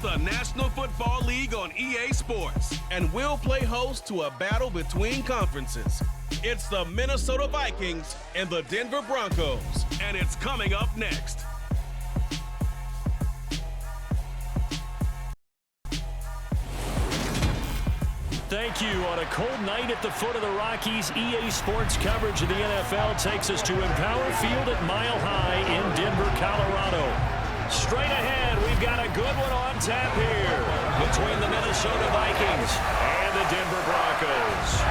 the National Football League on EA Sports, and we'll play host to a battle between conferences. It's the Minnesota Vikings and the Denver Broncos, and it's coming up next. Thank you. On a cold night at the foot of the Rockies, EA Sports coverage of the NFL takes us to Empower Field at Mile High in Denver, Colorado. Straight ahead, we've got a good one on tap here between the Minnesota Vikings and the Denver Broncos.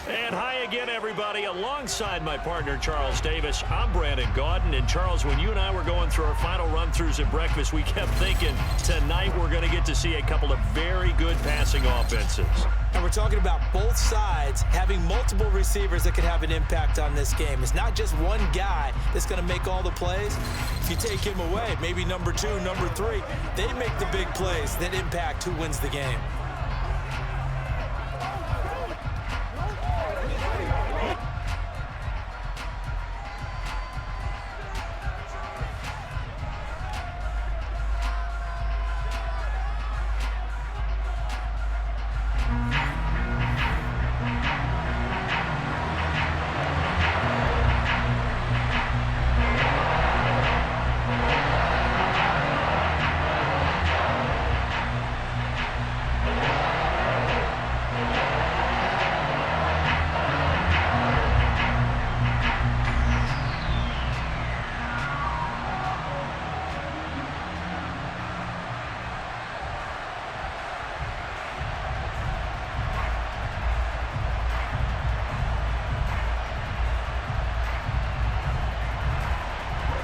And hi again, everybody. Alongside my partner, Charles Davis, I'm Brandon Gaudin. And, Charles, when you and I were going through our final run-throughs at breakfast, we kept thinking tonight we're going to get to see a couple of very good passing offenses. And we're talking about both sides having multiple receivers that could have an impact on this game. It's not just one guy that's going to make all the plays. If you take him away, maybe number 2, number 3, they make the big plays that impact who wins the game.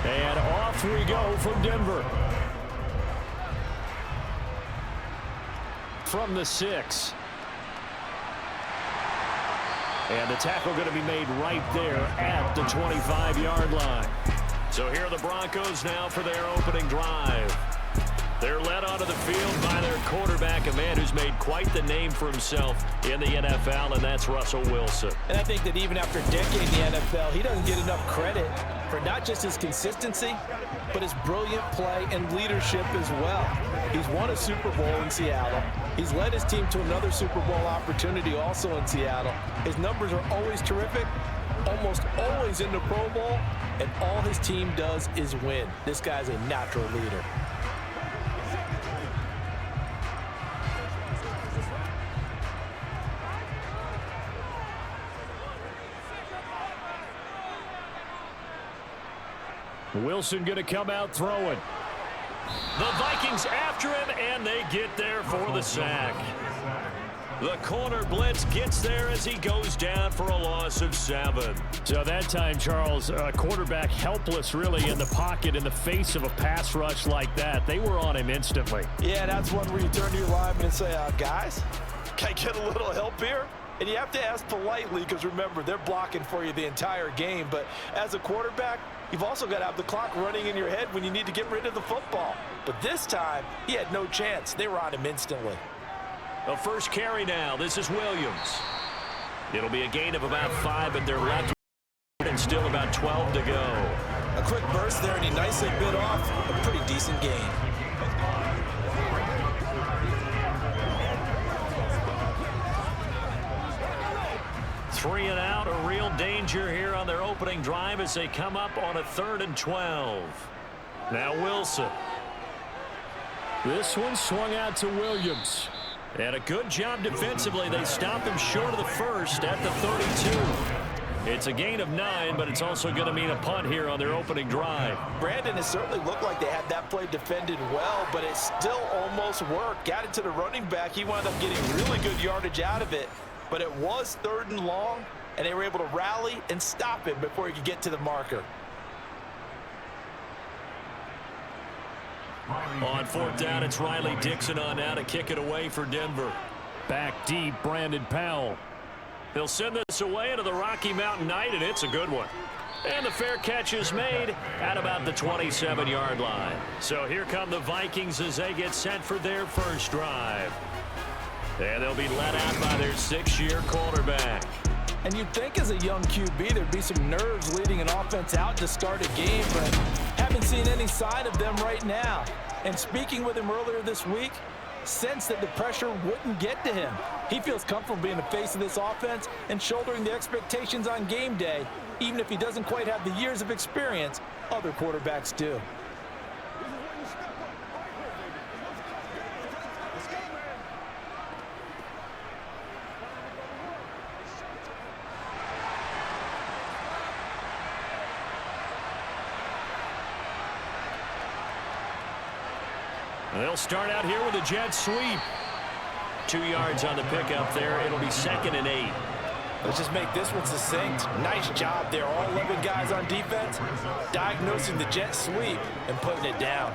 And off we go from Denver. From the 6. And the tackle going to be made right there at the 25-yard line. So here are the Broncos now for their opening drive. They're led onto the field by their quarterback, a man who's made quite the name for himself in the NFL, and that's Russell Wilson. And I think that even after a decade in the NFL, he doesn't get enough credit for not just his consistency, but his brilliant play and leadership as well. He's won a Super Bowl in Seattle. He's led his team to another Super Bowl opportunity also in Seattle. His numbers are always terrific, almost always in the Pro Bowl, and all his team does is win. This guy's a natural leader. Wilson going to come out throwing. The Vikings after him, and they get there for the sack. The corner blitz gets there as he goes down for a loss of 7. So that time, Charles, quarterback helpless really in the pocket in the face of a pass rush like that. They were on him instantly. Yeah, that's one where you turn to your lineman and say, guys, can I get a little help here? And you have to ask politely because, remember, they're blocking for you the entire game. But as a quarterback, you've also got to have the clock running in your head when you need to get rid of the football. But this time, he had no chance. They were on him instantly. The first carry now. This is Williams. It'll be a gain of about 5, but they're left and still about 12 to go. A quick burst there, and he nicely bit off a pretty decent gain. Three and out, a real danger here on their opening drive as they come up on a 3rd and 12. Now Wilson. This one swung out to Williams. And a good job defensively. They stop him short of the first at the 32. It's a gain of 9, but it's also going to mean a punt here on their opening drive. Brandon, it certainly looked like they had that play defended well, but it still almost worked. Got it to the running back. He wound up getting really good yardage out of it. But it was 3rd and long, and they were able to rally and stop him before he could get to the marker. On 4th down, it's Riley Dixon on now to kick it away for Denver. Back deep, Brandon Powell. They'll send this away into the Rocky Mountain Night, and it's a good one. And the fair catch is made at about the 27-yard line. So here come the Vikings as they get set for their first drive. And they'll be led out by their 6th-year quarterback. And you'd think as a young QB there'd be some nerves leading an offense out to start a game, but haven't seen any sign of them right now. And speaking with him earlier this week, sensed that the pressure wouldn't get to him. He feels comfortable being the face of this offense and shouldering the expectations on game day, even if he doesn't quite have the years of experience other quarterbacks do. They'll start out here with a jet sweep. 2 yards on the pickup there. It'll be 2nd and 8. Let's just make this one succinct. Nice job there. All 11 guys on defense diagnosing the jet sweep and putting it down.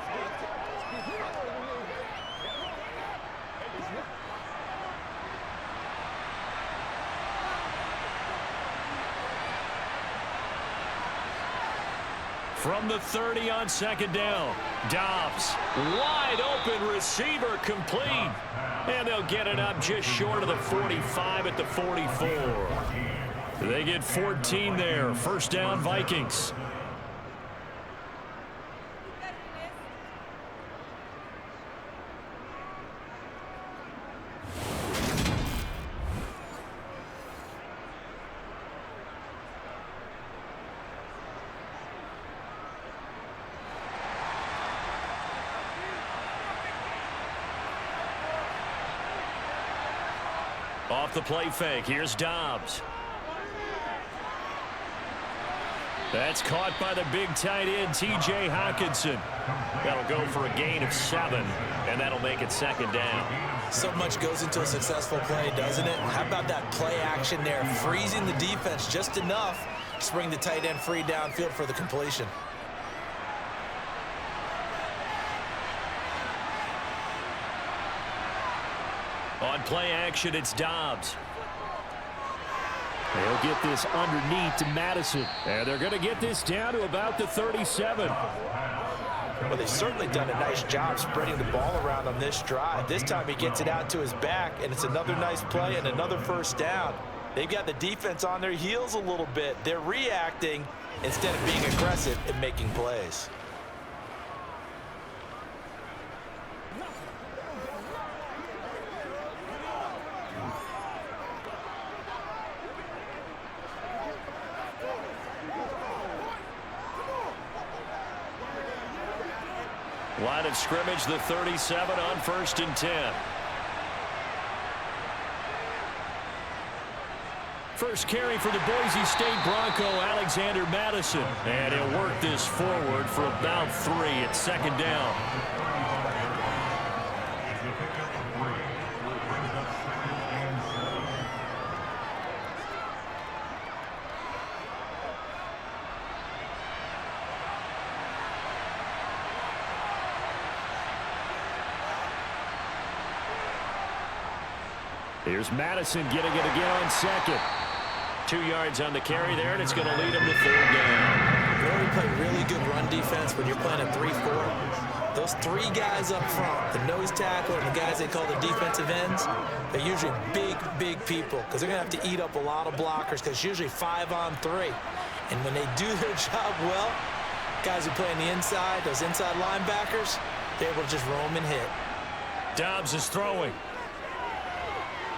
From the 30 on 2nd down. Dobbs, wide open receiver, complete. And they'll get it up just short of the 45 at the 44. They get 14 there. 1st down, Vikings. Off the play fake, here's Dobbs. That's caught by the big tight end, T.J. Hockenson. That'll go for a gain of 7, and that'll make it 2nd down. So much goes into a successful play, doesn't it? How about that play action there, freezing the defense just enough to bring the tight end free downfield for the completion. On play action, it's Dobbs. They'll get this underneath to Madison. And they're going to get this down to about the 37. Well, they've certainly done a nice job spreading the ball around on this drive. This time he gets it out to his back, and it's another nice play and another 1st down. They've got the defense on their heels a little bit. They're reacting instead of being aggressive and making plays. Line of scrimmage, the 37 on 1st and 10. First carry for the Boise State Bronco, Alexander Madison. And he'll work this forward for about 3 at 2nd down. Here's Madison getting it again on 2nd. 2 yards on the carry there, and it's going to lead him to 3rd down. You know, we play really good run defense when you're playing a 3-4. Those 3 guys up front, the nose tackle and the guys they call the defensive ends, they're usually big people because they're going to have to eat up a lot of blockers because it's usually 5 on 3. And when they do their job well, guys who play on the inside, those inside linebackers, they're able to just roam and hit. Dobbs is throwing.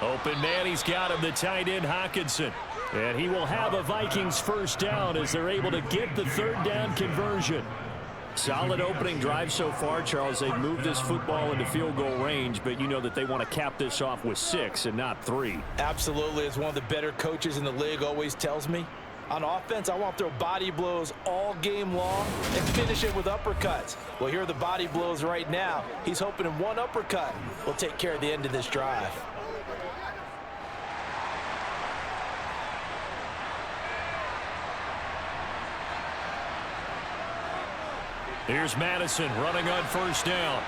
Open man, he's got him, the tight end Hockenson. And he will have a Vikings 1st down as they're able to get the 3rd down conversion. Solid opening drive so far, Charles. They've moved this football into field goal range, but you know that they want to cap this off with 6 and not 3. Absolutely. As one of the better coaches in the league always tells me, on offense, I want to throw body blows all game long and finish it with uppercuts. Well, here are the body blows right now. He's hoping in one uppercut will take care of the end of this drive. Here's Madison running on 1st down.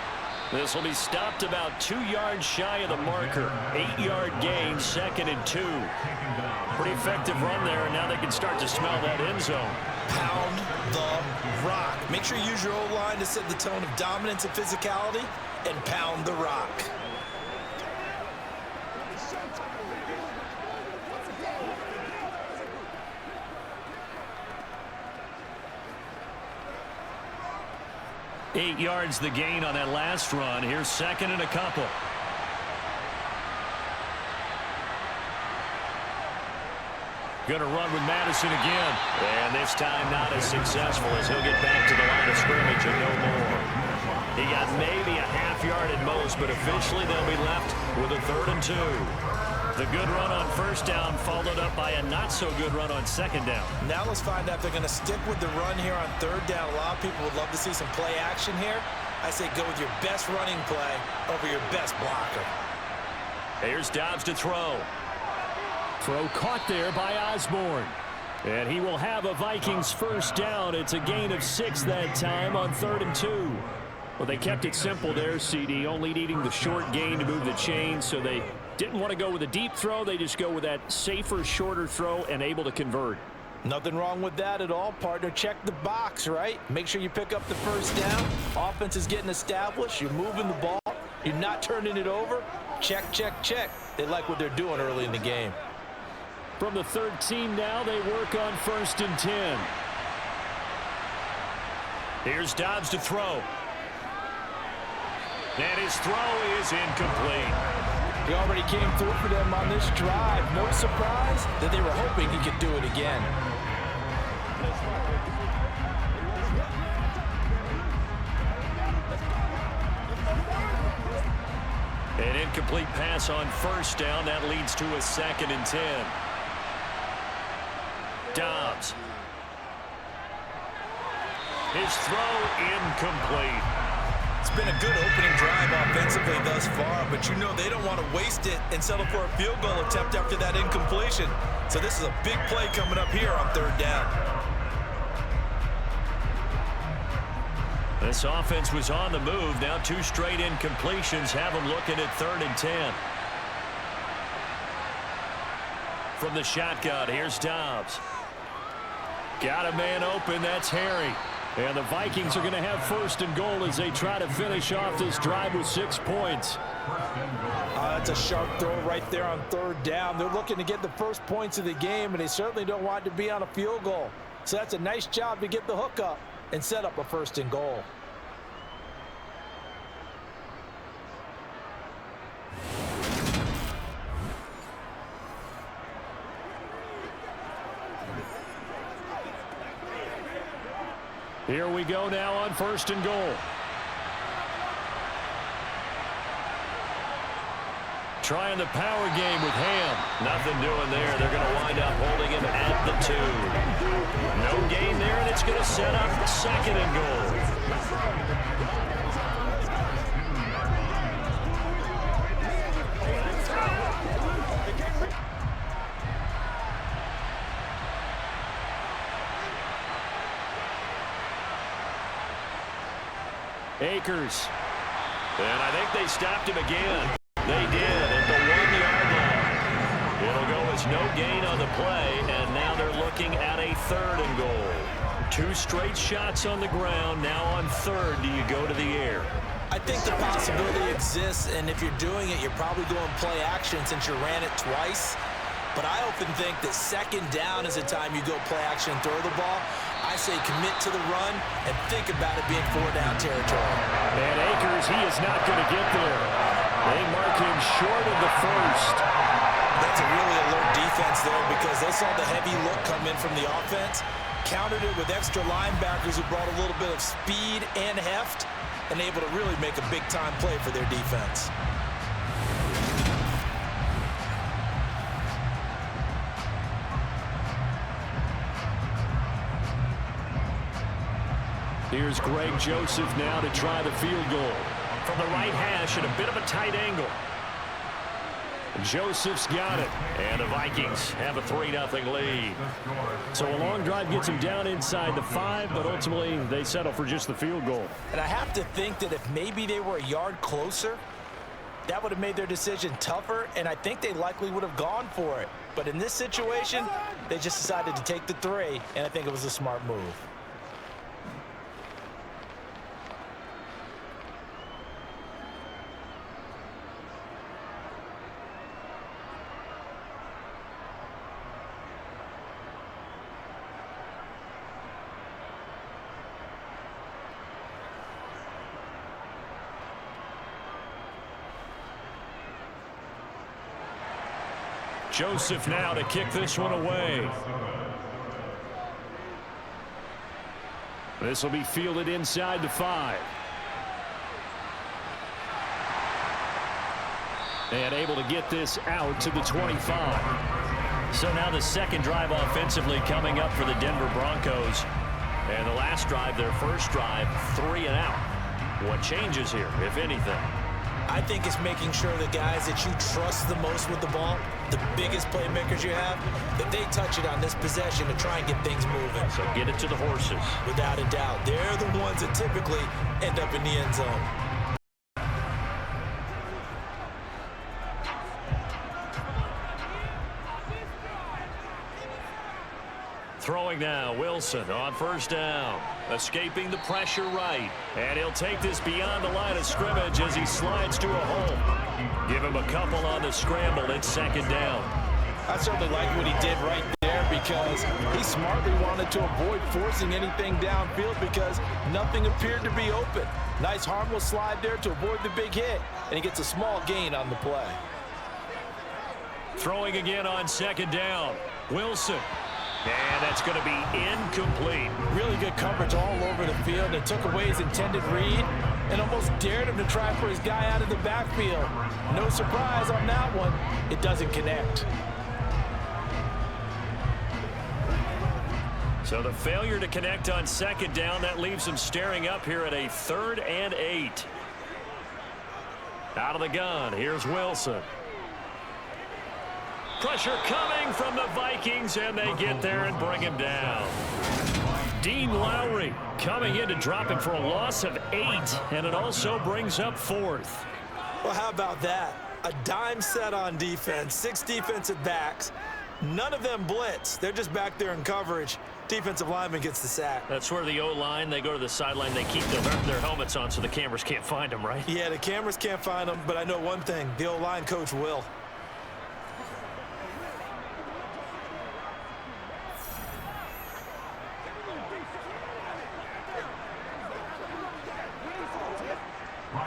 This will be stopped about 2 yards shy of the marker. 8-yard gain, 2nd and 2. Pretty effective run there, and now they can start to smell that end zone. Pound the rock. Make sure you use your O-line to set the tone of dominance and physicality, and pound the rock. 8 yards the gain on that last run. Here's second and a couple. Going to run with Madison again. And this time not as successful as he'll get back to the line of scrimmage and no more. He got maybe a half yard at most, but officially they'll be left with a 3rd and 2. The good run on first down followed up by a not-so-good run on second down. Now let's find out if they're going to stick with the run here on 3rd down. A lot of people would love to see some play action here. I say go with your best running play over your best blocker. Here's Dobbs to throw. Throw caught there by Osborne. And he will have a Vikings first down. It's a gain of 6 that time on 3rd and 2. Well, they kept it simple there, CD, only needing the short gain to move the chains, so they didn't want to go with a deep throw. They just go with that safer, shorter throw and able to convert. Nothing wrong with that at all, partner. Check the box, right? Make sure you pick up the first down. Offense is getting established. You're moving the ball. You're not turning it over. Check, check, check. They like what they're doing early in the game. From the 13 now, they work on 1st and 10. Here's Dobbs to throw. And his throw is incomplete. He already came through for them on this drive. No surprise that they were hoping he could do it again. An incomplete pass on first down. That leads to a 2nd and 10. Dobbs. His throw incomplete. It's been a good opening drive offensively thus far, but you know they don't want to waste it and settle for a field goal attempt after that incompletion. So this is a big play coming up here on 3rd down. This offense was on the move. Now 2 straight incompletions have them looking at 3rd and 10. From the shotgun, here's Dobbs. Got a man open. That's Harry. And the Vikings are going to have 1st and goal as they try to finish off this drive with 6 points. That's a sharp throw right there on 3rd down. They're looking to get the first points of the game, and they certainly don't want to be on a field goal. So that's a nice job to get the hook up and set up a 1st and goal. Here we go now on 1st and goal. Trying the power game with Ham. Nothing doing there. They're going to wind up holding him at the 2. No gain there, and it's going to set up the 2nd and goal. Akers. And I think they stopped him again. They did at the 1-yard line. It'll go as no gain on the play, and now they're looking at a 3rd and goal. 2 straight shots on the ground. Now on 3rd, do you go to the air? I think the possibility exists, and if you're doing it, you're probably going play action since you ran it twice. But I often think that 2nd down is the time you go play action and throw the ball. I say commit to the run and think about it being 4-down territory. And Akers, he is not going to get there. They mark him short of the 1st. That's a really alert defense there because they saw the heavy look come in from the offense, countered it with extra linebackers who brought a little bit of speed and heft, and able to really make a big-time play for their defense. Here's Greg Joseph now to try the field goal. From the right hash at a bit of a tight angle. Joseph's got it. And the Vikings have a 3-0 lead. So a long drive gets them down inside the 5, but ultimately they settle for just the field goal. And I have to think that if maybe they were a yard closer, that would have made their decision tougher, and I think they likely would have gone for it. But in this situation, they just decided to take the 3, and I think it was a smart move. Joseph now to kick this one away. This will be fielded inside the 5. And able to get this out to the 25. So now the second drive offensively coming up for the Denver Broncos. And the last drive, their first drive, 3 and out. What changes here, if anything? I think it's making sure the guys that you trust the most with the ball, the biggest playmakers you have, that they touch it on this possession to try and get things moving. So get it to the horses. Without a doubt. They're the ones that typically end up in the end zone. Throwing now, Wilson on first down. Escaping the pressure right. And he'll take this beyond the line of scrimmage as he slides to a hole. Give him a couple on the scramble. It's second down. I certainly like what he did right there because he smartly wanted to avoid forcing anything downfield because nothing appeared to be open. Nice harmless slide there to avoid the big hit, and he gets a small gain on the play. Throwing again on second down. Wilson. And that's going to be incomplete. Really good coverage all over the field. They took away his intended read and almost dared him to try for his guy out of the backfield. No surprise on that one. It doesn't connect. So the failure to connect on second down, that leaves him staring up here at a 3rd and 8. Out of the gun, here's Wilson. Pressure coming from the Vikings, and they get there and bring him down. Dean Lowry coming in to drop him for a loss of 8, and it also brings up 4th. Well, how about that? A dime set on defense, 6 defensive backs. None of them blitz. They're just back there in coverage. Defensive lineman gets the sack. That's where the O-line, they go to the sideline, they keep their helmets on so the cameras can't find them, right? Yeah, the cameras can't find them, but I know one thing. The O-line coach will.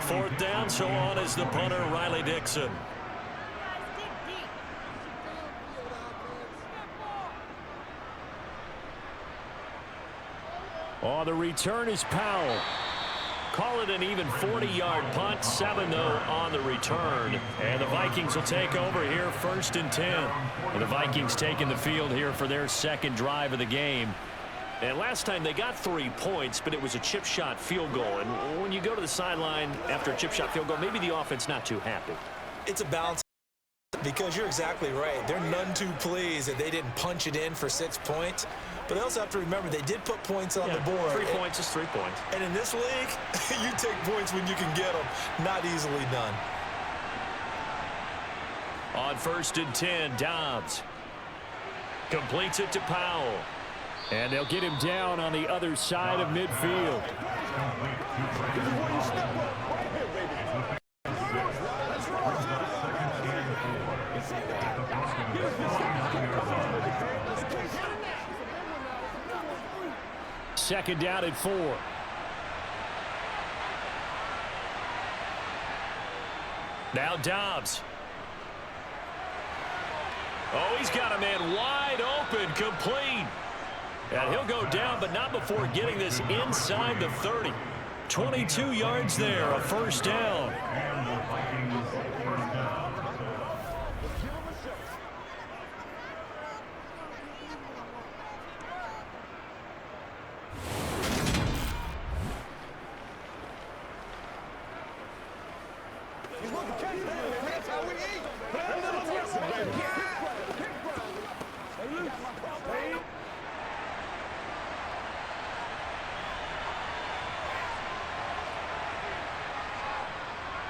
Fourth down, so on is the punter, Riley Dixon. On the return is Powell. Call it an even 40-yard punt, 7-0 on the return. And the Vikings will take over here, 1st and 10. And the Vikings taking the field here for their second drive of the game. And last time they got 3 points, but it was a chip shot field goal. And when you go to the sideline after a chip shot field goal, maybe the offense not too happy. It's a balance because you're exactly right. They're none too pleased that they didn't punch it in for 6 points. But they also have to remember they did put points on the board. 3 points is 3 points. And in this league, you take points when you can get them. Not easily done. On 1st and 10, Dobbs completes it to Powell. And they'll get him down on the other side of midfield. Second down at 4. Now Dobbs. Oh, he's got a man wide open, complete. And he'll go down, but not before getting this inside the 30. 22 yards there, a first down.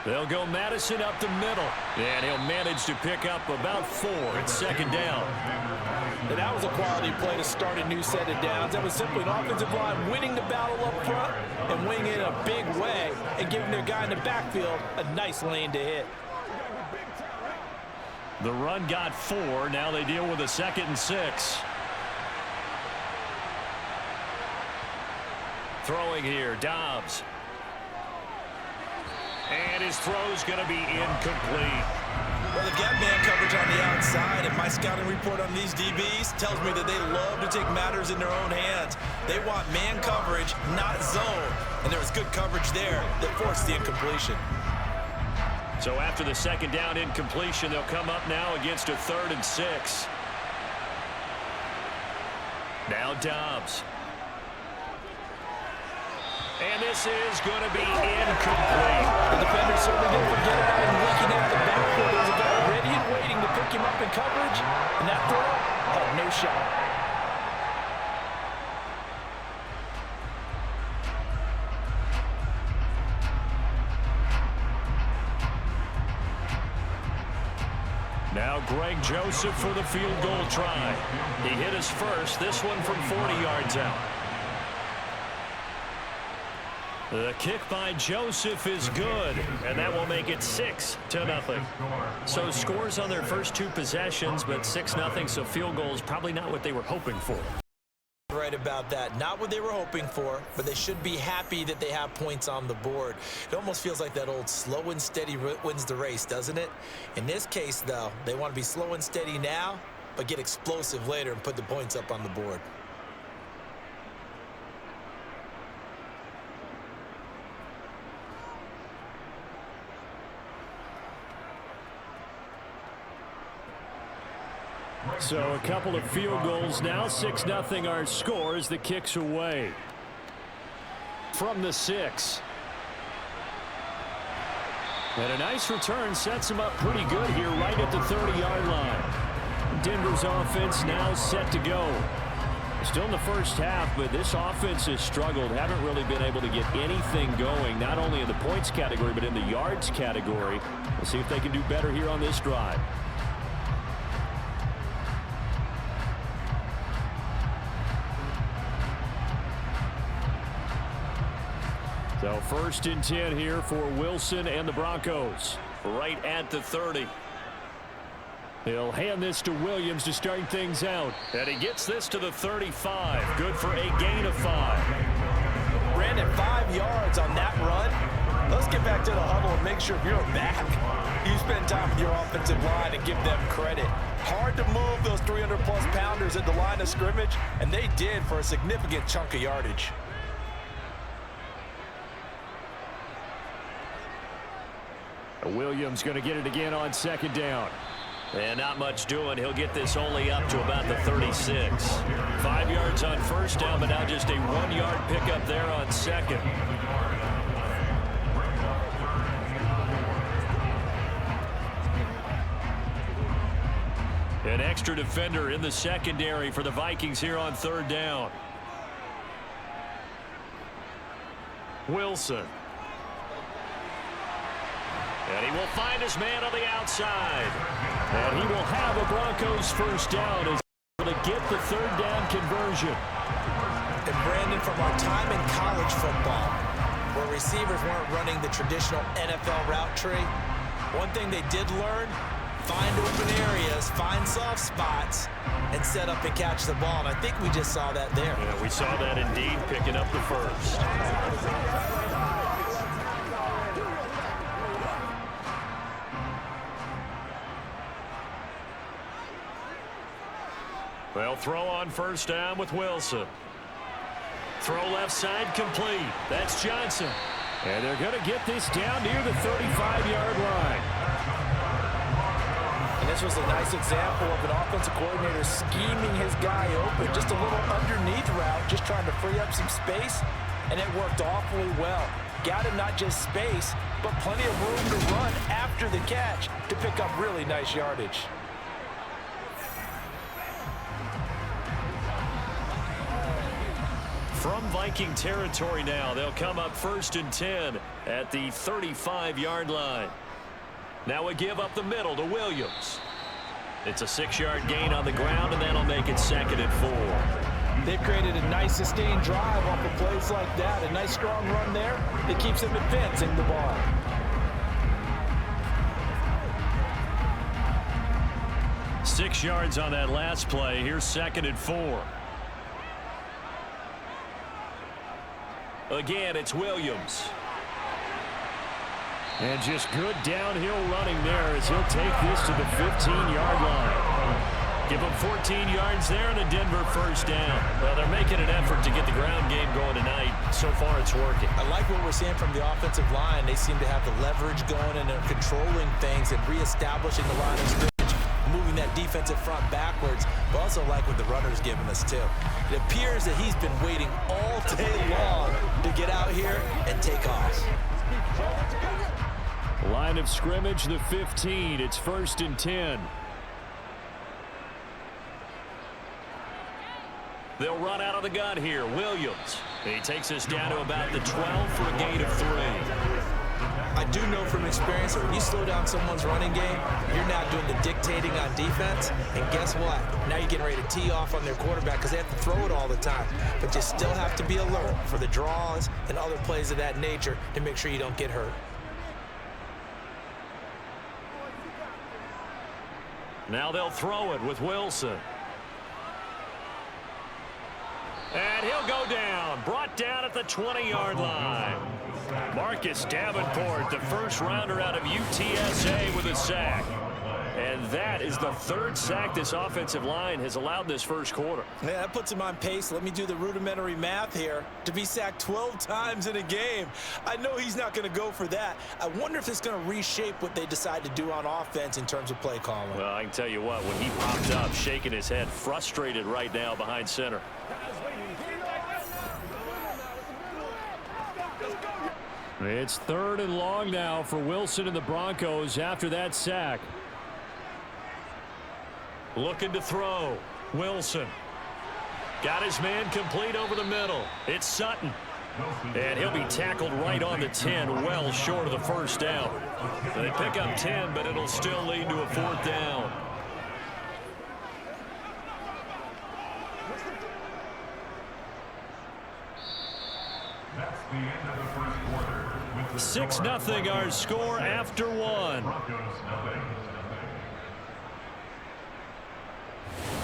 They'll go Madison up the middle, and he'll manage to pick up about 4. It's second down. And that was a quality play to start a new set of downs. That was simply an offensive line winning the battle up front and winning it in a big way and giving their guy in the backfield a nice lane to hit. The run got 4. Now they deal with a 2nd and 6. Throwing here, Dobbs. And his throw's going to be incomplete. Well, they've got man coverage on the outside, and my scouting report on these DBs tells me that they love to take matters in their own hands. They want man coverage, not zone. And there was good coverage there that forced the incompletion. So after the second down incompletion, they'll come up now against a 3rd and 6. Now Dobbs. And this is going to be incomplete. The defender certainly didn't forget about him looking at the backfield. There's a guy ready and waiting to pick him up in coverage. And that throw had no shot. Now Greg Joseph for the field goal try. He hit his first, this one from 40 yards out. The kick by Joseph is good, and that will make it 6-0. So scores on their first 2 possessions, but 6-0, so field goal is probably not what they were hoping for. Right about that. Not what they were hoping for, but they should be happy that they have points on the board. It almost feels like that old slow and steady wins the race, doesn't it? In this case, though, they want to be slow and steady now, but get explosive later and put the points up on the board. So a couple of field goals now. 6-0 our score as the kick's away. From the 6. And a nice return sets him up pretty good here right at the 30-yard line. Denver's offense now set to go. Still in the first half, but this offense has struggled. Haven't really been able to get anything going, not only in the points category, but in the yards category. We'll see if they can do better here on this drive. So 1st and 10 here for Wilson and the Broncos. Right at the 30. He'll hand this to Williams to start things out. And he gets this to the 35. Good for a gain of 5. Brandon, 5 yards on that run. Let's get back to the huddle and make sure if you're back, you spend time with your offensive line and give them credit. Hard to move those 300-plus pounders at the line of scrimmage, and they did for a significant chunk of yardage. Williams going to get it again on 2nd down. And not much doing. He'll get this only up to about the 36. 5 yards on 1st down, but now just a 1-yard pickup there on 2nd. An extra defender in the secondary for the Vikings here on 3rd down. Wilson. And he will find his man on the outside. And he will have a Broncos 1st down as to get the 3rd down conversion. And Brandon, from our time in college football, where receivers weren't running the traditional NFL route tree, one thing they did learn, find open areas, find soft spots, and set up and catch the ball. And I think we just saw that there. Yeah, we saw that indeed, picking up the 1st. Well, throw on 1st down with Wilson. Throw left side complete. That's Johnson. And they're going to get this down near the 35-yard line. And this was a nice example of an offensive coordinator scheming his guy open. Just a little underneath route, just trying to free up some space. And it worked awfully well. Got him not just space, but plenty of room to run after the catch to pick up really nice yardage. From Viking territory now, they'll come up 1st and 10 at the 35-yard line. Now a give up the middle to Williams. It's a 6-yard gain on the ground, and that'll make it 2nd and 4. They've created a nice sustained drive off of plays like that. A nice strong run there that keeps them advancing the ball. Six yards on that last play. Here's 2nd and 4. Again, it's Williams. And just good downhill running there as he'll take this to the 15-yard line. Give them 14 yards there and a Denver first down. Well, they're making an effort to get the ground game going tonight. So far, it's working. I like what we're seeing from the offensive line. They seem to have the leverage going, and they're controlling things and reestablishing the line of scrimmage, moving that defensive front backwards. But also like what the runner's giving us, too. It appears that he's been waiting all day long to get out here and take off. Line of scrimmage, the 15. It's 1st and 10. They'll run out of the gun here. Williams. He takes us down to about the 12 for a gain of 3. I do know from experience that when you slow down someone's running game, you're now doing the dictating on defense. And guess what? Now you're getting ready to tee off on their quarterback because they have to throw it all the time. But you still have to be alert for the draws and other plays of that nature to make sure you don't get hurt. Now they'll throw it with Wilson. And he'll go down. Brought down at the 20-yard line. Marcus Davenport, the first rounder out of UTSA with a sack. And that is the 3rd sack this offensive line has allowed this first quarter. Yeah, that puts him on pace. Let me do the rudimentary math here. To be sacked 12 times in a game. I know he's not going to go for that. I wonder if it's going to reshape what they decide to do on offense in terms of play calling. Well, I can tell you what, when he popped up, shaking his head, frustrated right now behind center. It's 3rd and long now for Wilson and the Broncos after that sack. Looking to throw. Wilson. Got his man complete over the middle. It's Sutton. And he'll be tackled right on the 10, well short of the first down. They pick up 10, but it'll still lead to a 4th down. That's the end of the first quarter. 6-0 our score after 1.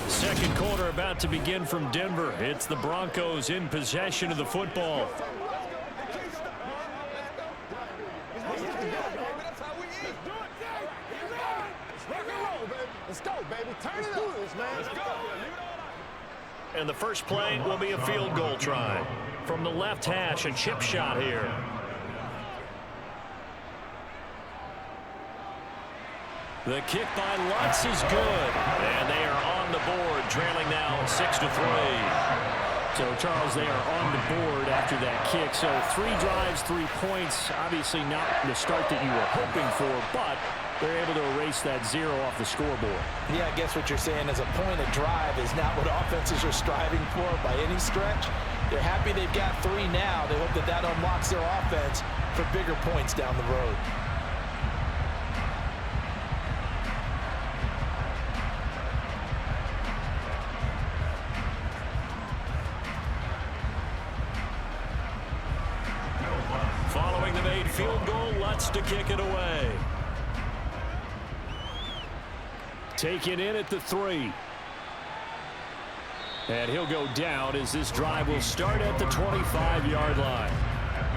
Second quarter about to begin from Denver. It's the Broncos in possession of the football. Let's go, baby. Turn it up, man. Let's go. And the first play will be a field goal try. From the left hash, a chip shot here. The kick by Lutz is good. And they are on the board, trailing now 6-3. So, Charles, they are on the board after that kick. So 3 drives, 3 points. Obviously not the start that you were hoping for, but they're able to erase that 0 off the scoreboard. Yeah, I guess what you're saying is a point of drive is not what offenses are striving for by any stretch. They're happy they've got 3 now. They hope that that unlocks their offense for bigger points down the road. Following the made field goal, Lutz to kick it away. Taken in at the 3. And he'll go down as this drive will start at the 25-yard line.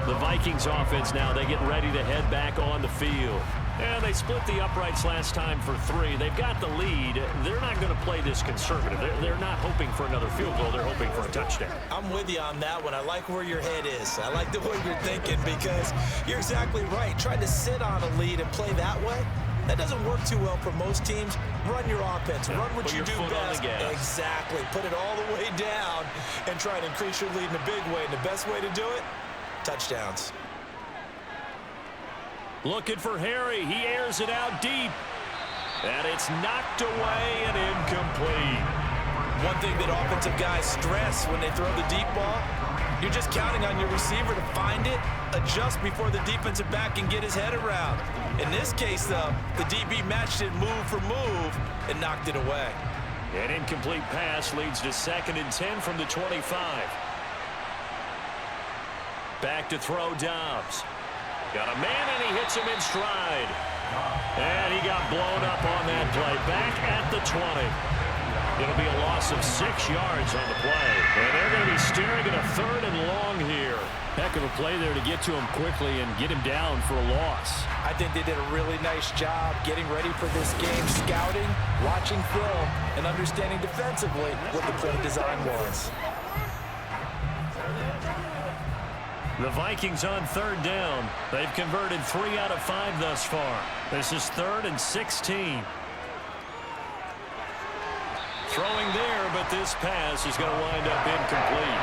The Vikings offense now, they get ready to head back on the field. And they split the uprights last time for 3. They've got the lead. They're not going to play this conservative. They're not hoping for another field goal. They're hoping for a touchdown. I'm with you on that one. I like where your head is. I like the way you're thinking because you're exactly right. Trying to sit on a lead and play that way, that doesn't work too well for most teams. Run your offense. Run what you do best. Exactly. Put it all the way down and try to increase your lead in a big way. And the best way to do it, touchdowns. Looking for Harry. He airs it out deep. And it's knocked away and incomplete. One thing that offensive guys stress when they throw the deep ball, you're just counting on your receiver to find it, adjust before the defensive back can get his head around. In this case, though, the DB matched it move for move and knocked it away. An incomplete pass leads to 2nd and 10 from the 25. Back to throw Dobbs. Got a man and he hits him in stride. And he got blown up on that play. Back at the 20. It'll be a loss of 6 yards on the play. And they're going to be staring at a 3rd and long here. Heck of a play there to get to him quickly and get him down for a loss. I think they did a really nice job getting ready for this game, scouting, watching film, and understanding defensively what the play design was. The Vikings on 3rd down. They've converted 3 out of 5 thus far. This is 3rd and 16. Throwing there, but this pass is going to wind up incomplete.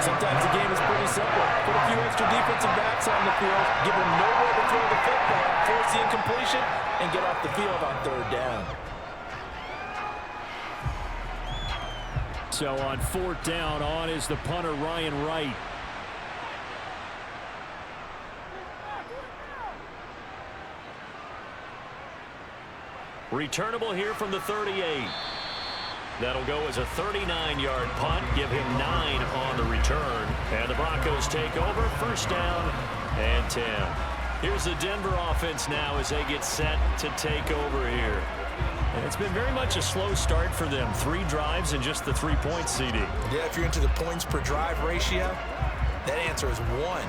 Sometimes the game is pretty simple. Put a few extra defensive backs on the field, give them nowhere to throw the football, force the incompletion, and get off the field on 3rd down. So on 4th down, on is the punter, Ryan Wright. Returnable here from the 38. That'll go as a 39-yard punt, give him 9 on the return. And the Broncos take over, 1st down and 10. Here's the Denver offense now as they get set to take over here. And it's been very much a slow start for them. 3 drives and just the 3 points, CD. Yeah, if you're into the points per drive ratio, that answer is 1.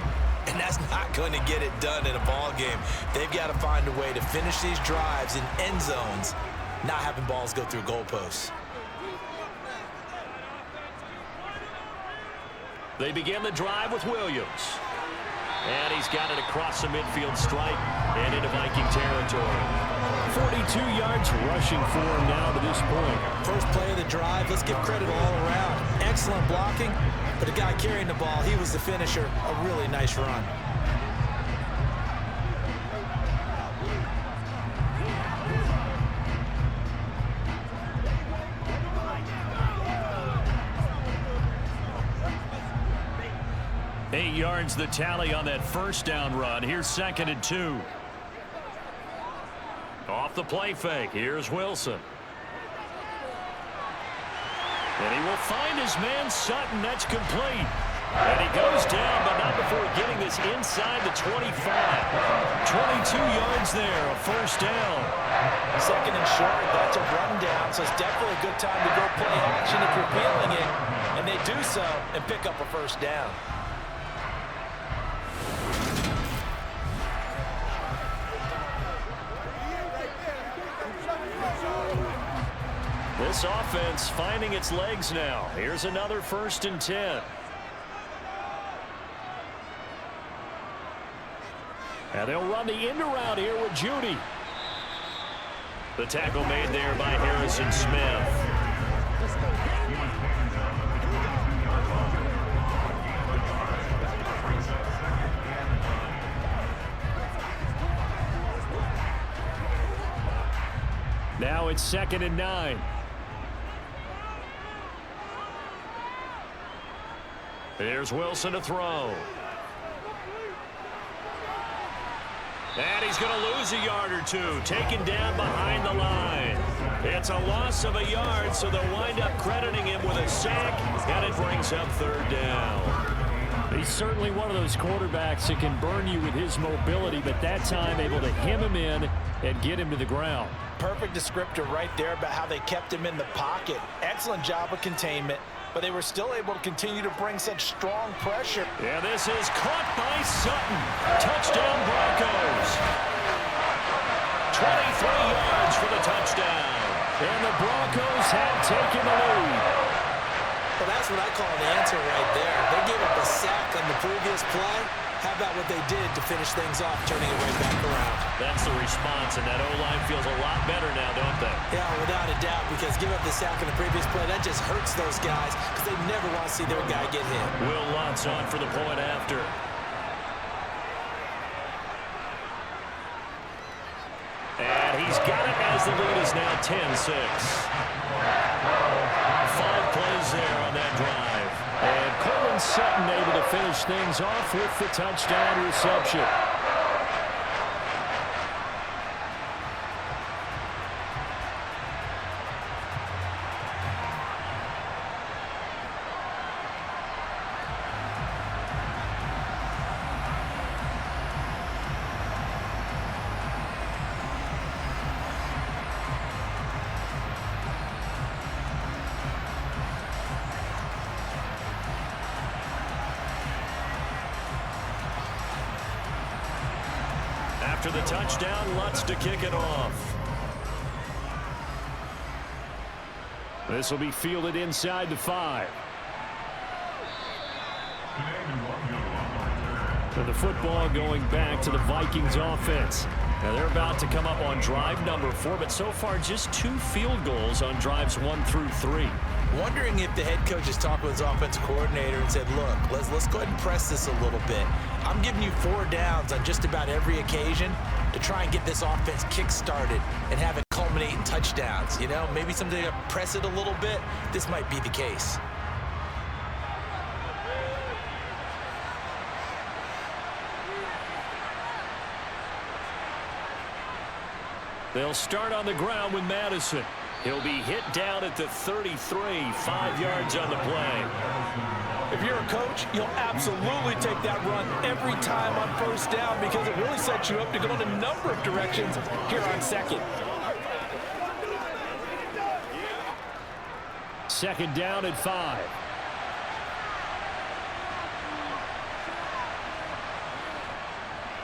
And that's not going to get it done in a ball game. They've got to find a way to finish these drives in end zones, not having balls go through goalposts. They begin the drive with Williams. And he's got it across the midfield stripe and into Viking territory. 42 yards rushing for him now to this point. First play of the drive, let's give credit all around. Excellent blocking, but the guy carrying the ball, he was the finisher. A really nice run. Eight yards the tally on that 1st down run. Here's 2nd and 2. Off the play fake. Here's Wilson. And he will find his man Sutton. That's complete. And he goes down, but not before getting this inside the 25. 22 yards there, a 1st down. 2nd and short, that's a run down, so it's definitely a good time to go play action if you're feeling it. And they do so and pick up a 1st down. This offense finding its legs now. Here's another 1st and 10. And they'll run the end around here with Judy. The tackle made there by Harrison Smith. Now it's 2nd and 9. Here's Wilson to throw. And he's going to lose a yard or 2, taken down behind the line. It's a loss of a yard, so they'll wind up crediting him with a sack, and it brings up 3rd down. He's certainly one of those quarterbacks that can burn you with his mobility, but that time able to hem him in and get him to the ground. Perfect descriptor right there about how they kept him in the pocket. Excellent job of containment, but they were still able to continue to bring such strong pressure. Yeah, this is caught by Sutton. Touchdown Broncos. 23 yards for the touchdown. And the Broncos have taken the lead. Well, that's what I call an answer right there. They gave up a sack on the previous play. How about what they did to finish things off, turning it right back around? That's the response, and that O-line feels a lot better now, don't they? Yeah, without a doubt, because give up the sack in the previous play, that just hurts those guys because they never want to see their guy get hit. Will Lutz on for the point after. And he's got it as the lead is now 10-6. 5 plays there on that drive. And Cortland Sutton able to finish things off with the touchdown reception. After the touchdown, Lutz to kick it off. This will be fielded inside the 5. So the football going back to the Vikings offense. Now they're about to come up on drive number 4, but so far just 2 field goals on drives 1 through 3. Wondering if the head coach has talked with his offensive coordinator and said, look, let's go ahead and press this a little bit. I'm giving you 4 downs on just about every occasion to try and get this offense kick-started and have it culminate in touchdowns. You know, maybe something to press it a little bit. This might be the case. They'll start on the ground with Madison. He'll be hit down at the 33, 5 yards on the play. If you're a coach, you'll absolutely take that run every time on first down because it really sets you up to go in a number of directions here on second. Second down at 5.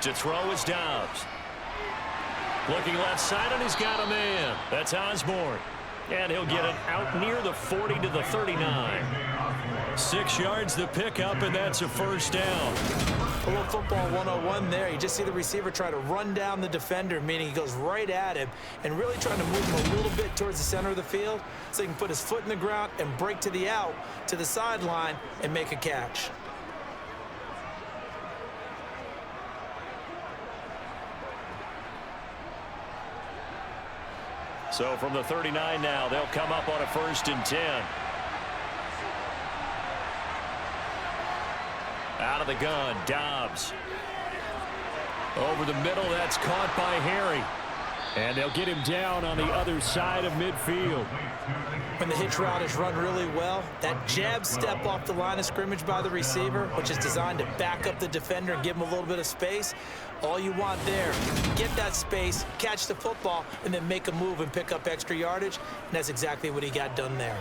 To throw is Dobbs. Looking left side, and he's got a man. That's Osborne. And he'll get it out near the 40 to the 39. 6 yards the pickup, and that's a first down. A little football 101 there. You just see the receiver try to run down the defender, meaning he goes right at him and really trying to move him a little bit towards the center of the field so he can put his foot in the ground and break to the out, to the sideline, and make a catch. So from the 39 now, they'll come up on a 1st and 10. Out of the gun, Dobbs. Over the middle, that's caught by Harry. And they'll get him down on the other side of midfield. When the hitch route is run really well, that jab step off the line of scrimmage by the receiver, which is designed to back up the defender and give him a little bit of space, all you want there, get that space, catch the football, and then make a move and pick up extra yardage, and that's exactly what he got done there.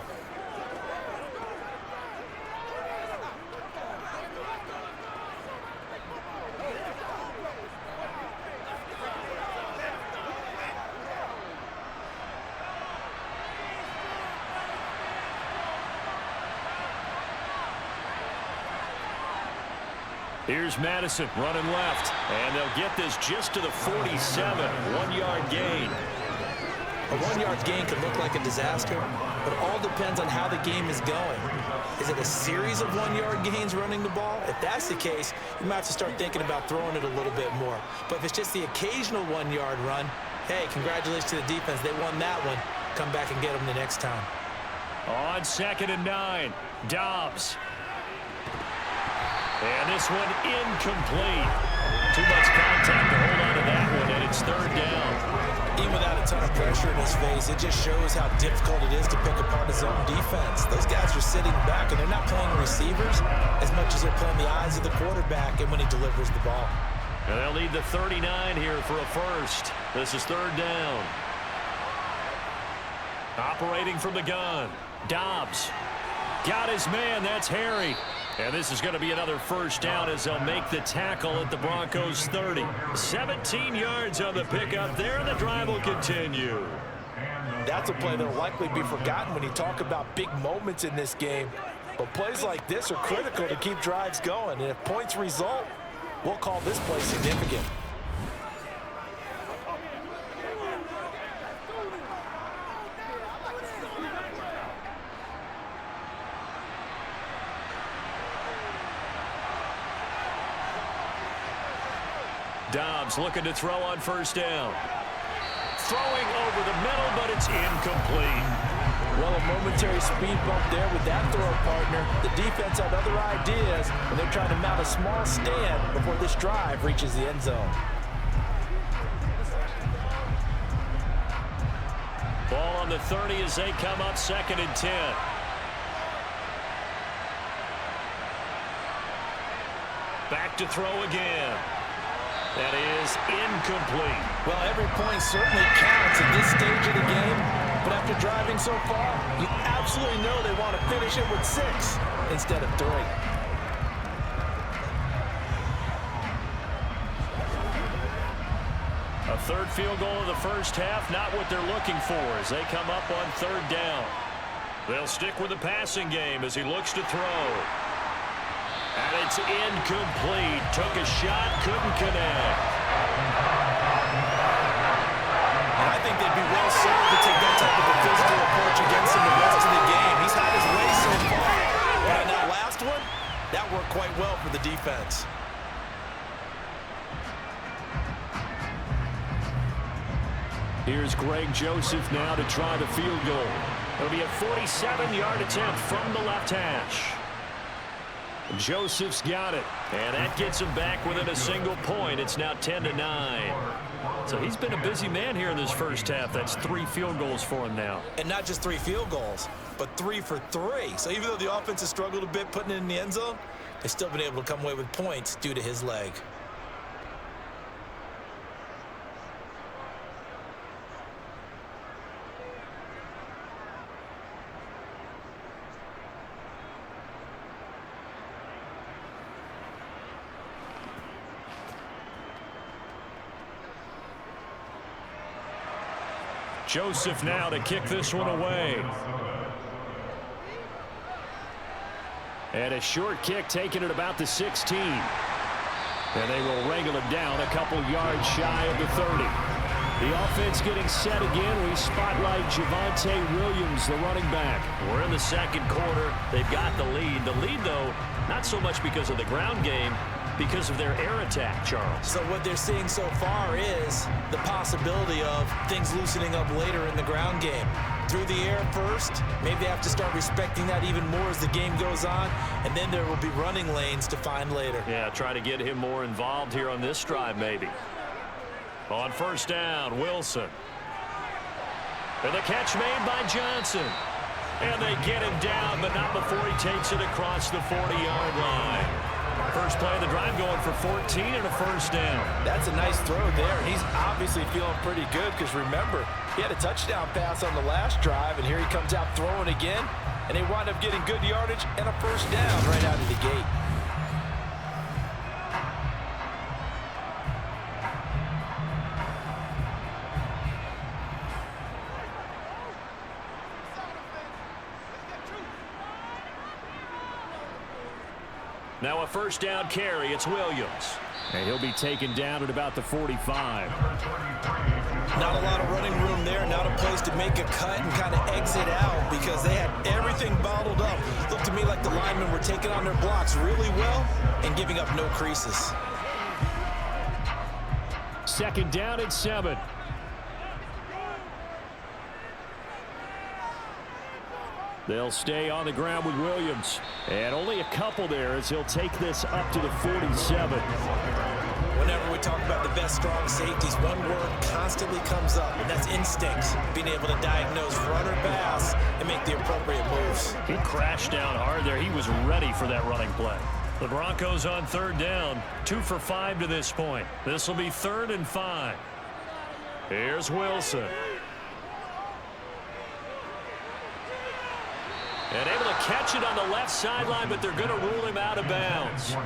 Here's Madison running left, and they'll get this just to the 47, 1-yard gain. A 1-yard gain can look like a disaster, but it all depends on how the game is going. Is it a series of 1-yard gains running the ball? If that's the case, you might have to start thinking about throwing it a little bit more. But if it's just the occasional 1-yard run, hey, congratulations to the defense. They won that one. Come back and get them the next time. On 2nd and 9, Dobbs. And this one incomplete. Too much contact to hold on to that one, and it's 3rd down. Even without a ton of pressure in his face, it just shows how difficult it is to pick apart his own defense. Those guys are sitting back, and they're not playing receivers as much as they're playing the eyes of the quarterback and when he delivers the ball. And they'll need the 39 here for a first. This is 3rd down. Operating from the gun, Dobbs. Got his man, that's Harry. And this is going to be another first down as they'll make the tackle at the Broncos 30. 17 yards on the pickup there, and the drive will continue. That's a play that will likely be forgotten when you talk about big moments in this game. But plays like this are critical to keep drives going. And if points result, we'll call this play significant. Dobbs looking to throw on 1st down. Throwing over the middle, but it's incomplete. Well, a momentary speed bump there with that throw partner. The defense had other ideas, and they're trying to mount a small stand before this drive reaches the end zone. Ball on the 30 as they come up 2nd and 10. Back to throw again. That is incomplete. Well, every point certainly counts at this stage of the game, but after driving so far, you absolutely know they want to finish it with 6 instead of 3. third field goal of the first half, not what they're looking for as they come up on third down. They'll stick with the passing game as he looks to throw. And it's incomplete. Took a shot, couldn't connect. And I think they'd be well served to take that type of a physical approach against him the rest of the game. He's had his way so far. But on that last one, that worked quite well for the defense. Here's Greg Joseph now to try the field goal. It'll be a 47-yard attempt from the left hash. Joseph's got it, and that gets him back within a single point. It's now 10-9. So he's been a busy man here in this first half. That's 3 field goals for him now. And not just 3 field goals, but 3 for 3. So even though the offense has struggled a bit putting it in the end zone, they've still been able to come away with points due to his leg. Joseph now to kick this one away. And a short kick taken at about the 16. And they will wrangle it down a couple yards shy of the 30. The offense getting set again. We spotlight Javonte Williams, the running back. We're in the second quarter. They've got the lead. The lead, though, not so much because of the ground game, because of their air attack, Charles. So what they're seeing so far is the possibility of things loosening up later in the ground game. Through the air first, maybe they have to start respecting that even more as the game goes on, and then there will be running lanes to find later. Yeah, try to get him more involved here on this drive, maybe. On first down, Wilson. And the catch made by Johnson. And they get him down, but not before he takes it across the 40-yard line. First play of the drive going for 14 and a first down. That's a nice throw there. He's obviously feeling pretty good because, remember, he had a touchdown pass on the last drive, and here he comes out throwing again, and they wind up getting good yardage and a first down right out of the gate. Now a first down carry. It's Williams. And he'll be taken down at about the 45. Not a lot of running room there. Not a place to make a cut and kind of exit out because they had everything bottled up. Looked to me like the linemen were taking on their blocks really well and giving up no creases. Second down at 7. They'll stay on the ground with Williams. And only a couple there as he'll take this up to the 47. Whenever we talk about the best strong safeties, one word constantly comes up, and that's instincts. Being able to diagnose run or pass and make the appropriate moves. He crashed down hard there. He was ready for that running play. The Broncos on third down, 2 for 5 to this point. This will be 3rd and 5. Here's Wilson. And able to catch it on the left sideline, but they're going to rule him out of bounds.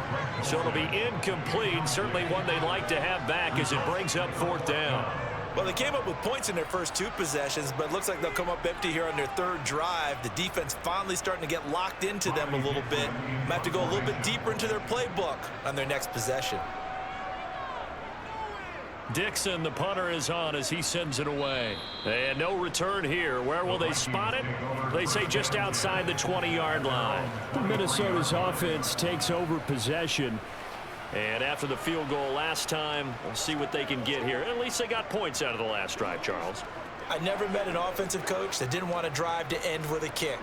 So it'll be incomplete. Certainly one they'd like to have back as it brings up 4th down. Well, they came up with points in their first 2 possessions, but it looks like they'll come up empty here on their 3rd drive. The defense finally starting to get locked into them a little bit. Might have to go a little bit deeper into their playbook on their next possession. Dixon, the punter, is on as he sends it away. And no return here. Where will they spot it? They say just outside the 20-yard line. Minnesota's offense takes over possession. And after the field goal last time, we'll see what they can get here. At least they got points out of the last drive, Charles. I never met an offensive coach that didn't want to drive to end with a kick.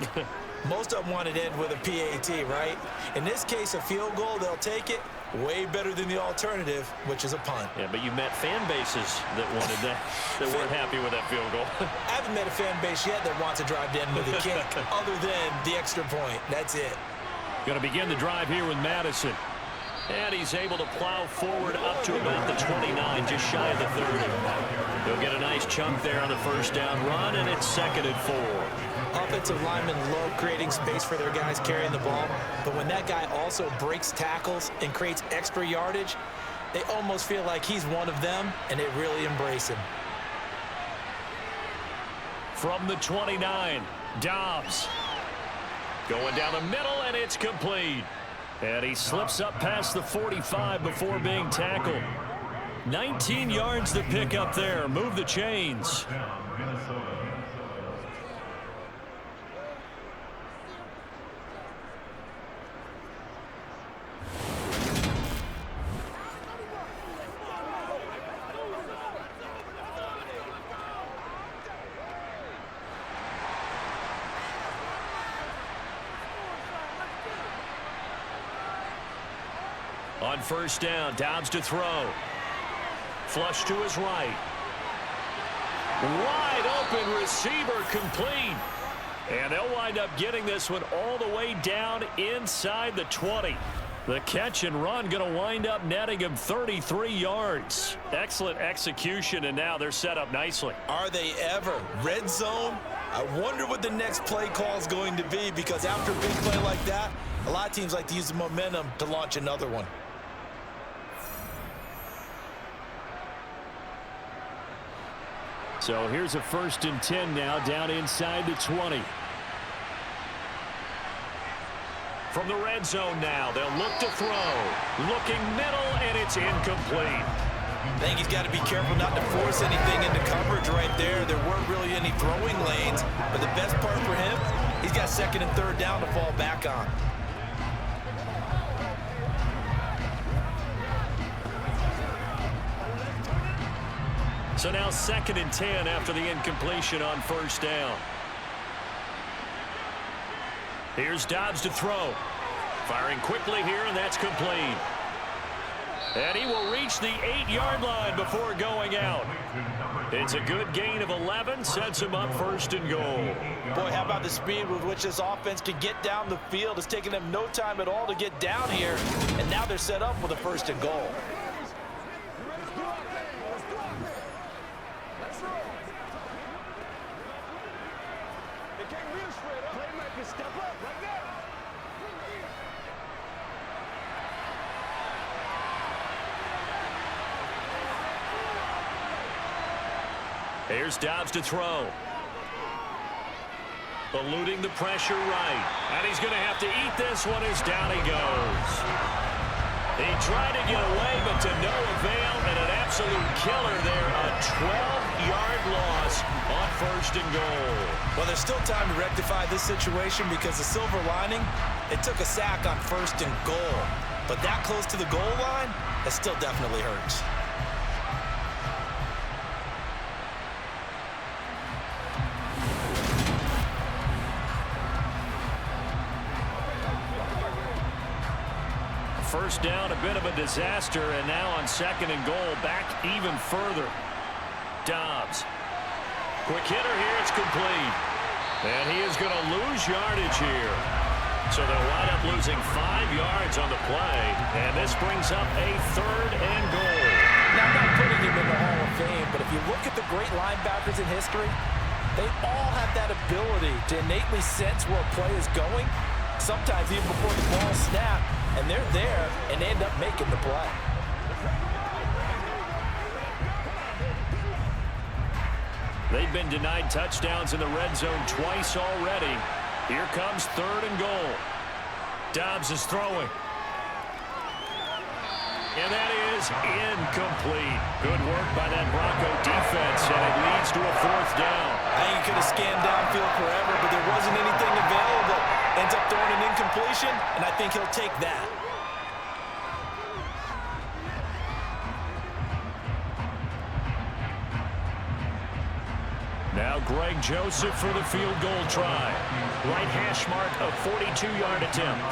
Most of them wanted to end with a PAT, right? In this case, a field goal, they'll take it. Way better than the alternative, which is a punt. Yeah, but you met fan bases that wanted that, that weren't happy with that field goal. I haven't met a fan base yet that wants to drive to end with a kick other than the extra point. That's it. Going to begin the drive here with Madison. And he's able to plow forward up to about the 29, just shy of the 30. He'll get a nice chunk there on the first down run, and it's 2nd and 4. Offensive linemen love creating space for their guys carrying the ball, but when that guy also breaks tackles and creates extra yardage, They almost feel like he's one of them, and they really embrace him. From the 29, Dobbs. Going down the middle, and it's complete. And he slips up past the 45 before being tackled. 19 yards to pick up there. Move the chains. On first down, Dobbs to throw. Flush to his right. Wide open receiver complete. And they'll wind up getting this one all the way down inside the 20. The catch and run going to wind up netting him 33 yards. Excellent execution, and now they're set up nicely. Are they ever? Red zone? I wonder what the next play call is going to be, because after a big play like that, a lot of teams like to use the momentum to launch another one. So here's a 1st and 10 now, down inside the 20. From the red zone now, they'll look to throw. Looking middle, and it's incomplete. I think he's got to be careful not to force anything into coverage right there. There weren't really any throwing lanes, but the best part for him, he's got 2nd and 3rd down to fall back on. So now 2nd and 10 after the incompletion on first down. Here's Dobbs to throw. Firing quickly here, and that's complete. And he will reach the 8-yard line before going out. It's a good gain of 11, sets him up 1st and goal. Boy, how about the speed with which this offense can get down the field? It's taken them no time at all to get down here, and now they're set up with a 1st and goal. Here's Dobbs to throw. Eluding the pressure right. And he's going to have to eat this one as down he goes. He tried to get away, but to no avail, and an absolute killer there. A 12-yard loss on 1st and goal. Well, there's still time to rectify this situation, because the silver lining, it took a sack on 1st and goal. But that close to the goal line, that still definitely hurts. First down, a bit of a disaster, and now on 2nd and goal, back even further. Dobbs. Quick hitter here, it's complete. And he is going to lose yardage here. So they'll wind up losing 5 yards on the play, and this brings up a 3rd and goal. Now, I'm not putting him in the Hall of Fame, but if you look at the great linebackers in history, they all have that ability to innately sense where a play is going, sometimes even before the ball snaps, and they're there, and they end up making the play. They've been denied touchdowns in the red zone twice already. Here comes 3rd and goal. Dobbs is throwing. And that is incomplete. Good work by that Bronco defense, and it leads to a 4th down. I think he could have scanned downfield forever, but there wasn't anything available. Ends up throwing an incompletion, and I think he'll take that. Now Greg Joseph for the field goal try. Right hash mark, a 42-yard attempt.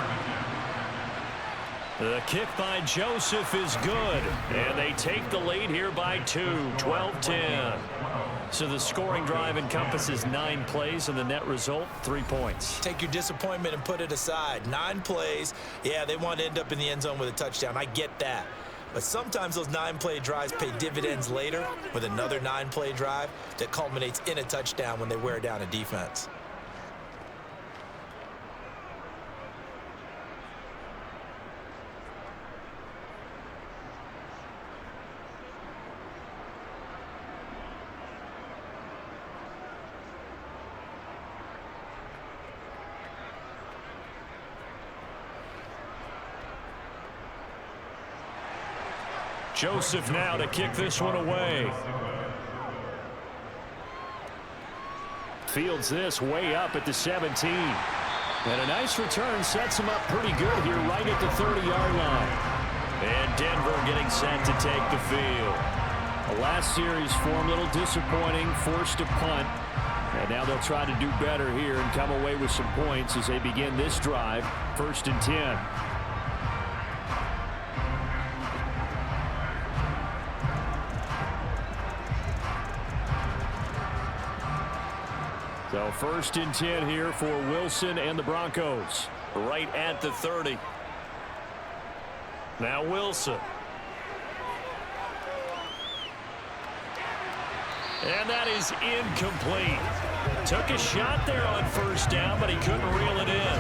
The kick by Joseph is good, and they take the lead here by 2, 12-10. So the scoring drive encompasses 9 plays, and the net result, 3 points. Take your disappointment and put it aside. 9 plays. Yeah, they want to end up in the end zone with a touchdown. I get that. But sometimes those 9-play drives pay dividends later with another 9-play drive that culminates in a touchdown when they wear down a defense. Joseph now to kick this one away. Fields this way up at the 17. And a nice return sets him up pretty good here right at the 30-yard line. And Denver getting set to take the field. The last series form a little disappointing, forced a punt. And now they'll try to do better here and come away with some points as they begin this drive, 1st and 10. So 1st and 10 here for Wilson and the Broncos. Right at the 30. Now Wilson. And that is incomplete. Took a shot there on 1st down, but he couldn't reel it in.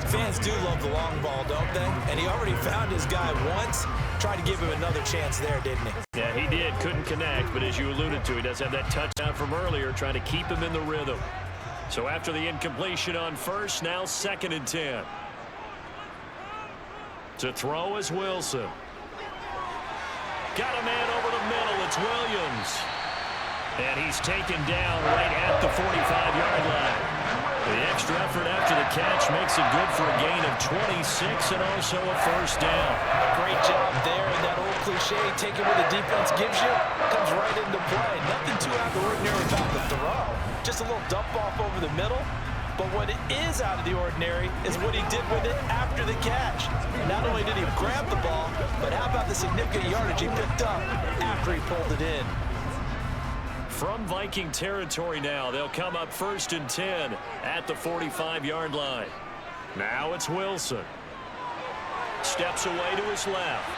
Fans do love the long ball, don't they? And he already found his guy once. Tried to give him another chance there, didn't he? Yeah, he did. Couldn't connect, but as you alluded to, he does have that touchdown from earlier, trying to keep him in the rhythm. So after the incompletion on 1st, now 2nd and 10. To throw is Wilson. Got a man over the middle. It's Williams. And he's taken down right at the 45-yard line. The extra effort after the catch makes it good for a gain of 26 and also a 1st down. Great job there, and that old cliche, taking what the defense gives you, comes right into play. Nothing too out of the ordinary about the throw. Just a little dump off over the middle. But what is out of the ordinary is what he did with it after the catch. Not only did he grab the ball, but how about the significant yardage he picked up after he pulled it in. From Viking territory now, they'll come up 1st and 10 at the 45-yard line. Now it's Wilson. Steps away to his left.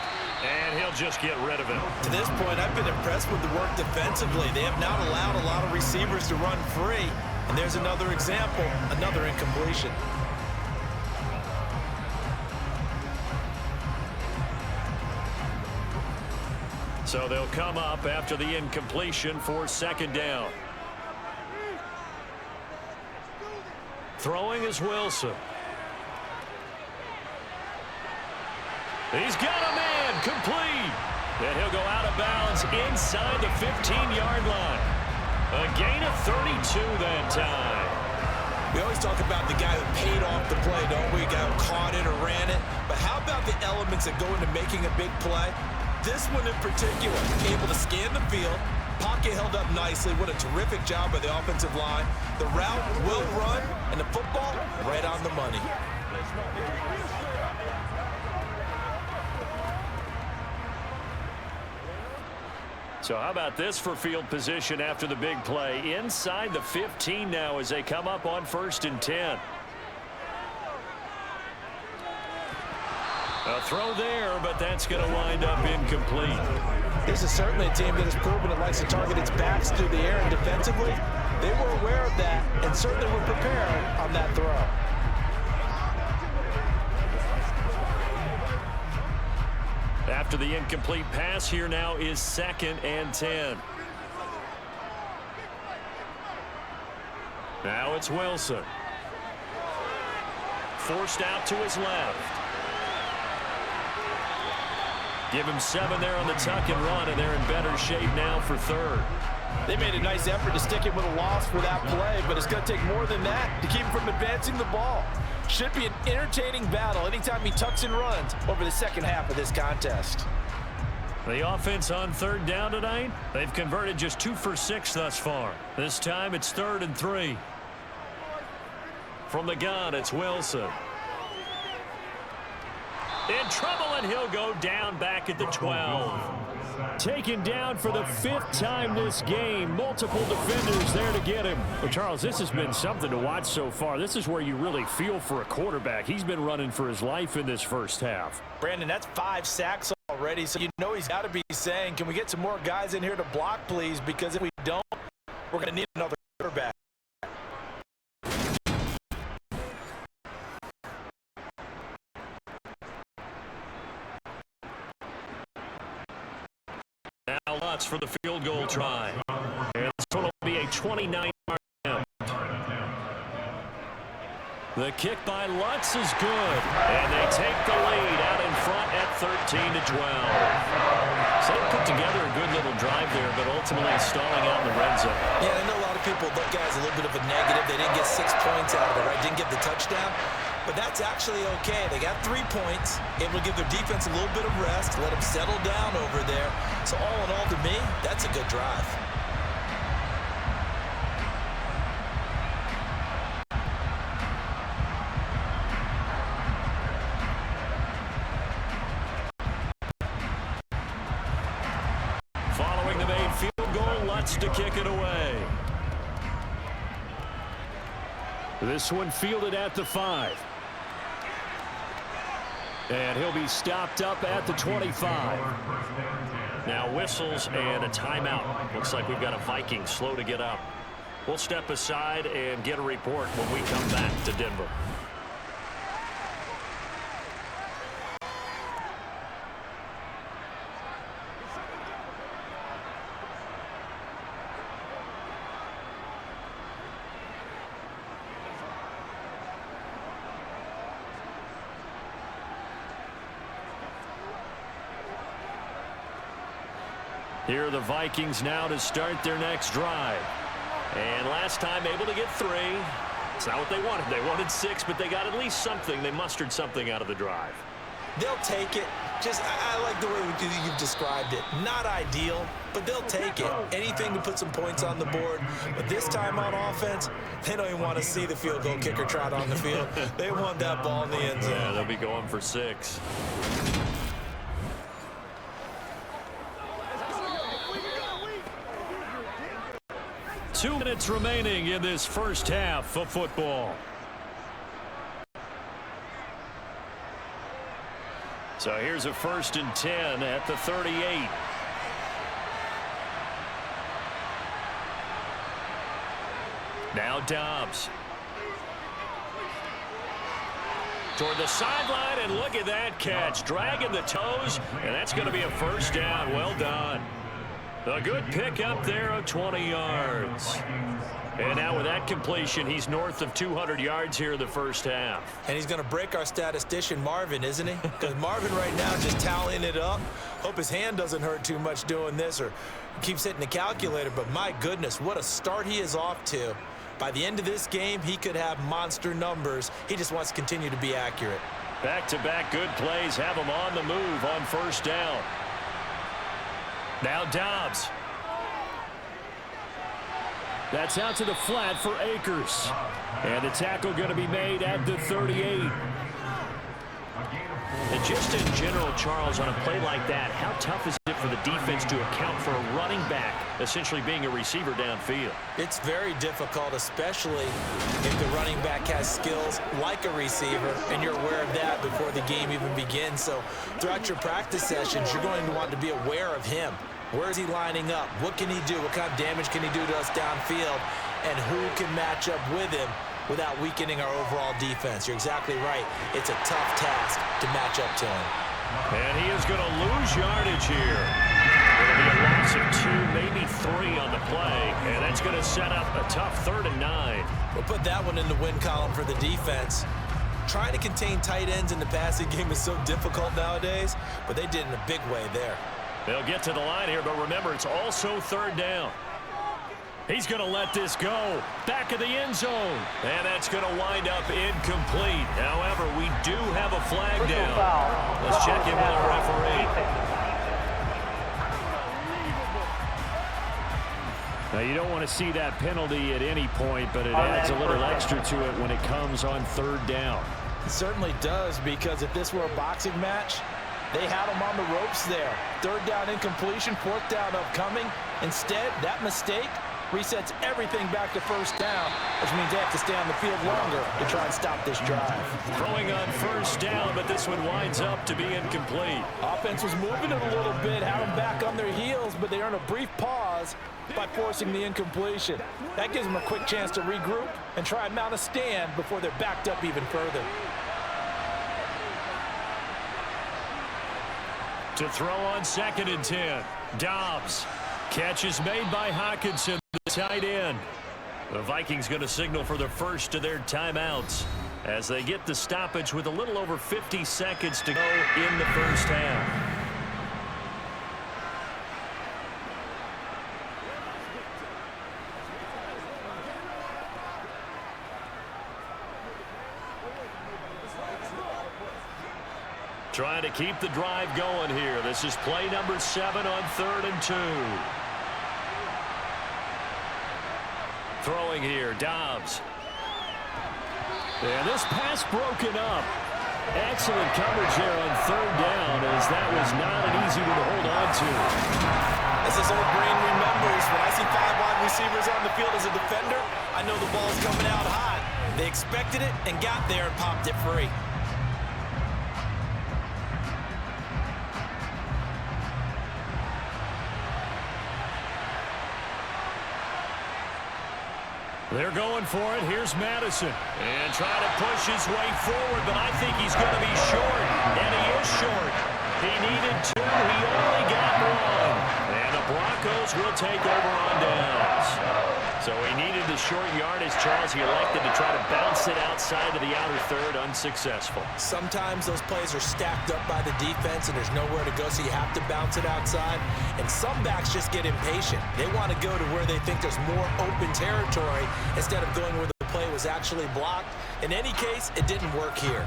And he'll just get rid of it. To this point, I've been impressed with the work defensively. They have not allowed a lot of receivers to run free. And there's another example, another incompletion. So they'll come up after the incompletion for 2nd down. Throwing is Wilson. He's got a man complete. And he'll go out of bounds inside the 15-yard line. A gain of 32 that time. We always talk about the guy who paid off the play, don't we? Guy who caught it or ran it. But how about the elements that go into making a big play? This one in particular, able to scan the field, pocket held up nicely. What a terrific job by the offensive line. The route will run, and the football right on the money. So how about this for field position after the big play? Inside the 15 now as they come up on 1st and 10. A throw there, but that's going to wind up incomplete. This is certainly a team that has proven it likes to target its backs through the air, and defensively, they were aware of that and certainly were prepared on that throw. After the incomplete pass, here now is 2nd and 10. Now it's Wilson. Forced out to his left. Give him 7 there on the tuck and run, and they're in better shape now for 3rd. They made a nice effort to stick it with a loss for that play, but it's going to take more than that to keep him from advancing the ball. Should be an entertaining battle anytime he tucks and runs over the second half of this contest. The offense on 3rd down tonight, they've converted just 2 for 6 thus far. This time it's 3rd and 3. From the gun, it's Wilson. In trouble, and he'll go down back at the 12. Taken down for the 5th time this game. Multiple defenders there to get him. Well, Charles, this has been something to watch so far. This is where you really feel for a quarterback. He's been running for his life in this first half. Brandon, that's 5 sacks already, so you know he's got to be saying, can we get some more guys in here to block, please? Because if we don't, we're going to need another quarterback. Now Lutz for the field goal try. And this one will be a 29-yard attempt. The kick by Lutz is good. And they take the lead out in front at 13-12. So they put together a good little drive there, but ultimately stalling out in the red zone. Yeah, I know a lot of people look at it as a little bit of a negative. They didn't get 6 points out of it, right? Didn't get the touchdown. But that's actually okay. They got 3 points, able to give their defense a little bit of rest, let them settle down over there. So all in all, to me, that's a good drive. Following the made field goal, Lutz to kick it away. This one fielded at the 5. And he'll be stopped up at the 25. Now whistles and a timeout. Looks like we've got a Viking slow to get up. We'll step aside and get a report when we come back to Denver. Here are the Vikings now to start their next drive. And last time able to get 3. It's not what they wanted. They wanted 6, but they got at least something. They mustered something out of the drive. They'll take it. I like the way you've described it. Not ideal, but they'll take it. Anything to put some points on the board. But this time on offense, they don't even want to see the field goal kicker trot on the field. They want that ball in the end zone. Yeah, they'll be going for 6. 2 minutes remaining in this first half of football. So here's a 1st and 10 at the 38. Now Dobbs. Toward the sideline, and look at that catch. Dragging the toes, and that's going to be a 1st down. Well done. A good pick up there of 20 yards. And now with that completion, he's north of 200 yards here in the first half. And he's going to break our statistician, Marvin, isn't he? Because Marvin right now just tallying it up. Hope his hand doesn't hurt too much doing this or keeps hitting the calculator. But my goodness, what a start he is off to. By the end of this game, he could have monster numbers. He just wants to continue to be accurate. Back-to-back good plays have him on the move on 1st down. Now Dobbs. That's out to the flat for Akers. And the tackle going to be made at the 38. And just in general, Charles, on a play like that, how tough is it for the defense to account for a running back essentially being a receiver downfield? It's very difficult, especially if the running back has skills like a receiver, and you're aware of that before the game even begins. So throughout your practice sessions, you're going to want to be aware of him. Where is he lining up? What can he do? What kind of damage can he do to us downfield? And who can match up with him without weakening our overall defense? You're exactly right. It's a tough task to match up to him. And he is going to lose yardage here. It'll be a loss of 2, maybe 3 on the play. And that's going to set up a tough 3rd and 9. We'll put that one in the win column for the defense. Trying to contain tight ends in the passing game is so difficult nowadays, but they did in a big way there. They'll get to the line here, but remember, it's also 3rd down. He's going to let this go. Back of the end zone. And that's going to wind up incomplete. However, we do have a flag down. Let's check in with our referee. Now, you don't want to see that penalty at any point, but it adds a little extra to it when it comes on 3rd down. It certainly does, because if this were a boxing match, they had him on the ropes there. 3rd down incompletion, 4th down upcoming. Instead, that mistake resets everything back to 1st down, which means they have to stay on the field longer to try and stop this drive. Throwing on 1st down, but this one winds up to be incomplete. Offense was moving it a little bit, had them back on their heels, but they earned a brief pause by forcing the incompletion. That gives them a quick chance to regroup and try and mount a stand before they're backed up even further. To throw on 2nd and 10. Dobbs. Catch is made by Hawkinson, the tight end. The Vikings going to signal for the first of their timeouts as they get the stoppage with a little over 50 seconds to go in the first half. Trying to keep the drive going here. This is play number 7 on 3rd and 2. Throwing here, Dobbs. And this pass broken up. Excellent coverage there on 3rd down, as that was not an easy one to hold on to. As this old brain remembers, when I see 5 wide receivers on the field as a defender, I know the ball's coming out hot. They expected it and got there and popped it free. They're going for it. Here's Madison. And trying to push his way forward, but I think he's going to be short. And he is short. He needed 2. He only got 1. And the Broncos will take over on downs. So he needed the short yardage, Charles. He elected to try to bounce it outside of the outer third, unsuccessful. Sometimes those plays are stacked up by the defense and there's nowhere to go, so you have to bounce it outside. And some backs just get impatient. They want to go to where they think there's more open territory instead of going where the play was actually blocked. In any case, it didn't work here.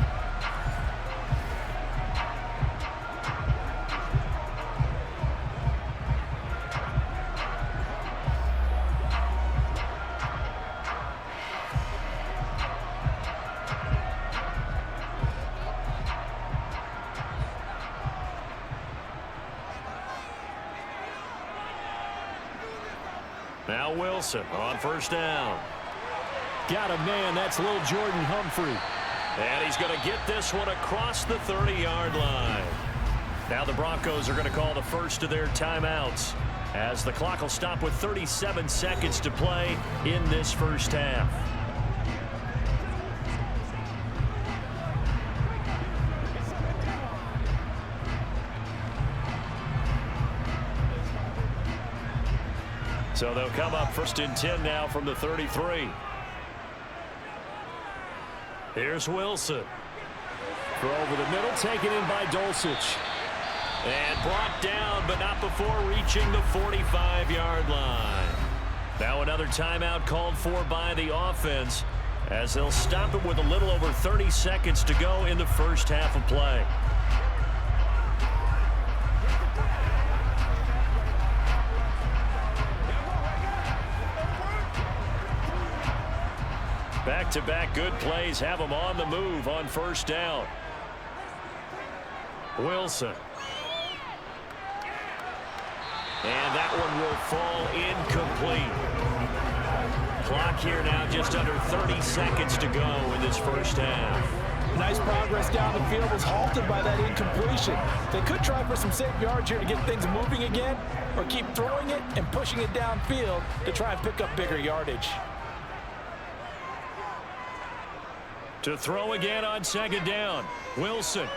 Now Wilson on 1st down. Got a man. That's little Jordan Humphrey. And he's going to get this one across the 30-yard line. Now the Broncos are going to call the first of their timeouts, as the clock will stop with 37 seconds to play in this first half. So they'll come up 1st and 10 now from the 33. Here's Wilson. Throw over the middle, taken in by Dulcich. And brought down, but not before reaching the 45-yard line. Now another timeout called for by the offense, as they'll stop it with a little over 30 seconds to go in the first half of play. Back-to-back good plays have them on the move on 1st down. Wilson. And that one will fall incomplete. Clock here now just under 30 seconds to go in this first half. Nice progress down the field was halted by that incompletion. They could try for some safe yards here to get things moving again, or keep throwing it and pushing it downfield to try and pick up bigger yardage. To throw again on 2nd down. Wilson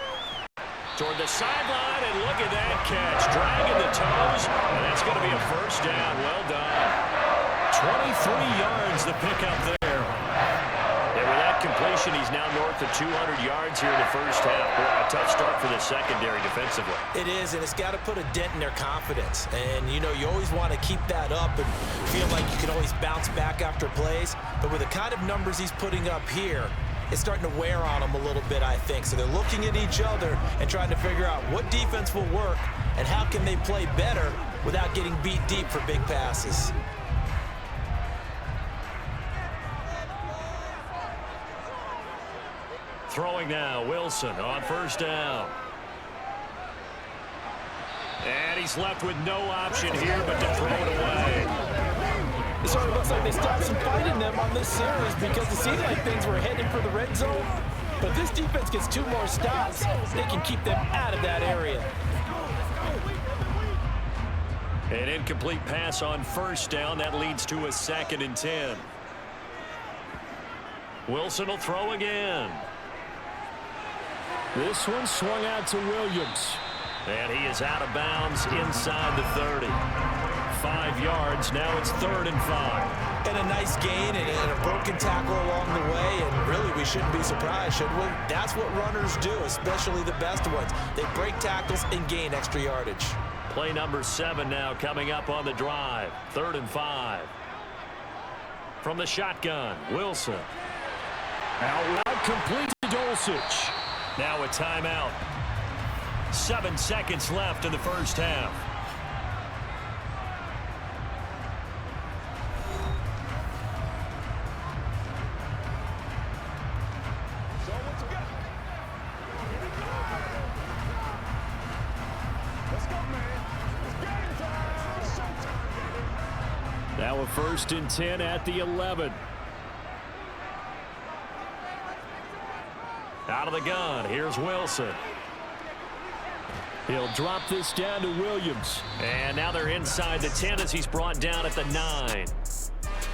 toward the sideline, and look at that catch. Dragging the toes, and that's going to be a 1st down. Well done. 23 yards the pickup there. And with that completion, he's now north of 200 yards here in the first half. Boy, a tough start for the secondary defensively. It is, and it's got to put a dent in their confidence. And, you know, you always want to keep that up and feel like you can always bounce back after plays. But with the kind of numbers he's putting up here, it's starting to wear on them a little bit, I think. So they're looking at each other and trying to figure out what defense will work and how can they play better without getting beat deep for big passes. Throwing now, Wilson on 1st down. And he's left with no option here but to throw it away. It sort of looks like they stopped some fight in them on this series because it seemed like things were heading for the red zone. But if this defense gets 2 more stops, they can keep them out of that area. An incomplete pass on 1st down. That leads to a 2nd and 10. Wilson will throw again. This one swung out to Williams. And he is out of bounds inside the 30. 5 yards. Now it's 3rd and 5. And a nice gain and a broken tackle along the way. And really, we shouldn't be surprised, should we? That's what runners do, especially the best ones. They break tackles and gain extra yardage. Play number 7 now coming up on the drive. 3rd and 5. From the shotgun, Wilson. Out complete to Dulcich. Now a timeout. 7 seconds left in the first half. Now a 1st and 10 at the 11. Out of the gun, here's Wilson. He'll drop this down to Williams. And now they're inside the 10 as he's brought down at the 9.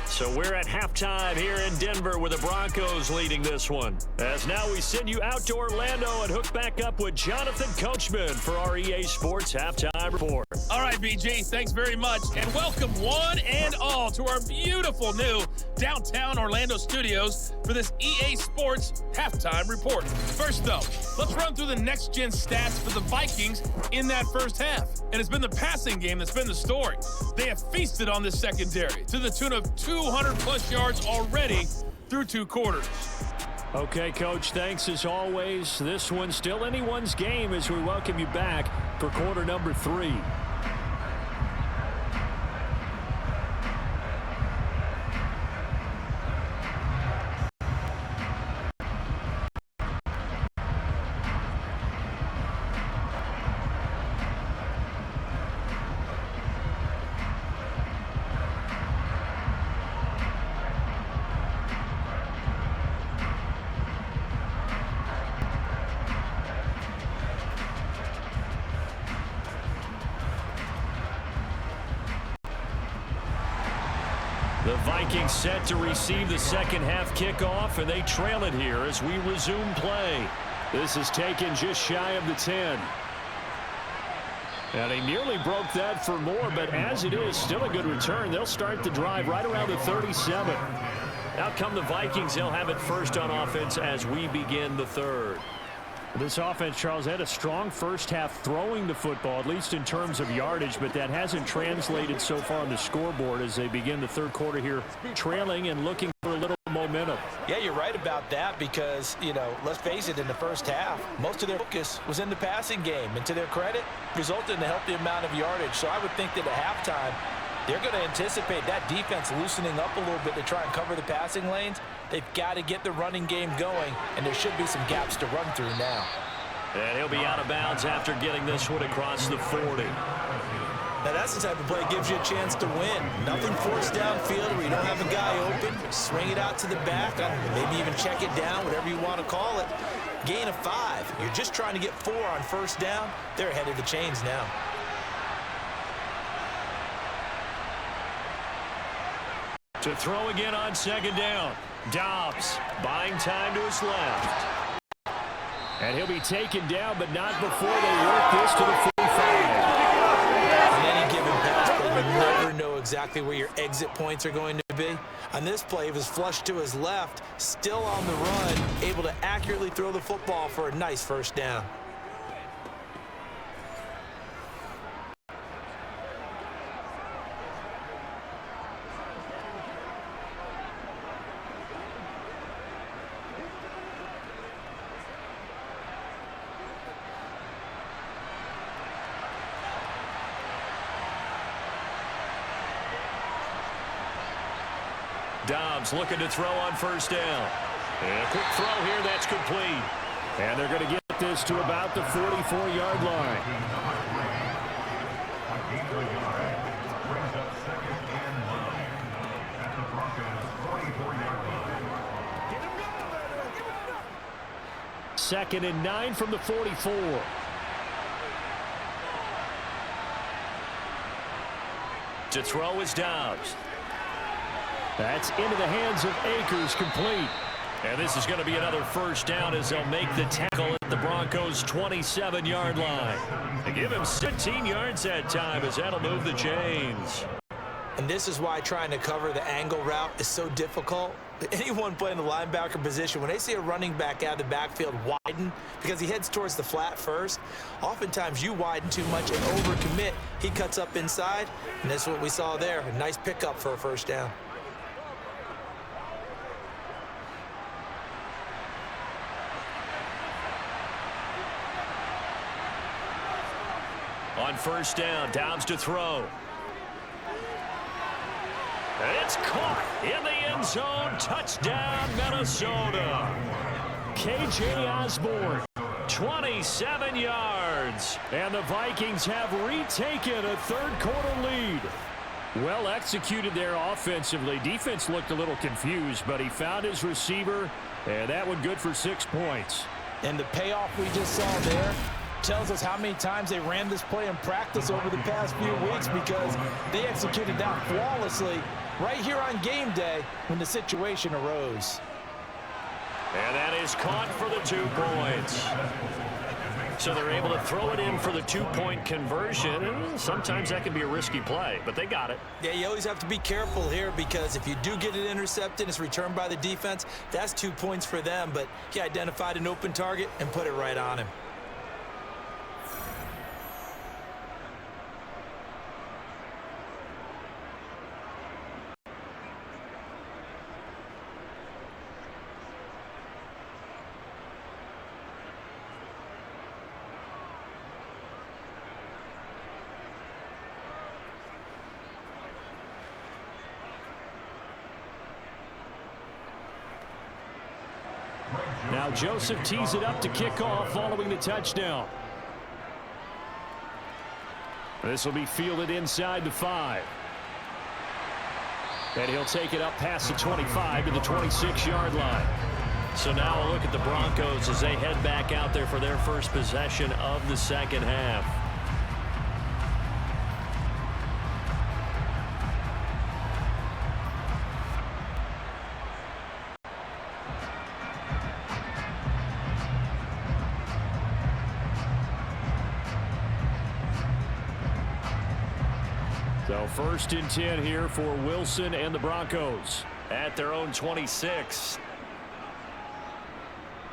So we're at halftime here in Denver with the Broncos leading this one. As now we send you out to Orlando and hook back up with Jonathan Coachman for our EA Sports Halftime Report. All right, BG, thanks very much. And welcome one and all to our beautiful new downtown Orlando studios for this EA Sports Halftime Report. First, though, let's run through the next-gen stats for the Vikings in that first half. And it's been the passing game that's been the story. They have feasted on this secondary to the tune of 200-plus yards already through 2 quarters. Okay, Coach, thanks as always. This one's still anyone's game as we welcome you back for quarter number 3. The Vikings set to receive the second half kickoff, and they trail it here as we resume play. This is taken just shy of the 10. And he nearly broke that for more, but as it is, still a good return. They'll start the drive right around the 37. Out come the Vikings. They'll have it first on offense as we begin the third. This offense, Charles, had a strong first half throwing the football, at least in terms of yardage, but that hasn't translated so far on the scoreboard as they begin the third quarter here, trailing and looking for a little momentum. Yeah, you're right about that because, let's face it, in the first half, most of their focus was in the passing game. And to their credit, resulted in a healthy amount of yardage. So I would think that at halftime, they're going to anticipate that defense loosening up a little bit to try and cover the passing lanes. They've got to get the running game going, and there should be some gaps to run through now. And he'll be out of bounds after getting this one across the 40. Now, that's the type of play that gives you a chance to win. Nothing forced downfield where you don't have a guy open. Swing it out to the back, maybe even check it down, whatever you want to call it. Gain of 5. You're just trying to get 4 on first down. They're ahead of the chains now. To throw again on second down. Dobbs buying time to his left. And he'll be taken down, but not before they work this to the 45. On any given pass play, you never know exactly where your exit points are going to be. On this play, he was flushed to his left, still on the run, able to accurately throw the football for a nice first down. Dobbs looking to throw on first down. And a quick throw here, that's complete. And they're going to get this to about the 44-yard line. Second and 9 from the 44. To throw is Dobbs. That's into the hands of Akers, complete. And this is going to be another first down as they'll make the tackle at the Broncos' 27-yard line. They give him 17 yards that time as that'll move the chains. And this is why trying to cover the angle route is so difficult. Anyone playing the linebacker position, when they see a running back out of the backfield widen because he heads towards the flat first, oftentimes you widen too much and overcommit. He cuts up inside, and that's what we saw there. A nice pickup for a first down. On first down, Dobbs to throw. It's caught in the end zone. Touchdown, Minnesota. K.J. Osborne, 27 yards. And the Vikings have retaken a third-quarter lead. Well executed there offensively. Defense looked a little confused, but he found his receiver, and that one good for 6 points. And the payoff we just saw there tells us how many times they ran this play in practice over the past few weeks, because they executed that flawlessly right here on game day when the situation arose. And that is caught for the 2 points. So they're able to throw it in for the 2-point conversion, and sometimes that can be a risky play, but they got it. Yeah, you always have to be careful here, because if you do get it intercepted, it's returned by the defense, that's 2 points for them, but he identified an open target and put it right on him. Now Joseph tees it up to kick off following the touchdown. This will be fielded inside the 5. And he'll take it up past the 25 to the 26-yard line. So now a look at the Broncos as they head back out there for their first possession of the second half. So first and 10 here for Wilson and the Broncos. At their own 26.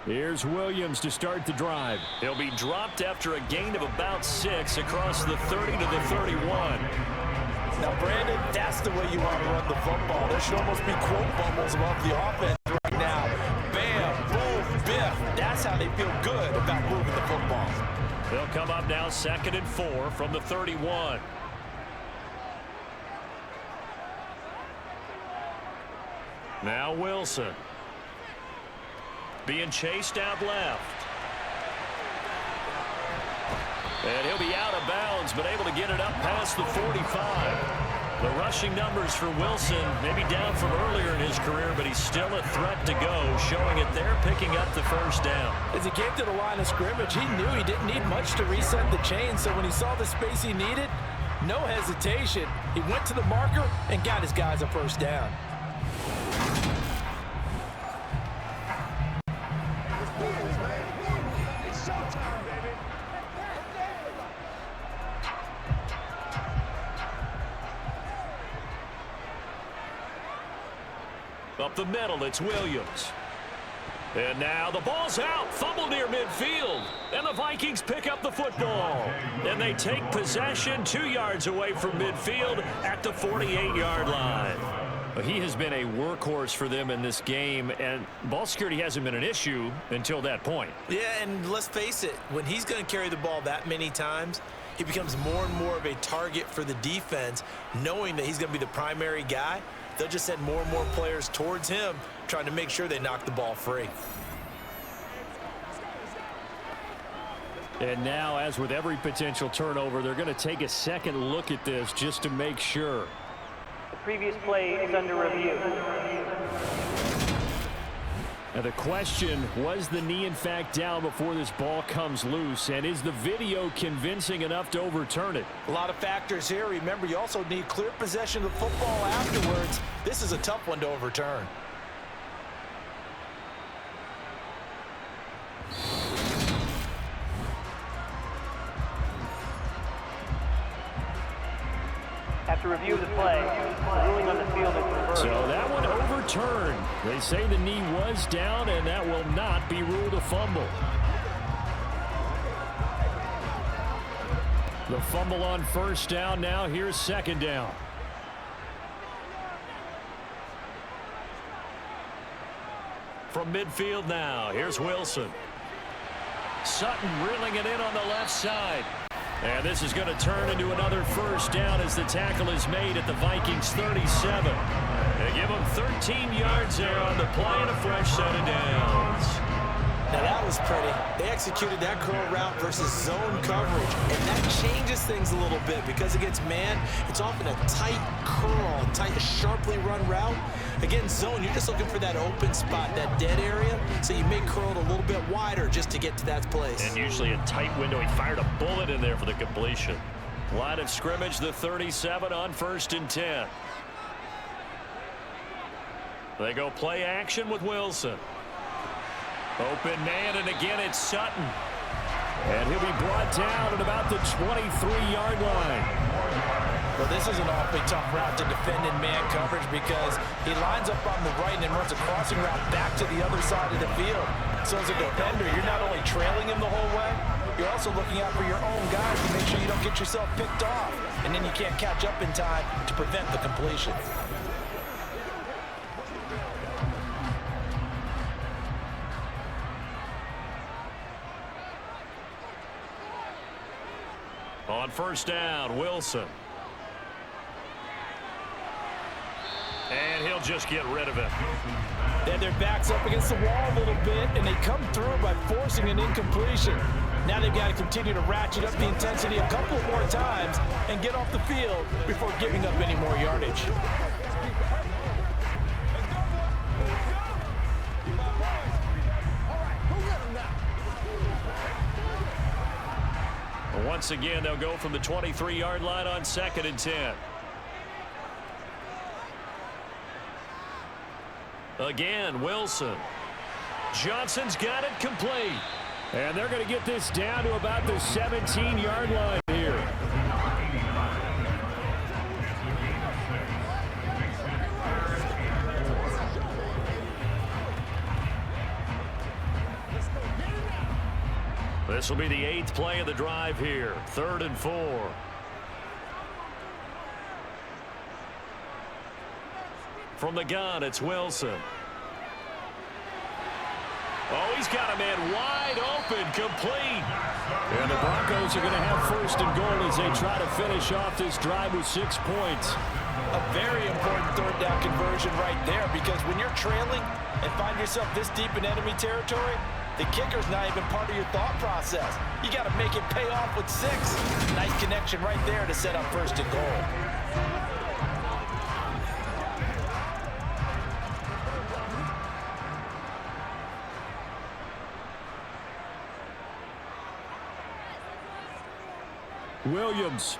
Here's Williams to start the drive. He'll be dropped after a gain of about 6 across the 30 to the 31. Now, Brandon, that's the way you want to run the football. There should almost be quote bubbles above the offense right now. Bam, boom, biff. That's how they feel good about moving the football. They'll come up now 2nd and 4 from the 31. Now Wilson. Being chased out left. And he'll be out of bounds, but able to get it up past the 45. The rushing numbers for Wilson maybe down from earlier in his career, but he's still a threat to go, showing it there, picking up the first down. As he came to the line of scrimmage, he knew he didn't need much to reset the chain, so when he saw the space he needed, no hesitation. He went to the marker and got his guys a first down. Up the middle, it's Williams. And now the ball's out. Fumble near midfield. And the Vikings pick up the football. And they take possession 2 yards away from midfield at the 48-yard line. He has been a workhorse for them in this game, and ball security hasn't been an issue until that point. Yeah, and let's face it, when he's going to carry the ball that many times, he becomes more and more of a target for the defense, knowing that he's going to be the primary guy. They'll just send more and more players towards him, trying to make sure they knock the ball free. And now, as with every potential turnover, they're going to take a second look at this just to make sure. The previous play is under review. Now the question, was the knee in fact down before this ball comes loose, and is the video convincing enough to overturn it? A lot of factors here. Remember, you also need clear possession of the football afterwards. This is a tough one to overturn. After review of the play, the ruling on the field is reversed. So that one overturned. They say the knee was down, and that will not be ruled a fumble. The fumble on first down. Now here's second down. From midfield now, here's Wilson. Sutton reeling it in on the left side. And this is going to turn into another first down as the tackle is made at the Vikings 37. They give them 13 yards there on the play and a fresh set of downs. Now that was pretty. They executed that curl route versus zone coverage, and that changes things a little bit because against man, it's often a tight curl, tight, sharply run route. Against zone, you're just looking for that open spot, that dead area, so you may curl it a little bit wider just to get to that place. And usually a tight window. He fired a bullet in there for the completion. Line of scrimmage, the 37 on 1st and 10. They go play action with Wilson. Open man, and again it's Sutton. And he'll be brought down at about the 23-yard line. Well, this is an awfully tough route to defend in man coverage because he lines up on the right and then runs a crossing route back to the other side of the field. So as a defender, you're not only trailing him the whole way, you're also looking out for your own guys to make sure you don't get yourself picked off. And then you can't catch up in time to prevent the completion. On 1st down, Wilson. And he'll just get rid of it. Then their back's up against the wall a little bit, and they come through by forcing an incompletion. Now they've got to continue to ratchet up the intensity a couple more times and get off the field before giving up any more yardage. Once again, they'll go from the 23-yard line on 2nd and 10. Again, Wilson. Johnson's got it complete. And they're going to get this down to about the 17-yard line here. This will be the 8th play of the drive here. 3rd and 4. From the gun, it's Wilson. Oh, he's got a man wide open, complete. And the Broncos are going to have 1st and goal as they try to finish off this drive with 6 points. A very important 3rd down conversion right there, because when you're trailing and find yourself this deep in enemy territory, the kicker's not even part of your thought process. You got to make it pay off with 6. Nice connection right there to set up 1st and goal. Williams.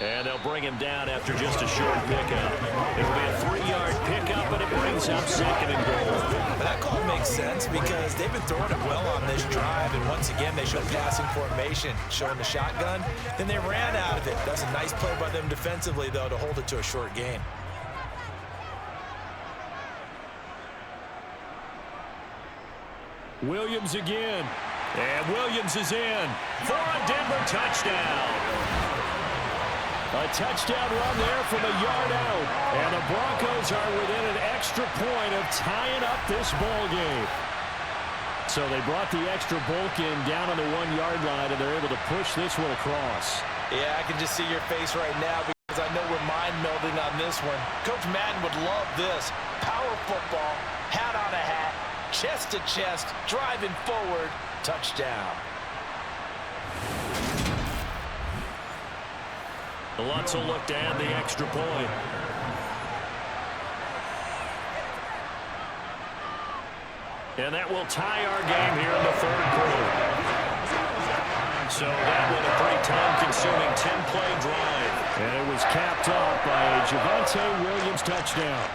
And they'll bring him down after just a short pickup. It'll be a 3-yard pickup, and it brings up 2nd and goal. That call makes sense because they've been throwing it well on this drive, and once again they show passing formation, showing the shotgun. Then they ran out of it. That's a nice play by them defensively, though, to hold it to a short gain. Williams again. And Williams is in for a Denver touchdown. A touchdown run there from a yard out. And the Broncos are within an extra point of tying up this ball game. So they brought the extra bulk in down on the 1-yard line, and they're able to push this one across. Yeah, I can just see your face right now because I know we're mind melding on this one. Coach Madden would love this. Power football, hat on a hat, chest to chest, driving forward, touchdown. The Lutz will look to add the extra point. And that will tie our game here in the 3rd quarter. So that was a pretty time-consuming 10-play drive. And it was capped off by a Javonte Williams touchdown.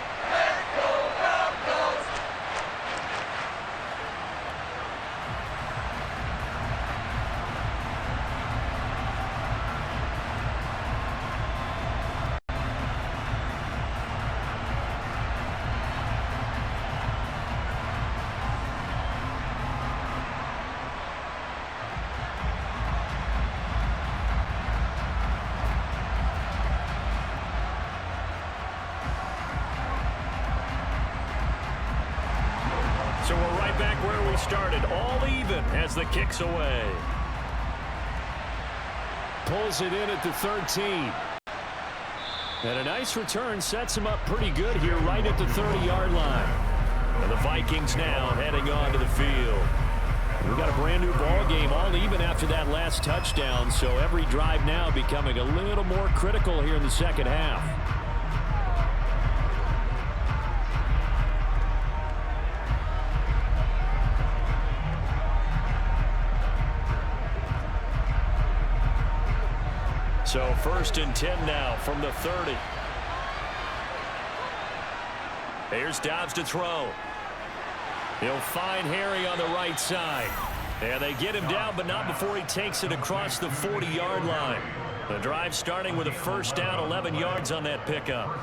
So we're right back where we started, all even as the kick's away. pulls it in at the 13. And a nice return sets him up pretty good here right at the 30-yard line. And the Vikings now heading on to the field. We've got a brand new ball game, all even after that last touchdown, so every drive now becoming a little more critical here in the second half. So 1st and 10 now from the 30. Here's Dobbs to throw. He'll find Harry on the right side. And they get him down, but not before he takes it across the 40-yard line. The drive starting with a 1st down, 11 yards on that pickup.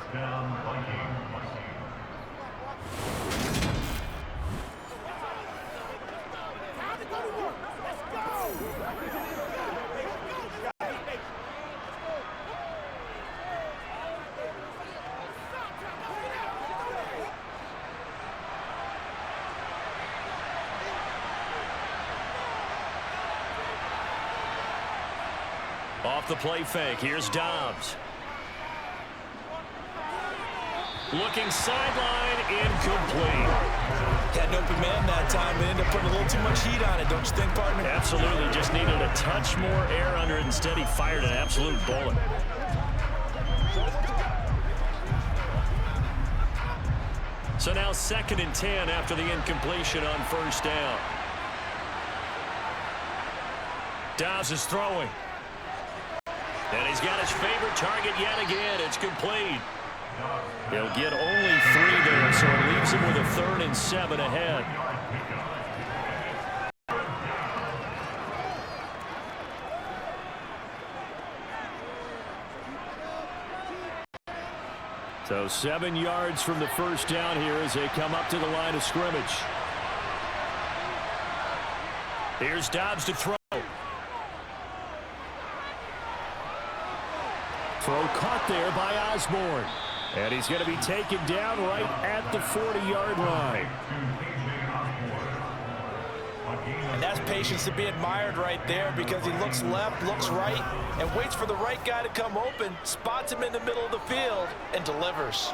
Off the play fake, here's Dobbs. Looking sideline, incomplete. Had an open man that time, but ended up putting a little too much heat on it, don't you think, partner? Absolutely, just needed a touch more air under it. Instead, he fired an absolute bullet. So now 2nd and 10 after the incompletion on 1st down. Dobbs is throwing. And he's got his favorite target yet again. It's complete. He'll get only 3 there, so it leaves him with a 3rd and 7 ahead. So 7 yards from the 1st down here as they come up to the line of scrimmage. Here's Dobbs to throw. Throw caught there by Osborne. And he's going to be taken down right at the 40-yard line. And that's patience to be admired right there, because he looks left, looks right, and waits for the right guy to come open, spots him in the middle of the field, and delivers.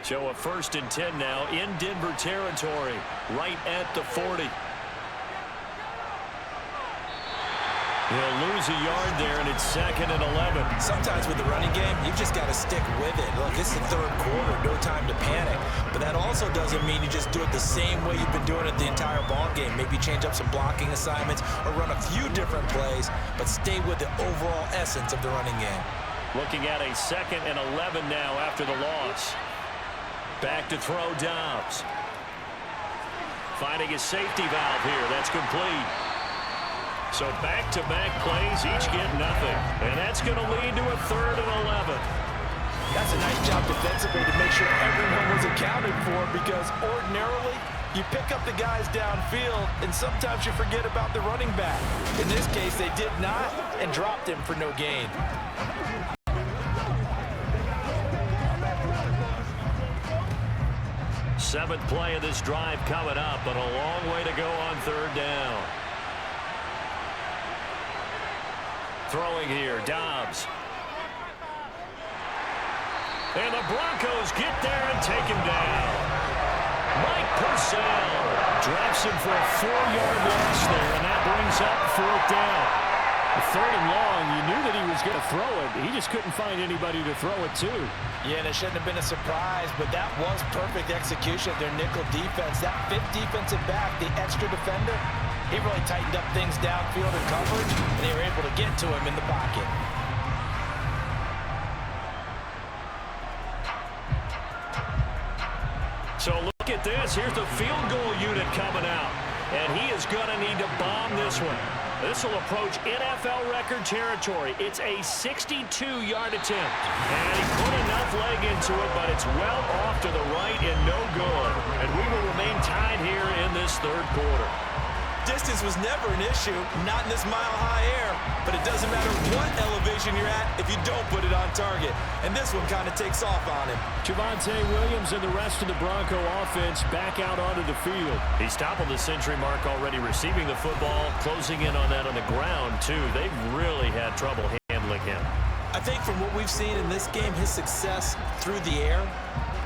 So a 1st and 10 now in Denver territory, right at the 40. He'll lose a yard there, and it's 2nd and 11. Sometimes with the running game, you've just got to stick with it. Look, it's the 3rd quarter, no time to panic. But that also doesn't mean you just do it the same way you've been doing it the entire ball game. Maybe change up some blocking assignments or run a few different plays, but stay with the overall essence of the running game. Looking at a 2nd and 11 now after the loss. Back to throw Dobbs. Finding a safety valve here. That's complete. So back-to-back plays, each get nothing. And that's going to lead to a 3rd and 11. That's a nice job defensively to make sure everyone was accounted for, because ordinarily you pick up the guys downfield and sometimes you forget about the running back. In this case, they did not and dropped him for no gain. Seventh play of this drive coming up, but a long way to go on 3rd down. Throwing here, Dobbs. And the Broncos get there and take him down. Mike Purcell drops him for a 4-yard loss there, and that brings up 4th down. The 3rd and long, you knew that he was going to throw it. He just couldn't find anybody to throw it to. Yeah, and it shouldn't have been a surprise, but that was perfect execution of their nickel defense. That 5th defensive back, the extra defender, he really tightened up things downfield in coverage, and they were able to get to him in the pocket. So look at this. Here's the field goal unit coming out, and he is going to need to bomb this one. This will approach NFL record territory. It's a 62-yard attempt. And he put enough leg into it, but it's well off to the right and no good. And we will remain tied here in this 3rd quarter. Distance was never an issue, not in this mile-high air, but it doesn't matter what elevation you're at if you don't put it on target. And this one kind of takes off on him. Javonte Williams and the rest of the Bronco offense back out onto the field. He's toppled the century mark already receiving the football, closing in on that on the ground, too. They've really had trouble handling him. I think from what we've seen in this game, his success through the air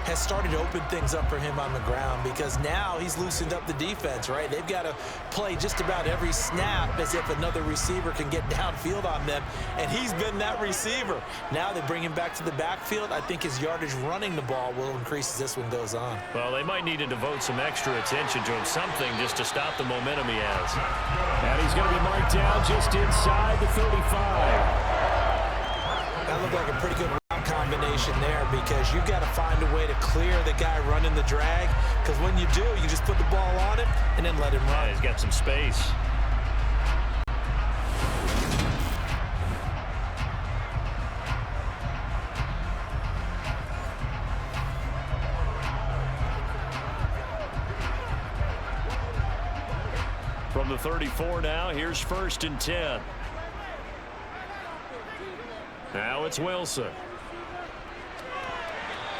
has started to open things up for him on the ground, because now he's loosened up the defense, right? They've got to play just about every snap as if another receiver can get downfield on them, and he's been that receiver. Now they bring him back to the backfield. I think his yardage running the ball will increase as this one goes on. Well, they might need to devote some extra attention to him, something just to stop the momentum he has. And he's going to be marked down just inside the 35. That looked like a pretty good route combination there, because you've got to find a way to clear the guy running the drag, because when you do, you just put the ball on him and then let him run. Yeah, he's got some space. From the 34 now, here's 1st and 10. Now it's Wilson.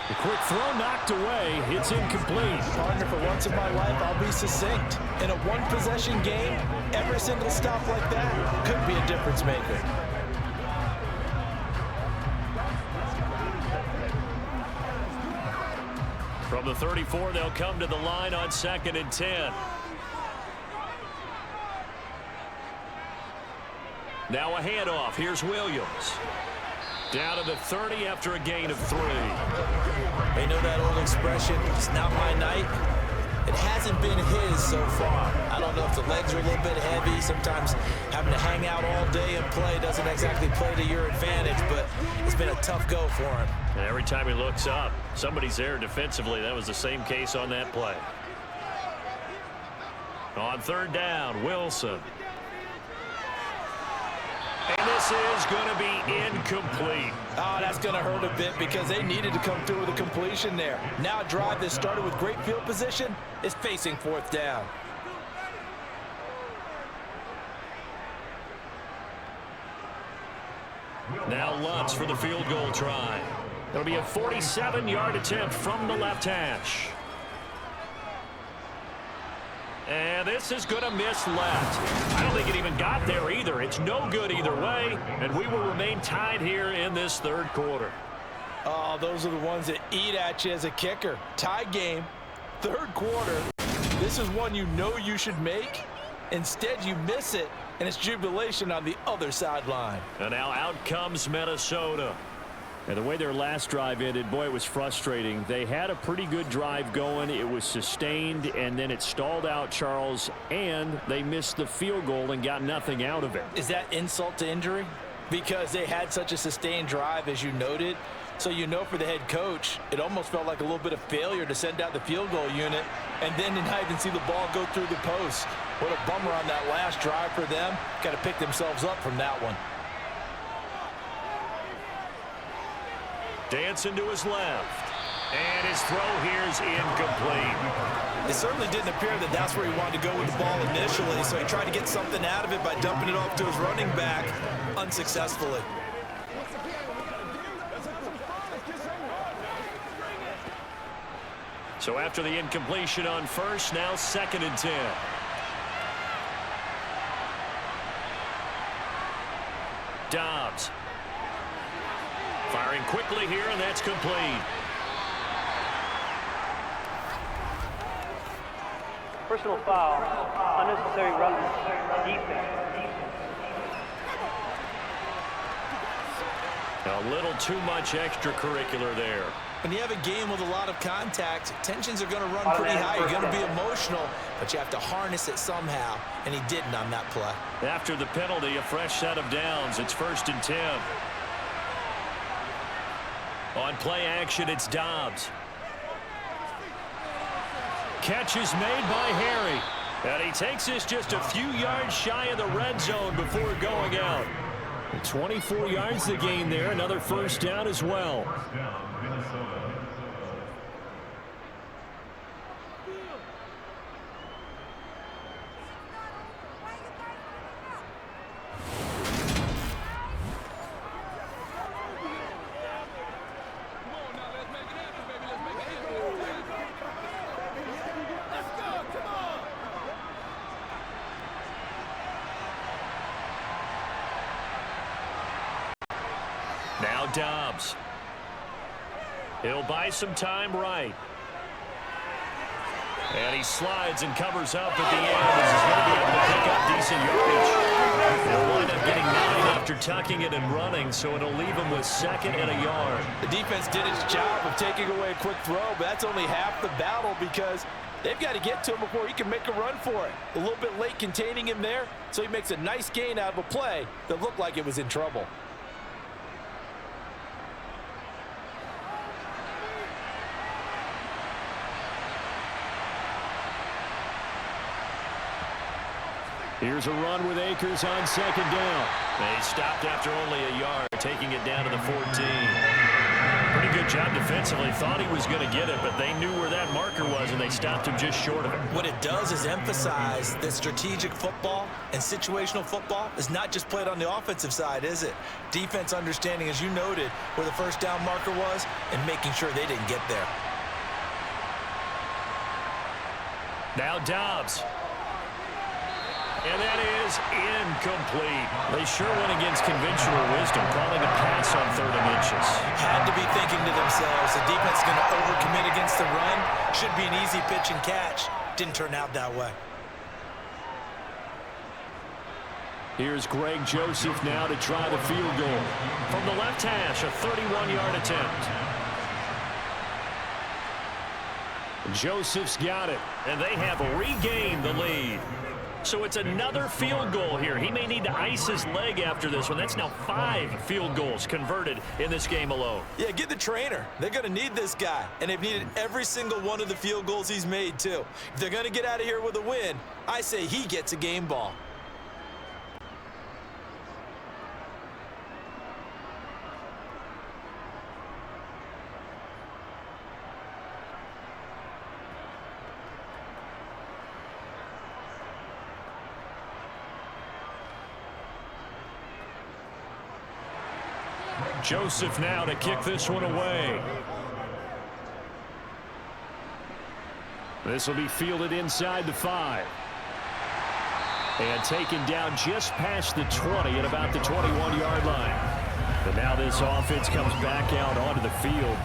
The quick throw knocked away. It's incomplete. Partner, for once in my life, I'll be succinct. In a one-possession game, every single stop like that could be a difference maker. From the 34, they'll come to the line on 2nd and 10. Now a handoff. Here's Williams. Down to the 30 after a gain of 3. They know that old expression, it's not my night. It hasn't been his so far. I don't know if the legs are a little bit heavy. Sometimes having to hang out all day and play doesn't exactly play to your advantage, but it's been a tough go for him. And every time he looks up, somebody's there defensively. That was the same case on that play. On 3rd down, Wilson. And this is going to be incomplete. Oh, that's going to hurt a bit, because they needed to come through with a completion there. Now a drive that started with great field position is facing 4th down. Now Lutz for the field goal try. It'll be a 47-yard attempt from the left hash. And this is going to miss left. I don't think it even got there either. It's no good either way, and we will remain tied here in this 3rd quarter. Oh, those are the ones that eat at you as a kicker. Tie game, 3rd quarter. This is one you know you should make. Instead, you miss it, and it's jubilation on the other sideline. And now out comes Minnesota. And the way their last drive ended, boy, it was frustrating. They had a pretty good drive going. It was sustained, and then it stalled out, Charles, and they missed the field goal and got nothing out of it. Is that insult to injury? Because they had such a sustained drive, as you noted. So you know, for the head coach, it almost felt like a little bit of failure to send out the field goal unit and then to not even see the ball go through the post. What a bummer on that last drive for them. Got to pick themselves up from that one. Dancing to his left. And his throw here is incomplete. It certainly didn't appear that that's where he wanted to go with the ball initially, so he tried to get something out of it by dumping it off to his running back unsuccessfully. So after the incompletion on 1st, now 2nd and 10. Dobbs. Firing quickly here, and that's complete. Personal foul, unnecessary roughness, defense. A little too much extracurricular there. When you have a game with a lot of contact, tensions are going to run pretty high. You're going to be emotional, but you have to harness it somehow, and he didn't on that play. After the penalty, a fresh set of downs. It's 1st and 10. On play action, it's Dobbs. Catch is made by Harry. And he takes this just a few yards shy of the red zone before going out. 24 yards the gain there. Another 1st down as well. Now Dobbs. He'll buy some time right. And he slides and covers up at the end as he's going to be able to pick up decent yardage. He'll wind up getting 9 after tucking it and running, so it'll leave him with 2nd and a yard. The defense did its job of taking away a quick throw, but that's only half the battle because they've got to get to him before he can make a run for it. A little bit late containing him there, so he makes a nice gain out of a play that looked like it was in trouble. Here's a run with Akers on 2nd down. They stopped after only a yard, taking it down to the 14. Pretty good job defensively. Thought he was going to get it, but they knew where that marker was, and they stopped him just short of it. What it does is emphasize that strategic football and situational football is not just played on the offensive side, is it? Defense understanding, as you noted, where the first down marker was and making sure they didn't get there. Now Dobbs. And that is incomplete. They sure went against conventional wisdom, calling a pass on 3rd and inches. Had to be thinking to themselves, the defense is going to overcommit against the run. Should be an easy pitch and catch. Didn't turn out that way. Here's Greg Joseph now to try the field goal. From the left hash, a 31-yard attempt. Joseph's got it. And they have regained the lead. So it's another field goal here. He may need to ice his leg after this one. That's now 5 field goals converted in this game alone. Yeah, get the trainer. They're going to need this guy. And they've needed every single one of the field goals he's made, too. If they're going to get out of here with a win, I say he gets a game ball. Joseph now to kick this one away. This will be fielded inside the 5. And taken down just past the 20 at about the 21-yard line. But now this offense comes back out onto the field.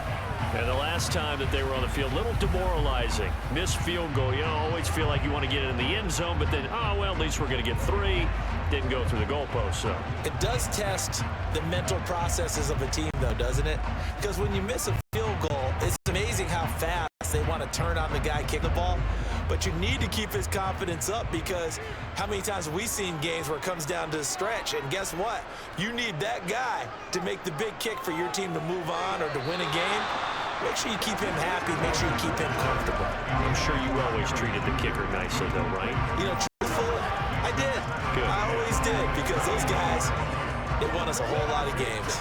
And the last time that they were on the field, a little demoralizing. Missed field goal. You know, always feel like you want to get it in the end zone, but then, oh, well, at least we're going to get 3. Didn't go through the goalpost, so. It does test the mental processes of a team, though, doesn't it? Because when you miss a field goal, it's amazing how fast they want to turn on the guy kicking the ball. But you need to keep his confidence up because how many times have we seen games where it comes down to a stretch? And guess what? You need that guy to make the big kick for your team to move on or to win a game. Make sure you keep him happy. Make sure you keep him comfortable. I'm sure you always treated the kicker nicely, though, right? You know, truthfully, I did. Good. I always did because those guys, they won us a whole lot of games.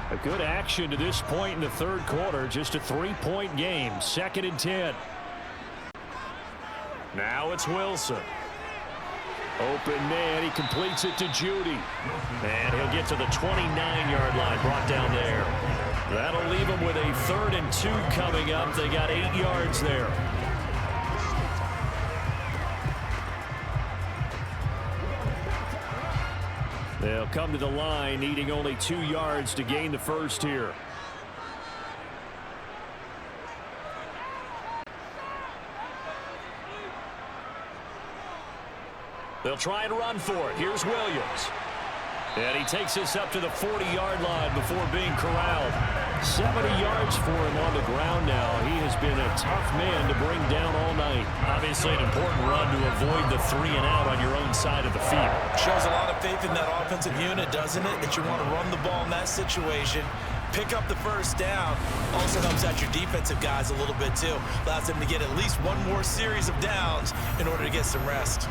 A good action to this point in the 3rd quarter. Just a 3-point game. 2nd and 10. Now it's Wilson. Open man. He completes it to Judy. And he'll get to the 29-yard line, brought down there. That'll leave him with a 3rd and 2 coming up. They got 8 yards there. They'll come to the line, needing only 2 yards to gain the first here. They'll try and run for it. Here's Williams. And he takes this up to the 40-yard line before being corralled. 70 yards for him on the ground now. He has been a tough man to bring down all night. Obviously an important run to avoid the 3 and out on your own side of the field. Shows a lot of faith in that offensive unit, doesn't it? That you want to run the ball in that situation. Pick up the first down. Also helps out your defensive guys a little bit too. Allows them to get at least one more series of downs in order to get some rest.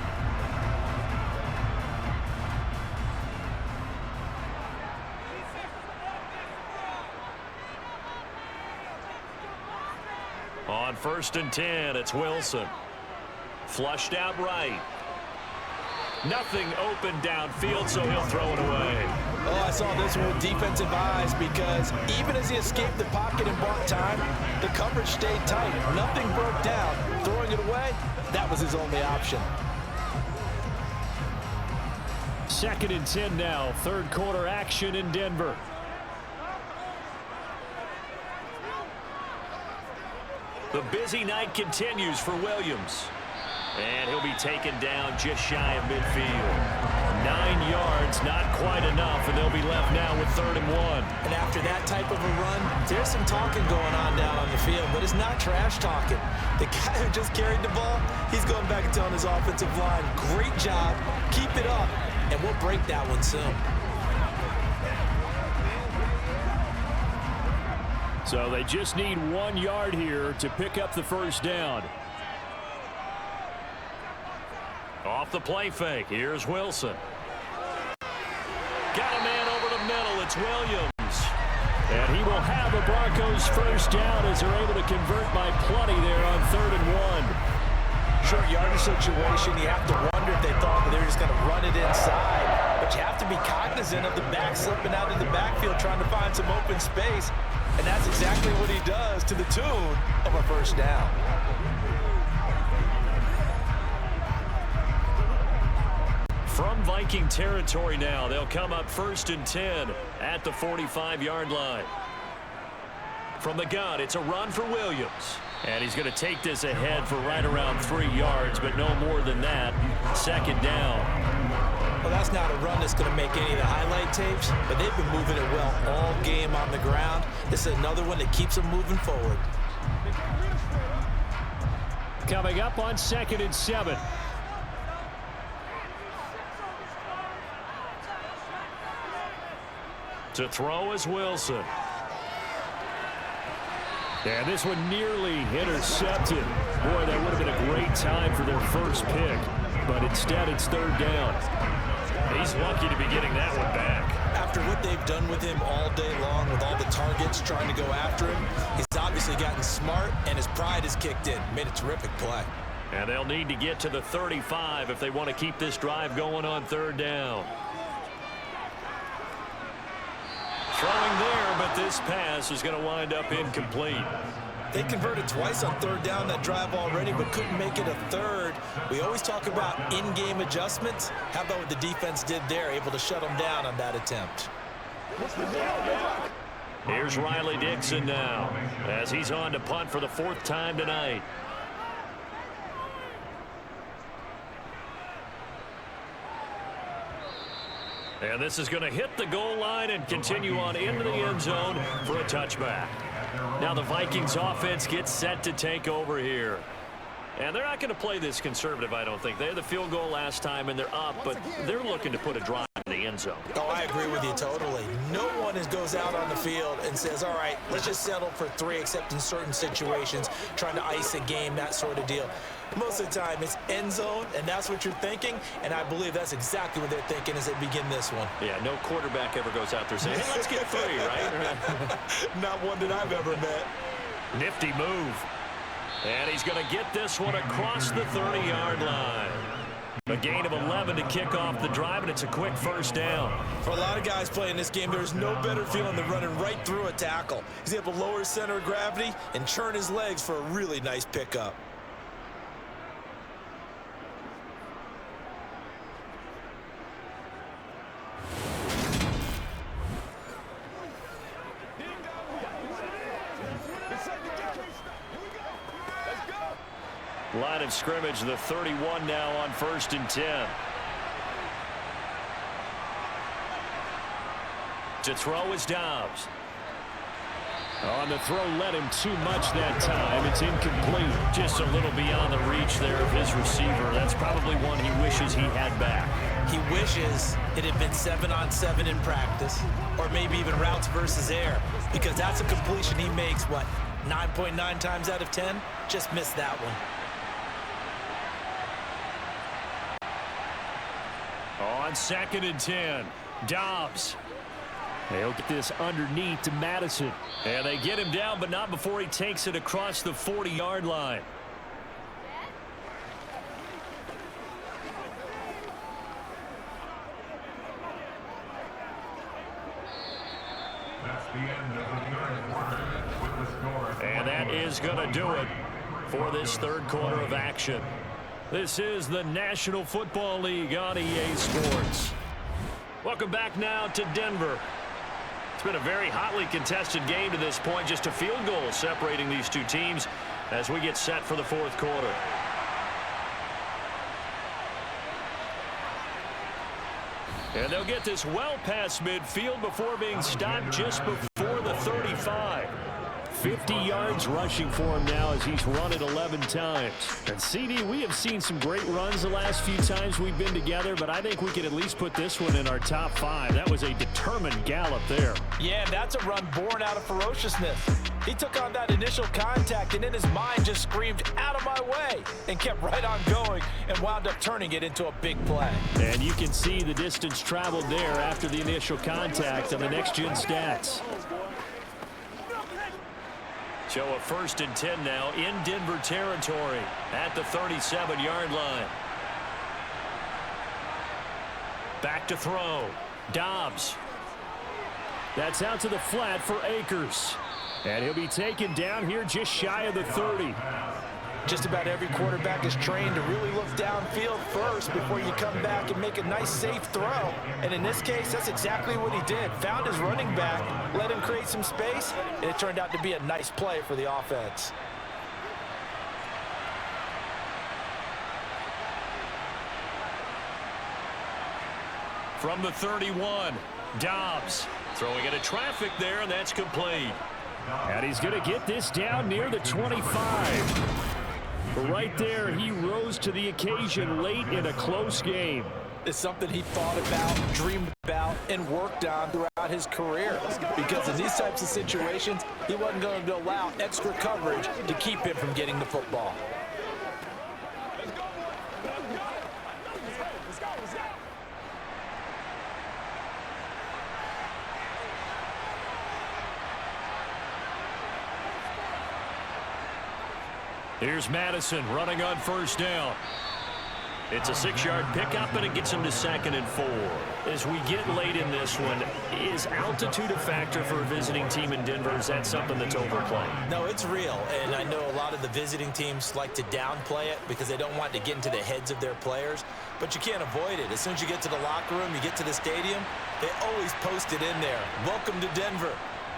On 1st and 10, it's Wilson. Flushed out right. Nothing open downfield, so he'll throw it away. Oh, I saw this one with defensive eyes because even as he escaped the pocket and bought time, the coverage stayed tight. Nothing broke down. Throwing it away, that was his only option. 2nd and 10 now. Third quarter action in Denver. The busy night continues for Williams. And he'll be taken down just shy of midfield. 9 yards, not quite enough, and they'll be left now with 3rd and 1. And after that type of a run, there's some talking going on down on the field, but it's not trash talking. The guy who just carried the ball, he's going back and telling his offensive line, great job, keep it up, and we'll break that one soon. So they just need 1 yard here to pick up the first down. Off the play fake, here's Wilson. Got a man over the middle, it's Williams. And he will have a Broncos first down as they're able to convert by plenty there on 3rd and 1. Short yardage situation, you have to wonder if they thought that they were just going to run it inside. But you have to be cognizant of the back slipping out of the backfield trying to find some open space. And that's exactly what he does to the tune of a first down. From Viking territory now, they'll come up 1st and 10 at the 45-yard line. From the gun, it's a run for Williams. And he's going to take this ahead for right around 3 yards, but no more than that. 2nd down. Well, that's not a run that's going to make any of the highlight tapes, but they've been moving it well all game on the ground. This is another one that keeps them moving forward. Coming up on 2nd and 7. To throw is Wilson. And this one nearly intercepted. Boy, that would have been a great time for their first pick. But instead, it's 3rd down. He's lucky to be getting that one back. After what they've done with him all day long, with all the targets trying to go after him, he's obviously gotten smart, and his pride has kicked in. Made a terrific play. And they'll need to get to the 35 if they want to keep this drive going on 3rd down. Throwing there, but this pass is going to wind up incomplete. They converted twice on 3rd down that drive already, but couldn't make it a 3rd. We always talk about in-game adjustments. How about what the defense did there, able to shut them down on that attempt? Here's Riley Dixon now, as he's on to punt for the 4th time tonight. And this is going to hit the goal line and continue on into the end zone for a touchback. Now the Vikings offense gets set to take over here. And they're not going to play this conservative, I don't think. They had the field goal last time, and they're up, but they're looking to put a drive in the end zone. Oh, I agree with you totally. No one goes out on the field and says, all right, let's just settle for 3, except in certain situations, trying to ice a game, that sort of deal. Most of the time, it's end zone, and that's what you're thinking, and I believe that's exactly what they're thinking as they begin this one. Yeah, no quarterback ever goes out there saying, hey, let's get 3, right? Not one that I've ever met. Nifty move. And he's going to get this one across the 30-yard line. A gain of 11 to kick off the drive, and it's a quick first down. For a lot of guys playing this game, there's no better feeling than running right through a tackle. He's able to lower his center of gravity and churn his legs for a really nice pickup. Line of scrimmage, the 31 now on 1st and 10. To throw is Dobbs. On the throw, led him too much that time. It's incomplete. Just a little beyond the reach there of his receiver. That's probably one he wishes he had back. He wishes it had been 7-on-7 in practice, or maybe even routes versus air, because that's a completion he makes, what, 9.9 times out of 10? Just missed that one. On 2nd and 10, Dobbs. They'll get this underneath to Madison. And they get him down, but not before he takes it across the 40-yard line. That's the end of the 3rd quarter with the score. And that is going to do it for this 3rd quarter of action. This is the National Football League on EA Sports. Welcome back now to Denver. It's been a very hotly contested game to this point. Just a field goal separating these two teams as we get set for the fourth quarter. And they'll get this well past midfield before being stopped just before the 35. 50 yards rushing for him now as he's run it 11 times. And CD, we have seen some great runs the last few times we've been together, but I think we can at least put this one in our top 5. That was a determined gallop there. Yeah, that's a run born out of ferociousness. He took on that initial contact and in his mind just screamed, "Out of my way," and kept right on going and wound up turning it into a big play. And you can see the distance traveled there after the initial contact on the next-gen stats. So a 1st and 10 now in Denver territory at the 37-yard line. Back to throw. Dobbs. That's out to the flat for Akers. And he'll be taken down here just shy of the 30. Just about every quarterback is trained to really look downfield first before you come back and make a nice, safe throw. And in this case, that's exactly what he did. Found his running back, let him create some space, and it turned out to be a nice play for the offense. From the 31, Dobbs throwing into traffic there, and that's complete. And he's going to get this down near the 25. Right there, he rose to the occasion late in a close game. It's something he thought about, dreamed about, and worked on throughout his career. Because in these types of situations, he wasn't going to allow extra coverage to keep him from getting the football. Here's Madison running on 1st down. It's a 6-yard pickup, and it gets him to 2nd and 4. As we get late in this one, is altitude a factor for a visiting team in Denver? Is that something that's overplayed? No, it's real, and I know a lot of the visiting teams like to downplay it because they don't want to get into the heads of their players, but you can't avoid it. As soon as you get to the locker room, you get to the stadium, they always post it in there. Welcome to Denver.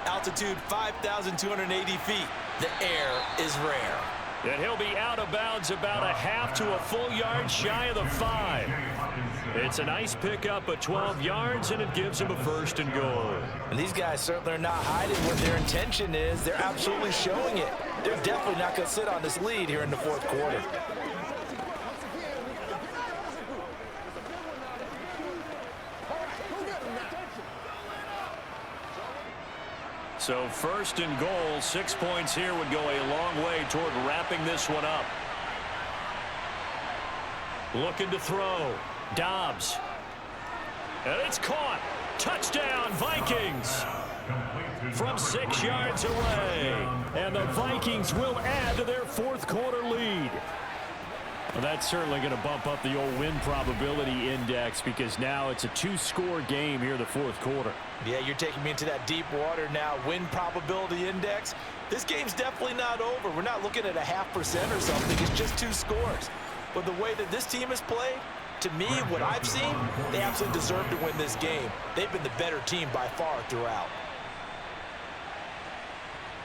Altitude 5,280 feet. The air is rare. And he'll be out of bounds about a half to a full yard shy of the 5. It's a nice pickup of 12 yards, and it gives him a 1st and goal. And these guys certainly are not hiding what their intention is. They're absolutely showing it. They're definitely not going to sit on this lead here in the 4th quarter. So 1st and goal, 6 points here would go a long way toward wrapping this one up. Looking to throw. Dobbs. And it's caught. Touchdown, Vikings. From 6 yards away. And the Vikings will add to their 4th quarter lead. Well, that's certainly going to bump up the old win probability index because now it's a 2-score game here in the 4th quarter. Yeah, you're taking me into that deep water now. Win probability index. This game's definitely not over. We're not looking at a 0.5% or something. It's just 2 scores. But the way that this team has played, to me, what I've seen, they absolutely deserve to win this game. They've been the better team by far throughout.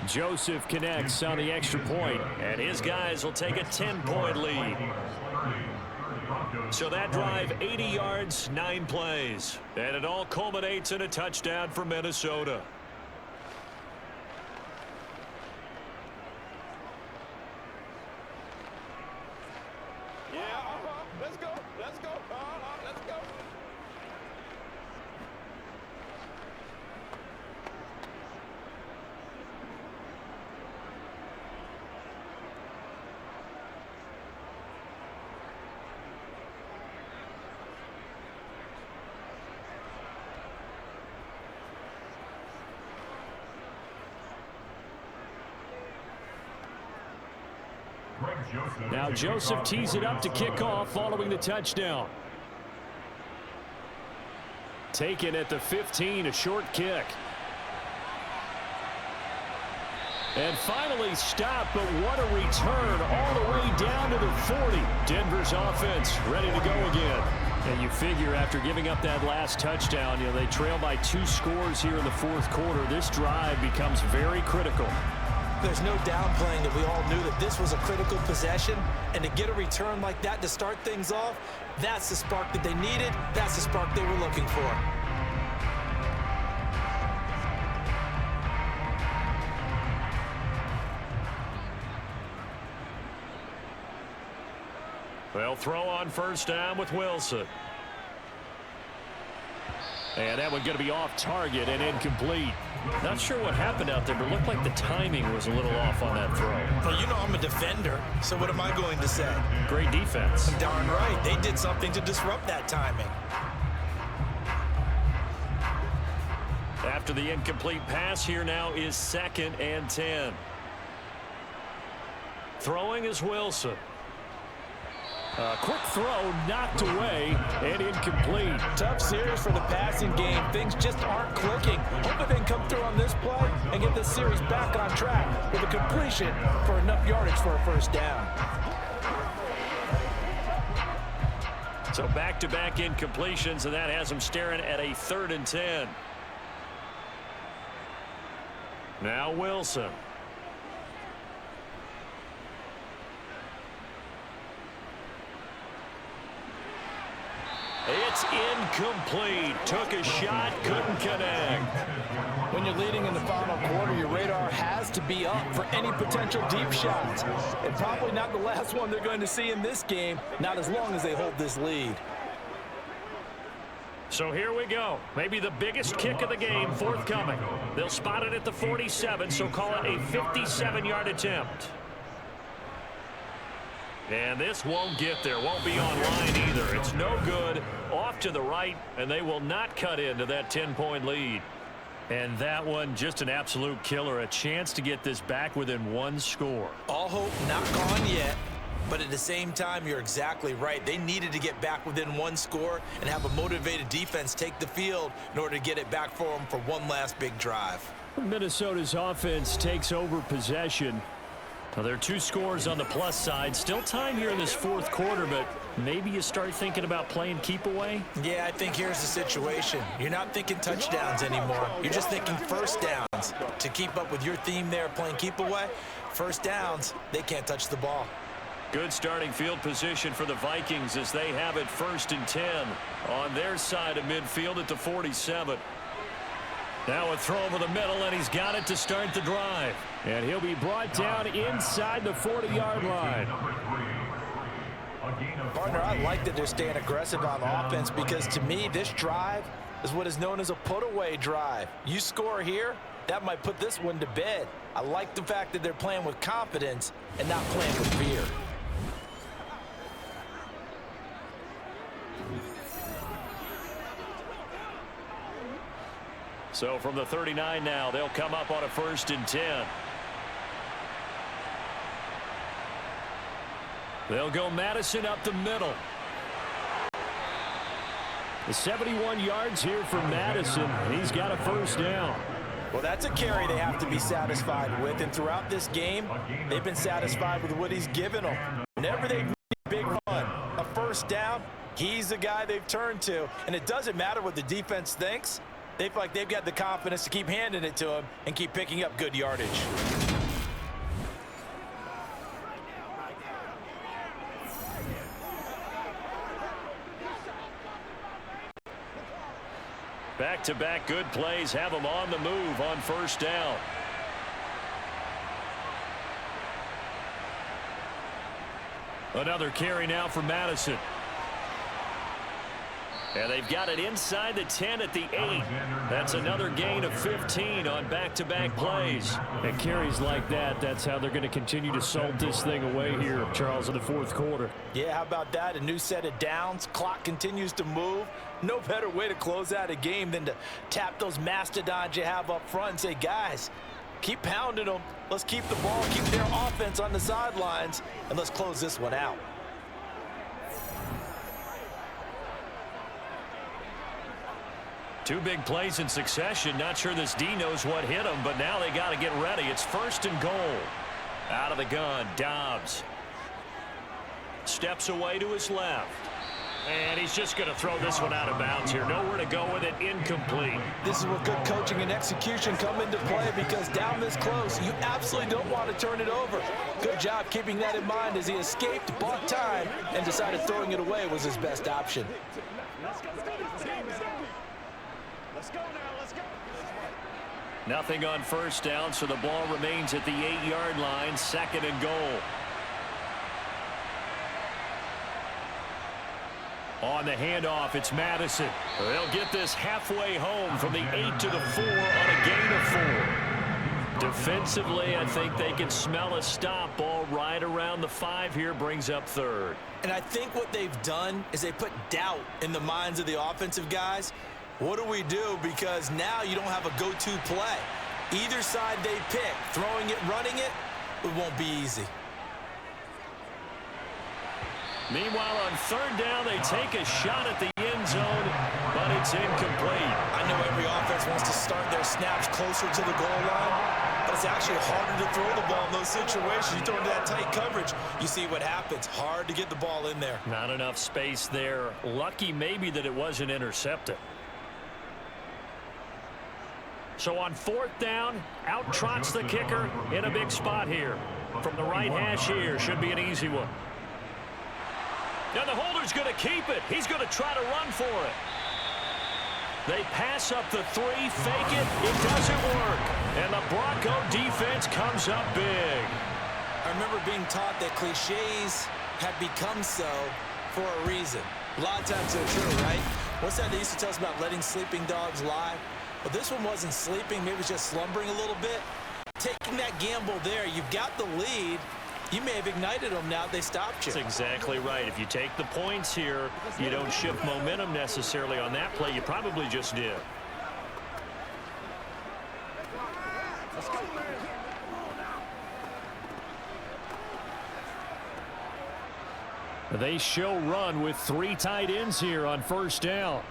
Joseph connects on the extra point, and his guys will take a 10-point lead. So that drive, 80 yards, 9 plays. And it all culminates in a touchdown for Minnesota. Let's go. Let's go. Let's go. Now Joseph tees it up to kick off following the touchdown. Taken at the 15, a short kick. And finally stopped, but what a return all the way down to the 40. Denver's offense ready to go again. And you figure after giving up that last touchdown, they trail by 2 scores here in the fourth quarter. This drive becomes very critical. There's no downplaying that we all knew that this was a critical possession, and to get a return like that to start things off, that's the spark that they needed. That's the spark they were looking for. They'll throw on first down with Wilson. And that one going to be off target and incomplete. Not sure what happened out there, but it looked like the timing was a little off on that throw. Well, you know I'm a defender, so what am I going to say? Great defense. Darn right. They did something to disrupt that timing. After the incomplete pass, here now is 2nd and 10. Throwing is Wilson. A quick throw knocked away and incomplete. Tough series for the passing game. Things just aren't clicking. Hopefully they can come through on this play and get this series back on track with a completion for enough yardage for a first down. So back-to-back incompletions, and that has them staring at a 3rd and 10. Now Wilson. It's incomplete. Took a shot, couldn't connect. When you're leading in the final quarter, your radar has to be up for any potential deep shots. And probably not the last one they're going to see in this game, not as long as they hold this lead. So here we go. Maybe the biggest kick of the game forthcoming. They'll spot it at the 47, so call it a 57-yard attempt. And this won't get there, won't be online either. It's no good, off to the right, and they will not cut into that 10-point lead. And that one, just an absolute killer, a chance to get this back within 1 score. All hope not gone yet, but at the same time, you're exactly right. They needed to get back within 1 score and have a motivated defense take the field in order to get it back for them for one last big drive. Minnesota's offense takes over possession. Now, there are 2 scores on the plus side. Still time here in this fourth quarter, but maybe you start thinking about playing keep away? Yeah, I think here's the situation. You're not thinking touchdowns anymore. You're just thinking first downs. To keep up with your theme there, playing keep away, first downs, they can't touch the ball. Good starting field position for the Vikings as they have it 1st and 10 on their side of midfield at the 47. Now a throw over the middle, and he's got it to start the drive. And he'll be brought down inside the 40-yard line. Partner, I like that they're staying aggressive on offense because to me, this drive is what is known as a put-away drive. You score here, that might put this one to bed. I like the fact that they're playing with confidence and not playing with fear. So from the 39 now, they'll come up on a 1st and 10. They'll go Madison up the middle. The 71 yards here for Madison. He's got a first down. Well, that's a carry they have to be satisfied with, and throughout this game, they've been satisfied with what he's given them. Whenever they need a big run, a first down, he's the guy they've turned to, and it doesn't matter what the defense thinks. They feel like they've got the confidence to keep handing it to him and keep picking up good yardage. Back-to-back good plays have them on the move on first down. Another carry now for Madison. And they've got it inside the 10 at the 8. That's another gain of 15 on back-to-back plays. And carries like that, that's how they're going to continue to salt this thing away here, Charles, in the fourth quarter. Yeah, how about that? A new set of downs. Clock continues to move. No better way to close out a game than to tap those mastodons you have up front and say, guys, keep pounding them. Let's keep the ball, keep their offense on the sidelines, and let's close this one out. Two big plays in succession. Not sure this D knows what hit him, but now they got to get ready. It's 1st and goal. Out of the gun, Dobbs. Steps away to his left. And he's just going to throw this one out of bounds here. Nowhere to go with it. Incomplete. This is where good coaching and execution come into play, because down this close, you absolutely don't want to turn it over. Good job keeping that in mind as he escaped, bought time, and decided throwing it away was his best option. Nothing on first down, so the ball remains at the 8-yard line, 2nd and goal. On the handoff, it's Madison. They'll get this halfway home from the 8 to the 4 on a gain of 4. Defensively, I think they can smell a stop. Ball right around the 5 here, brings up 3rd. And I think what they've done is they put doubt in the minds of the offensive guys. What do we do? Because now you don't have a go-to play. Either side they pick, throwing it, running it, it won't be easy. Meanwhile, on 3rd down, they take a shot at the end zone, but it's incomplete. I know every offense wants to start their snaps closer to the goal line, but it's actually harder to throw the ball in those situations. You throw into that tight coverage, you see what happens. Hard to get the ball in there. Not enough space there. Lucky maybe that it wasn't intercepted. So on 4th down, out trots the kicker in a big spot here. From the right hash here, should be an easy one. Now the holder's going to keep it. He's going to try to run for it. They pass up the 3, fake it. It doesn't work. And the Bronco defense comes up big. I remember being taught that cliches have become so for a reason. A lot of times they're true, right? What's that they used to tell us about letting sleeping dogs lie? Well, this one wasn't sleeping. Maybe it was just slumbering a little bit. Taking that gamble there, you've got the lead. You may have ignited them now they stopped you. That's exactly right. If you take the points here, you don't shift momentum necessarily on that play. You probably just did. They show run with 3 tight ends here on 1st down.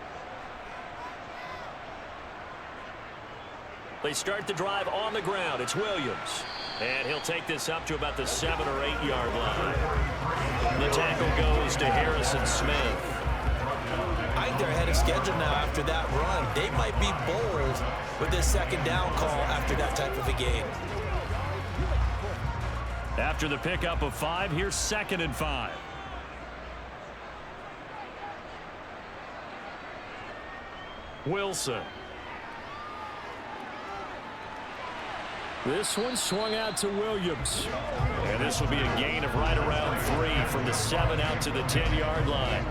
They start the drive on the ground. It's Williams. And he'll take this up to about the 7 or 8 yard line. The tackle goes to Harrison Smith. I think they're ahead of schedule now after that run. They might be bold with this 2nd down call after that type of a game. After the pickup of 5, here's 2nd and 5. Wilson. This one swung out to Williams. And this will be a gain of right around 3 from the 7 out to the 10-yard line.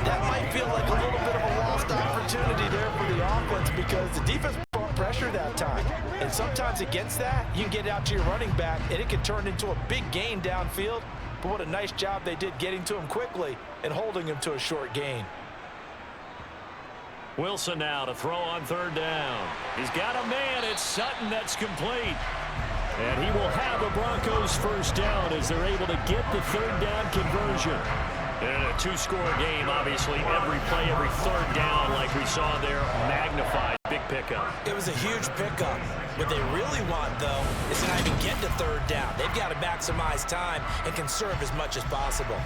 That might feel like a little bit of a lost opportunity there for the offense, because the defense brought pressure that time. And sometimes against that, you can get out to your running back, and it can turn into a big gain downfield. But what a nice job they did getting to him quickly and holding him to a short gain. Wilson now to throw on 3rd down. He's got a man. It's Sutton. That's complete. And he will have the Broncos 1st down as they're able to get the 3rd down conversion. In a 2-score game, obviously, every play, every 3rd down, like we saw there, magnified. Big pickup. It was a huge pickup. What they really want, though, is to not even get to 3rd down. They've got to maximize time and conserve as much as possible.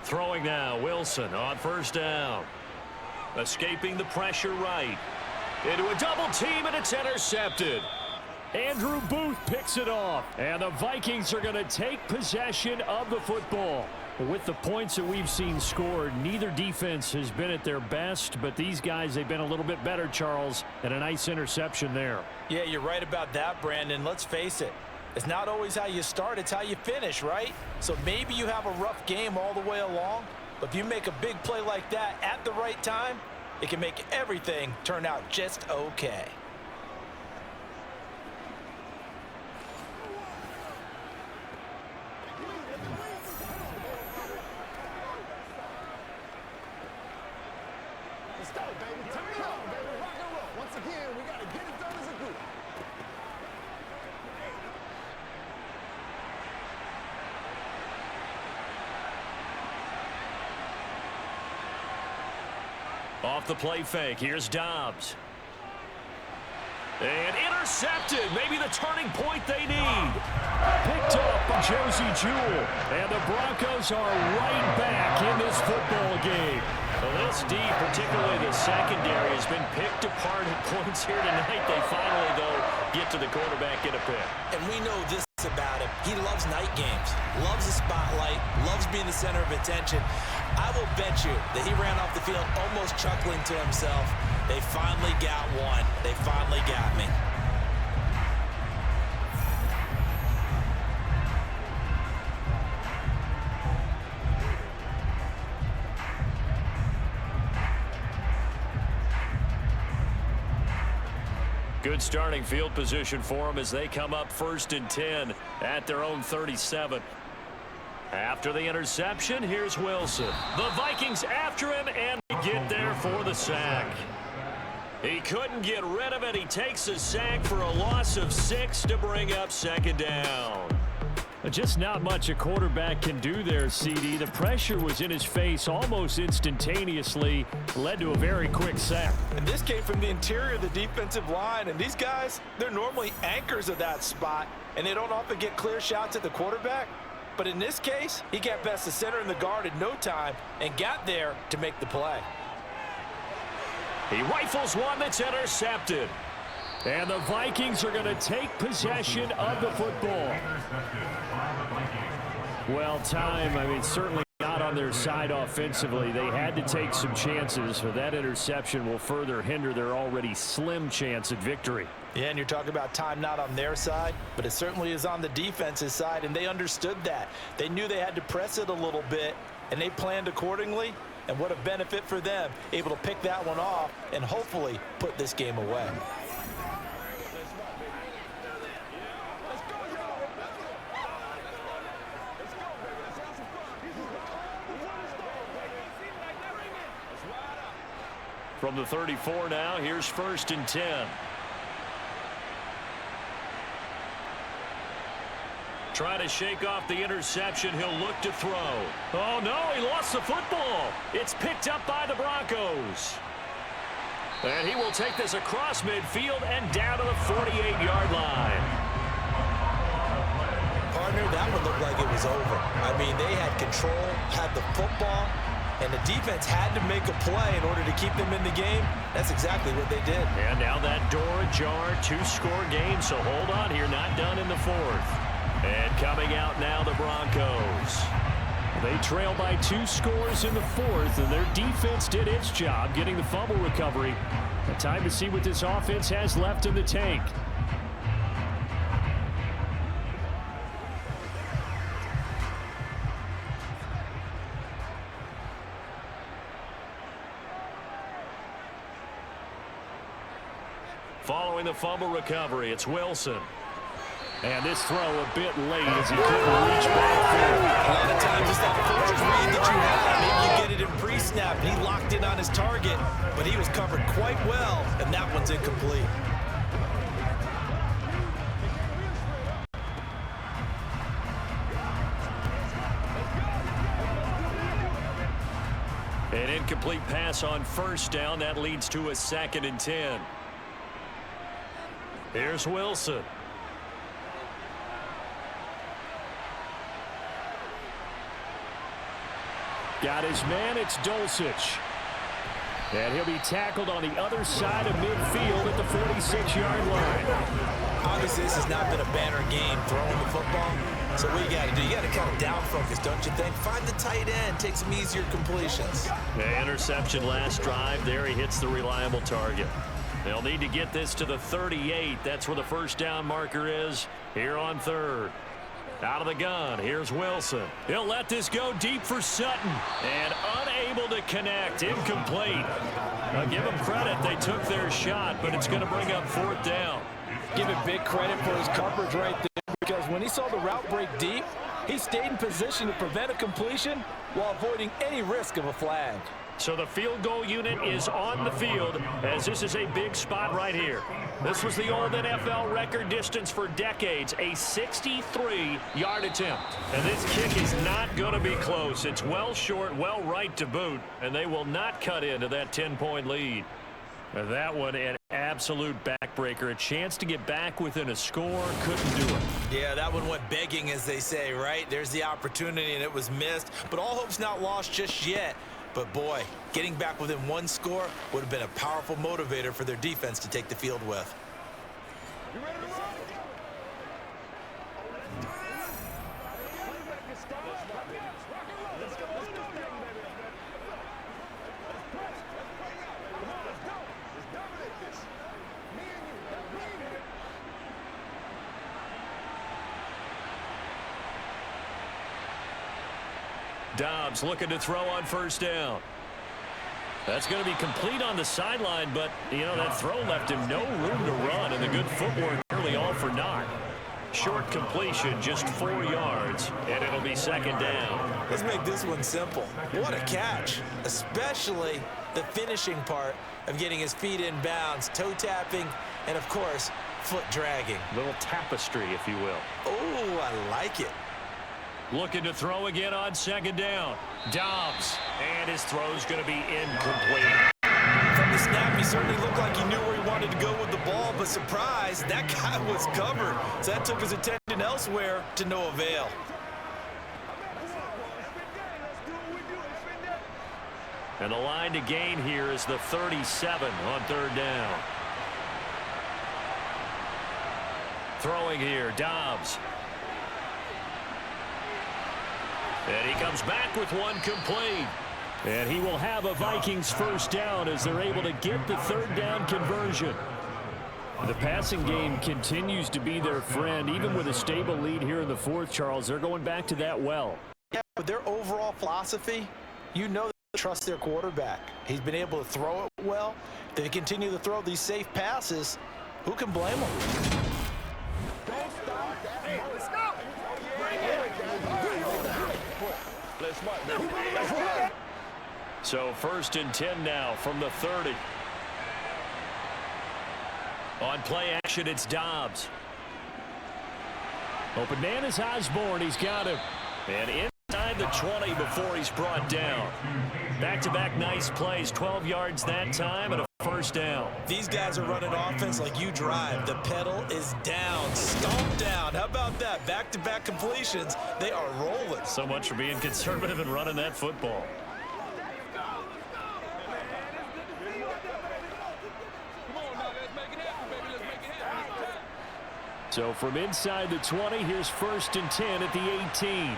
Throwing now, Wilson on 1st down. Escaping the pressure right. Into a double team, and it's intercepted. Andrew Booth picks it off. And the Vikings are going to take possession of the football. With the points that we've seen scored, neither defense has been at their best, but these guys, they've been a little bit better, Charles, and a nice interception there. Yeah, you're right about that, Brandon. Let's face it. It's not always how you start, it's how you finish, right? So maybe you have a rough game all the way along, but if you make a big play like that at the right time, it can make everything turn out just okay. Let's go, baby. Turn it on, baby. Rock and roll. Once again, we got to get it done as a group. Off the play fake, here's Dobbs. And intercepted, maybe the turning point they need. Picked up by Josie Jewell. And the Broncos are right back in this football game. Well, this D, particularly the secondary, has been picked apart at points here tonight. They finally, though, get to the quarterback in a pick. And we know this about him. He loves night games, loves the spotlight, loves being the center of attention. I will bet you that he ran off the field almost chuckling to himself. They finally got one. They finally got me. Good starting field position for them as they come up 1st and 10 at their own 37. After the interception, here's Wilson. The Vikings after him, and they get there for the sack. He couldn't get rid of it. He takes a sack for a loss of 6 to bring up 2nd down. Just not much a quarterback can do there, CD. The pressure was in his face almost instantaneously, led to a very quick sack. And this came from the interior of the defensive line, and these guys, they're normally anchors of that spot, and they don't often get clear shots at the quarterback. But in this case, he got past the center and the guard in no time and got there to make the play. He rifles one that's intercepted. And the Vikings are going to take possession of the football. Well, time, certainly not on their side offensively. They had to take some chances, but that interception will further hinder their already slim chance at victory. Yeah, and you're talking about time not on their side, but it certainly is on the defense's side, and they understood that. They knew they had to press it a little bit, and they planned accordingly. And what a benefit for them, able to pick that one off and hopefully put this game away. From the 34 now, here's 1st and 10. Trying to shake off the interception. He'll look to throw. Oh, no, he lost the football. It's picked up by the Broncos. And he will take this across midfield and down to the 48-yard line. Partner, that one looked like it was over. They had control, had the football, and the defense had to make a play in order to keep them in the game. That's exactly what they did. And now that door ajar, 2-score game, so hold on here, not done in the 4th. And coming out now, the Broncos. They trail by 2 scores in the 4th, and their defense did its job getting the fumble recovery. A time to see what this offense has left in the tank. Following the fumble recovery, it's Wilson. And this throw a bit late as he couldn't reach back there. A lot of times it's that first read that you have. Maybe you get it in pre-snap, and he locked in on his target, but he was covered quite well, and that one's incomplete. An incomplete pass on 1st down. That leads to a 2nd and 10. Here's Wilson. Got his man, it's Dulcich. And he'll be tackled on the other side of midfield at the 46-yard line. Obviously, this has not been a banner game throwing the football. So what you got to do, you got to kind of down focus, don't you think? Find the tight end, take some easier completions. The interception last drive. There he hits the reliable target. They'll need to get this to the 38. That's where the 1st down marker is here on 3rd. Out of the gun, here's Wilson. He'll let this go deep for Sutton. And unable to connect, incomplete. Now give them credit, they took their shot, but it's going to bring up 4th down. Give him big credit for his coverage right there, because when he saw the route break deep, he stayed in position to prevent a completion while avoiding any risk of a flag. So the field goal unit is on the field as this is a big spot right here. This was the old NFL record distance for decades, a 63-yard attempt. And this kick is not going to be close. It's well short, well right to boot, and they will not cut into that 10-point lead. And that one an absolute backbreaker. A chance to get back within a score, couldn't do it. Yeah, that one went begging, as they say, right? There's the opportunity, and it was missed. But all hope's not lost just yet. But, boy, getting back within one score would have been a powerful motivator for their defense to take the field with. You ready to run? Let's go. Let's do this thing, baby. Let's press. Let's play out. Come on, let's go. Let's dominate this. Me and you. Me and you. Dobbs looking to throw on first down. That's going to be complete on the sideline, but, you know, that throw left him no room to run, and the good footwork nearly all for naught. Short completion, just 4 yards, and it'll be second down. Let's make this one simple. What a catch, especially the finishing part of getting his feet in bounds, toe tapping, and, of course, foot dragging. Little tapestry, if you will. Oh, I like it. Looking to throw again on second down. Dobbs, and his throw's going to be incomplete. From the snap, he certainly looked like he knew where he wanted to go with the ball, but surprise, that guy was covered. So that took his attention elsewhere to no avail. And the line to gain here is the 37 on third down. Throwing here, Dobbs. And he comes back with one complete. And he will have a Vikings first down as they're able to get the third down conversion. The passing game continues to be their friend. Even with a stable lead here in the fourth, Charles, they're going back to that well. Yeah, but their overall philosophy, you know they trust their quarterback. He's been able to throw it well. They continue to throw these safe passes. Who can blame them? Don't stop that. Hey, let's go. So first and 10 now from the 30. On play action, it's Dobbs. Open man is Osborne. He's got him. And inside the 20 before he's brought down. Back-to-back nice plays, 12 yards that time and a first down. These guys are running offense like you drive. The pedal is down, stomp down. How about that? Back-to-back completions. They are rolling. So much for being conservative and running that football. So from inside the 20, here's first and 10 at the 18.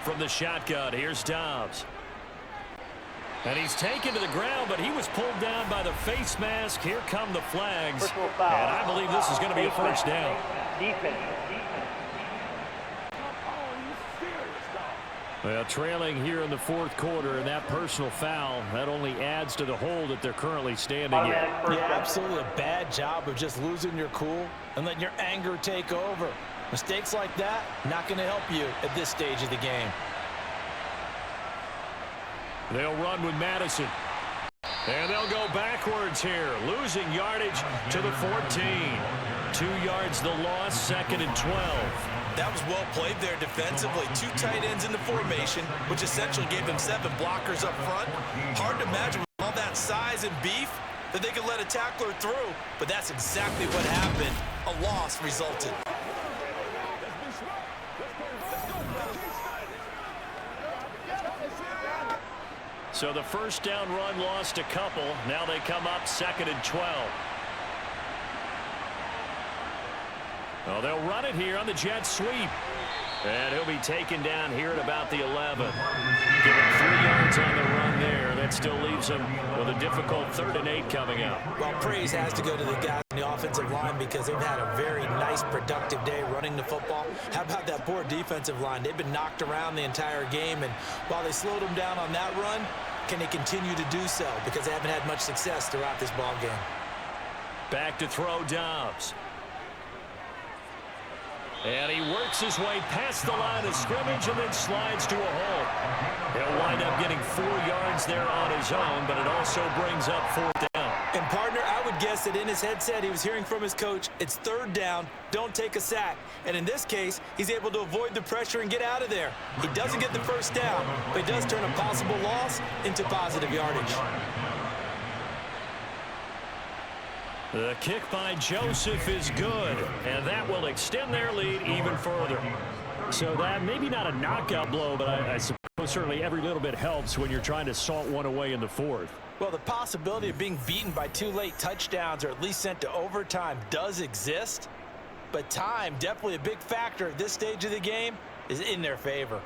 From the shotgun, here's Dobbs. And he's taken to the ground, but he was pulled down by the face mask. Here come the flags. And I believe this is going to be a first down. Defense. Well, trailing here in the fourth quarter, and that personal foul, that only adds to the hole that they're currently standing in. Yeah, absolutely a bad job of just losing your cool and letting your anger take over. Mistakes like that, not going to help you at this stage of the game. They'll run with Madison. And they'll go backwards here, losing yardage to the 14. 2 yards the loss, second and 12. That was well played there defensively. 2 tight ends in the formation, which essentially gave them 7 blockers up front. Hard to imagine with all that size and beef that they could let a tackler through, but that's exactly what happened. A loss resulted. So the first down run lost a couple. Now they come up second and 12. Well, they'll run it here on the jet sweep. And he'll be taken down here at about the 11. Give him 3 yards on the run there. That still leaves him with a difficult 3rd and 8 coming up. Well, praise has to go to the guys on the offensive line because they've had a very nice, productive day running the football. How about that poor defensive line? They've been knocked around the entire game, and while they slowed them down on that run, can they continue to do so? Because they haven't had much success throughout this ball game. Back to throw Dobbs. And he works his way past the line of scrimmage and then slides to a halt. He'll wind up getting 4 yards there on his own, but it also brings up 4th down. And, partner, I would guess that in his headset he was hearing from his coach, it's 3rd down, don't take a sack. And in this case, he's able to avoid the pressure and get out of there. He doesn't get the 1st down, but he does turn a possible loss into positive yardage. The kick by Joseph is good, and that will extend their lead even further. So that maybe not a knockout blow, but I suppose certainly every little bit helps when you're trying to salt one away in the 4th. Well, the possibility of being beaten by 2 late touchdowns or at least sent to overtime does exist, but time, definitely a big factor at this stage of the game, is in their favor.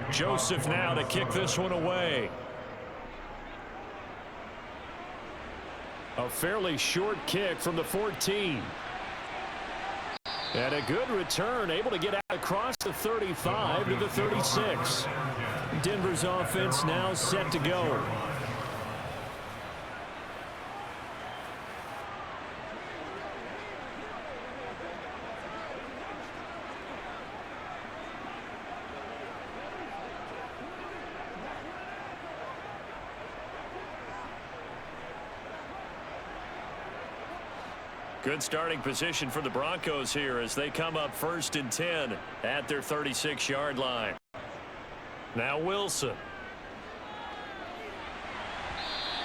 Joseph now to kick this one away. A fairly short kick from the 14. And a good return, able to get out across the 35 to the 36. Denver's offense now set to go. Good starting position for the Broncos here as they come up 1st and 10 at their 36-yard line. Now Wilson.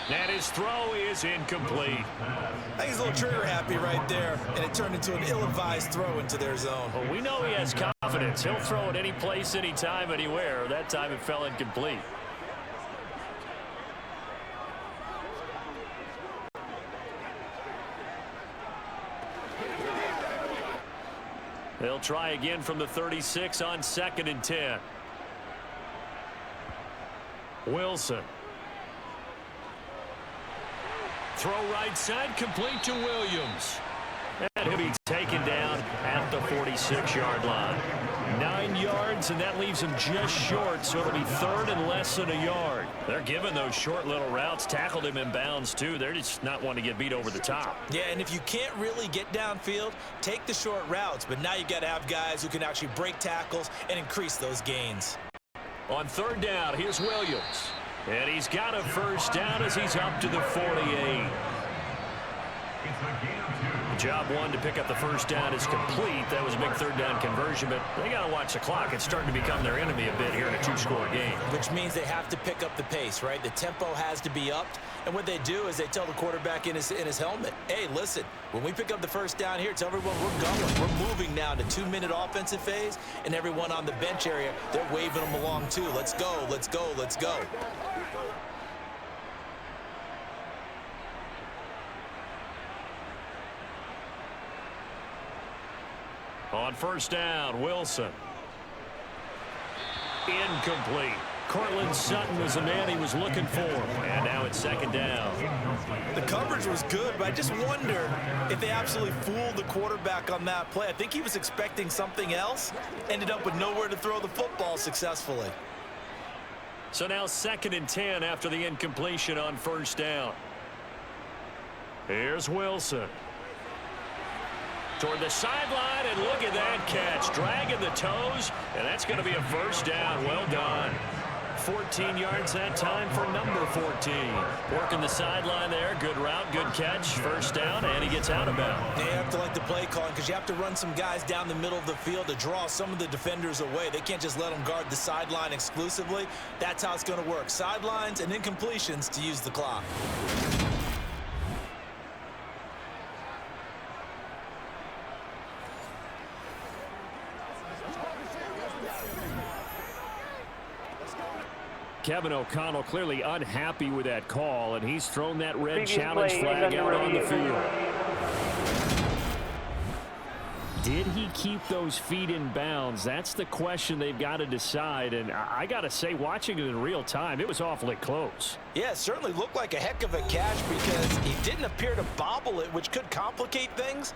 And his throw is incomplete. I think he's a little trigger happy right there, and it turned into an ill-advised throw into their zone. Well, we know he has confidence. He'll throw it any place, anytime, anywhere. That time it fell incomplete. They'll try again from the 36 on 2nd and 10. Wilson. Throw right side, complete to Williams. And he'll be taken down at the 46-yard line. 9 yards, and that leaves him just short, so it'll be 3rd and less than a yard. They're giving those short little routes. Tackled him in bounds, too. They're just not wanting to get beat over the top. Yeah, and if you can't really get downfield, take the short routes. But now you got to have guys who can actually break tackles and increase those gains. On 3rd down, here's Williams. And he's got a 1st down as he's up to the 48. Job 1 to pick up the 1st down is complete. That was a big 3rd down conversion, but they got to watch the clock. It's starting to become their enemy a bit here in a 2-score game. Which means they have to pick up the pace, right? The tempo has to be upped. And what they do is they tell the quarterback in his helmet, hey, listen, when we pick up the 1st down here, tell everyone we're going. We're moving now to 2-minute offensive phase, and everyone on the bench area, they're waving them along too. Let's go, let's go, let's go. On 1st down, Wilson. Incomplete. Cortland Sutton was the man he was looking for. And now it's 2nd down. The coverage was good, but I just wonder if they absolutely fooled the quarterback on that play. I think he was expecting something else. Ended up with nowhere to throw the football successfully. So now 2nd and 10 after the incompletion on 1st down. Here's Wilson. Toward the sideline, and look at that catch. Dragging the toes, and that's going to be a 1st down. Well done. 14 yards that time for number 14. Working the sideline there. Good route, good catch. 1st down, and he gets out of bounds. They have to like the play calling because you have to run some guys down the middle of the field to draw some of the defenders away. They can't just let them guard the sideline exclusively. That's how it's going to work. Sidelines and incompletions to use the clock. Kevin O'Connell clearly unhappy with that call, and he's thrown that red challenge flag out on the field. Did he keep those feet in bounds? That's the question they've got to decide, and I got to say, watching it in real time, it was awfully close. Yeah, it certainly looked like a heck of a catch because he didn't appear to bobble it, which could complicate things.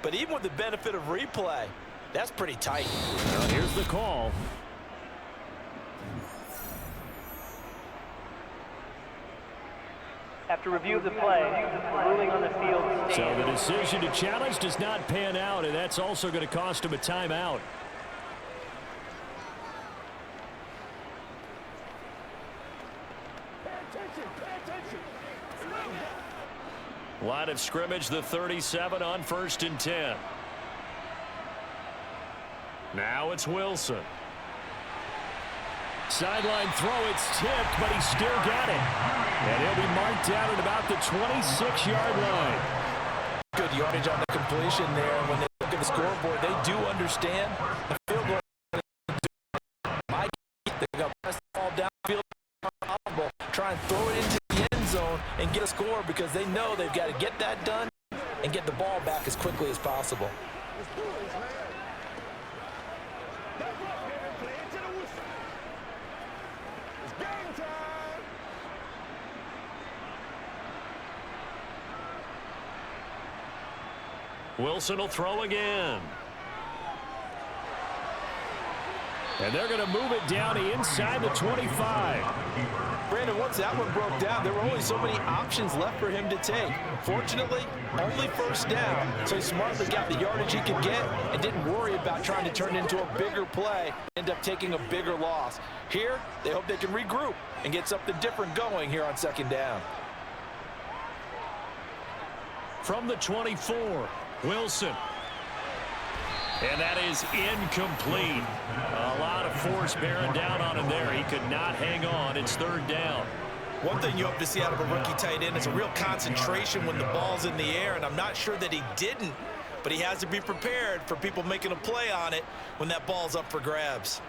But even with the benefit of replay, that's pretty tight. Well, here's the call. After review of the play, the ruling on the field stands. So the decision to challenge does not pan out, and that's also going to cost him a timeout. Line of scrimmage, the 37 on 1st and 10. Now it's Wilson. Sideline throw, it's tipped, but he still got it. And he'll be marked down at about the 26-yard line. Good yardage on the completion there. When they look at the scoreboard, they do understand the field goal. They're going to press the ball downfield, try and throw it into the end zone and get a score because they know they've got to get that done and get the ball back as quickly as possible. Wilson will throw again. And they're going to move it down inside the 25. Brandon, once that one broke down, there were only so many options left for him to take. Fortunately, only first down, so he smartly got the yardage he could get and didn't worry about trying to turn it into a bigger play, end up taking a bigger loss. Here, they hope they can regroup and get something different going here on 2nd down. From the 24, Wilson. And that is incomplete. A lot of force bearing down on him there. He could not hang on. It's 3rd down. One thing you hope to see out of a rookie tight end is a real concentration when the ball's in the air, and I'm not sure that he didn't, but he has to be prepared for people making a play on it when that ball's up for grabs.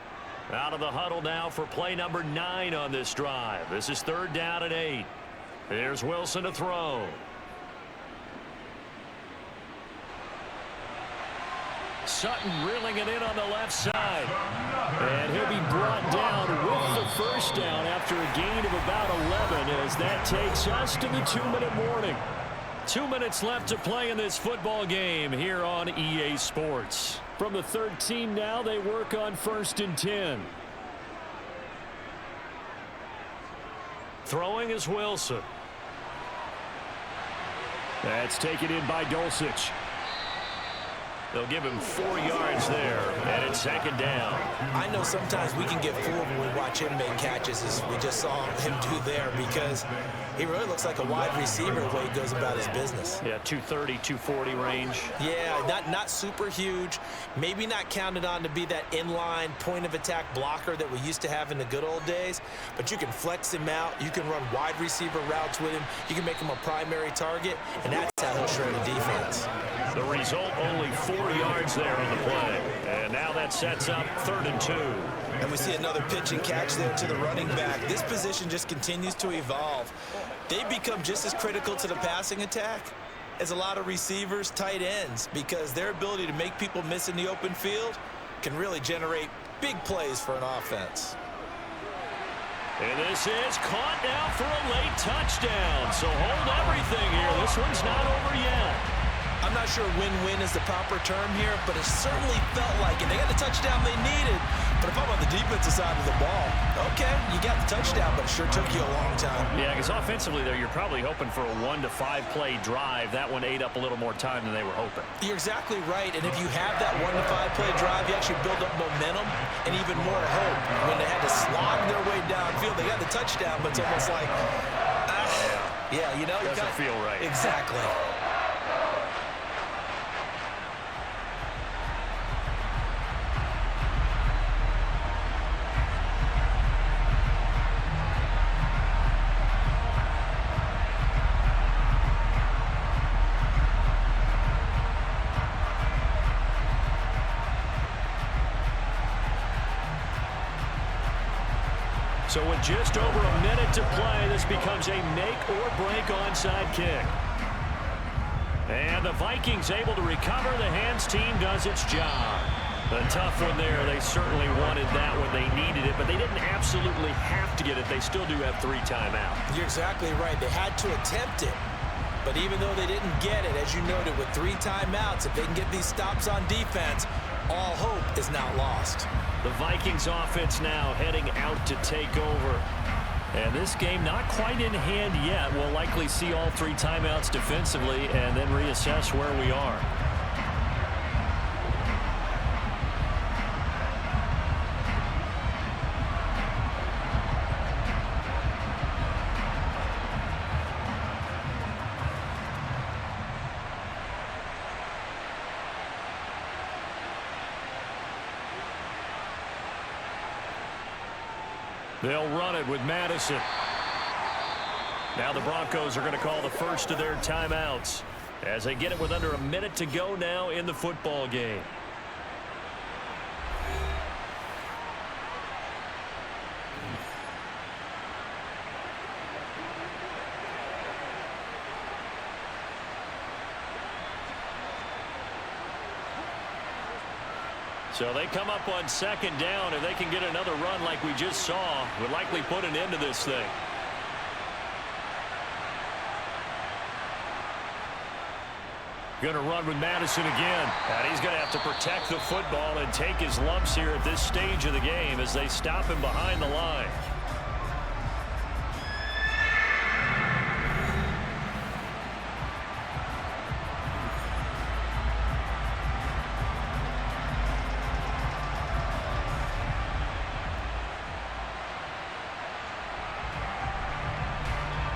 Out of the huddle now for play number 9 on this drive. This is 3rd down and 8. Here's Wilson to throw. Sutton reeling it in on the left side. And he'll be brought down with the first down after a gain of about 11 as that takes us to the 2-minute warning. 2 minutes left to play in this football game here on EA Sports. From the 13 now, they work on 1st and 10. Throwing is Wilson. That's taken in by Dulcich. They'll give him 4 yards there, and it's 2nd down. I know sometimes we can get fooled when we watch him make catches, as we just saw him do there, because he really looks like a wide receiver the way he goes about his business. Yeah, 230, 240 range. Yeah, not super huge. Maybe not counted on to be that inline point-of-attack blocker that we used to have in the good old days, but you can flex him out. You can run wide receiver routes with him. You can make him a primary target, and that's how he'll shred a defense. The result, only 4 yards there on the play. And now that sets up 3rd and 2. And we see another pitch and catch there to the running back. This position just continues to evolve. They become just as critical to the passing attack as a lot of receivers, tight ends, because their ability to make people miss in the open field can really generate big plays for an offense. And this is caught now for a late touchdown. So hold everything here. This one's not over yet. I'm not sure win-win is the proper term here, but it certainly felt like it. They got the touchdown they needed, but if I'm on the defensive side of the ball, okay, you got the touchdown, but it sure took you a long time. Yeah, because offensively there, you're probably hoping for a 1 to 5 play drive. That one ate up a little more time than they were hoping. You're exactly right, and if you have that 1 to 5 play drive, you actually build up momentum and even more hope. When they had to slog their way downfield, they got the touchdown, but it's almost like, yeah, you know. Doesn't feel right. Exactly. So with just over a minute to play, this becomes a make-or-break onside kick. And the Vikings able to recover. The hands team does its job. A tough one there. They certainly wanted that when they needed it, but they didn't absolutely have to get it. They still do have 3 timeouts. You're exactly right. They had to attempt it, But even though they didn't get it, as you noted, with 3 timeouts, if they can get these stops on defense, all hope is now lost. The Vikings offense now heading out to take over. And this game not quite in hand yet. We'll likely see all 3 timeouts defensively and then reassess where we are. They'll run it with Madison. Now the Broncos are going to call the first of their timeouts as they get it with under a minute to go now in the football game. So they come up on 2nd down, and they can get another run like we just saw. Would likely put an end to this thing. Going to run with Madison again. And he's going to have to protect the football and take his lumps here at this stage of the game as they stop him behind the line.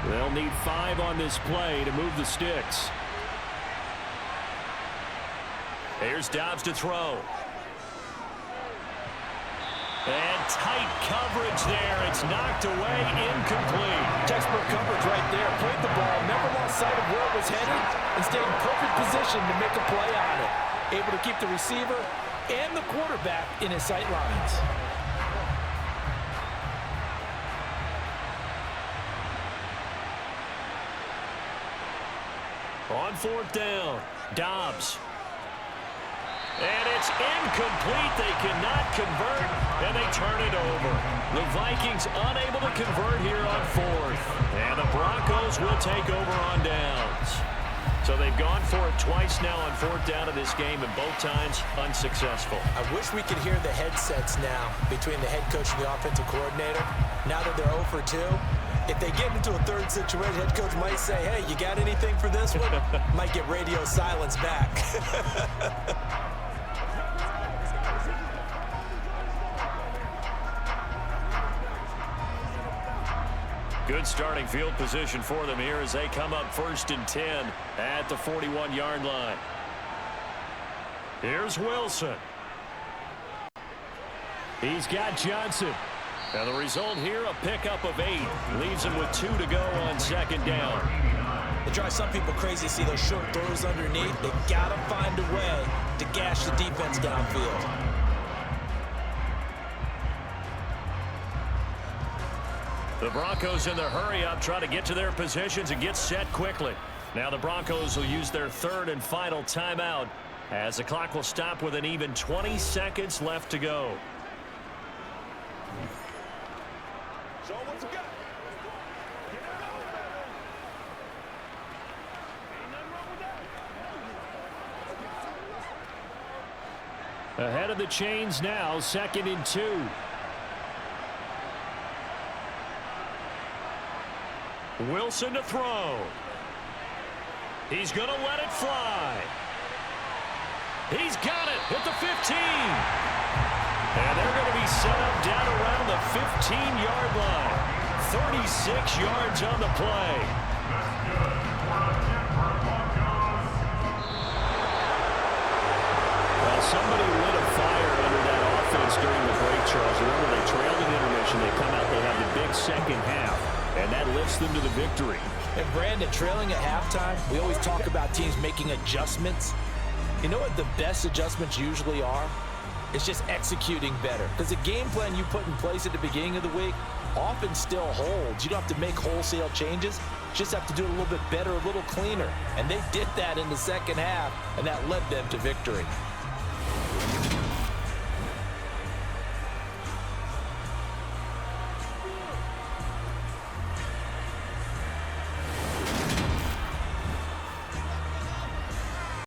They'll need 5 on this play to move the sticks. Here's Dobbs to throw. And tight coverage there. It's knocked away, incomplete. Textbook coverage right there. Played the ball, never lost sight of where it was headed, and stayed in perfect position to make a play on it. Able to keep the receiver and the quarterback in his sight lines. On 4th down, Dobbs. And it's incomplete. They cannot convert, and they turn it over. The Vikings unable to convert here on 4th. And the Broncos will take over on downs. So they've gone for it twice now on 4th down in this game, and both times unsuccessful. I wish we could hear the headsets now between the head coach and the offensive coordinator. Now that they're 0 for 2. If they get into a 3rd situation, head coach might say, hey, you got anything for this one? Might get radio silence back. Good starting field position for them here as they come up 1st and 10 at the 41-yard line. Here's Wilson. He's got Johnson. And the result here, a pickup of 8. Leaves him with 2 to go on 2nd down. It drives some people crazy to see those short throws underneath. They got to find a way to gash the defense downfield. The Broncos in the hurry-up try to get to their positions and get set quickly. Now the Broncos will use their 3rd and final timeout as the clock will stop with an even 20 seconds left to go. Show what you got. Ahead of the chains now, 2nd and 2. Wilson to throw. He's going to let it fly. He's got it at the 15. And they're going to be set up down around the 15-yard line. 36 yards on the play. Well, somebody lit a fire under that offense during the break, Charles. Remember, they trailed in intermission. They come out, they have the big second half, and that lifts them to the victory. And Brandon, trailing at halftime, we always talk about teams making adjustments. You know what the best adjustments usually are? It's just executing better. Because the game plan you put in place at the beginning of the week often still holds. You don't have to make wholesale changes. You just have to do it a little bit better, a little cleaner. And they did that in the second half, and that led them to victory.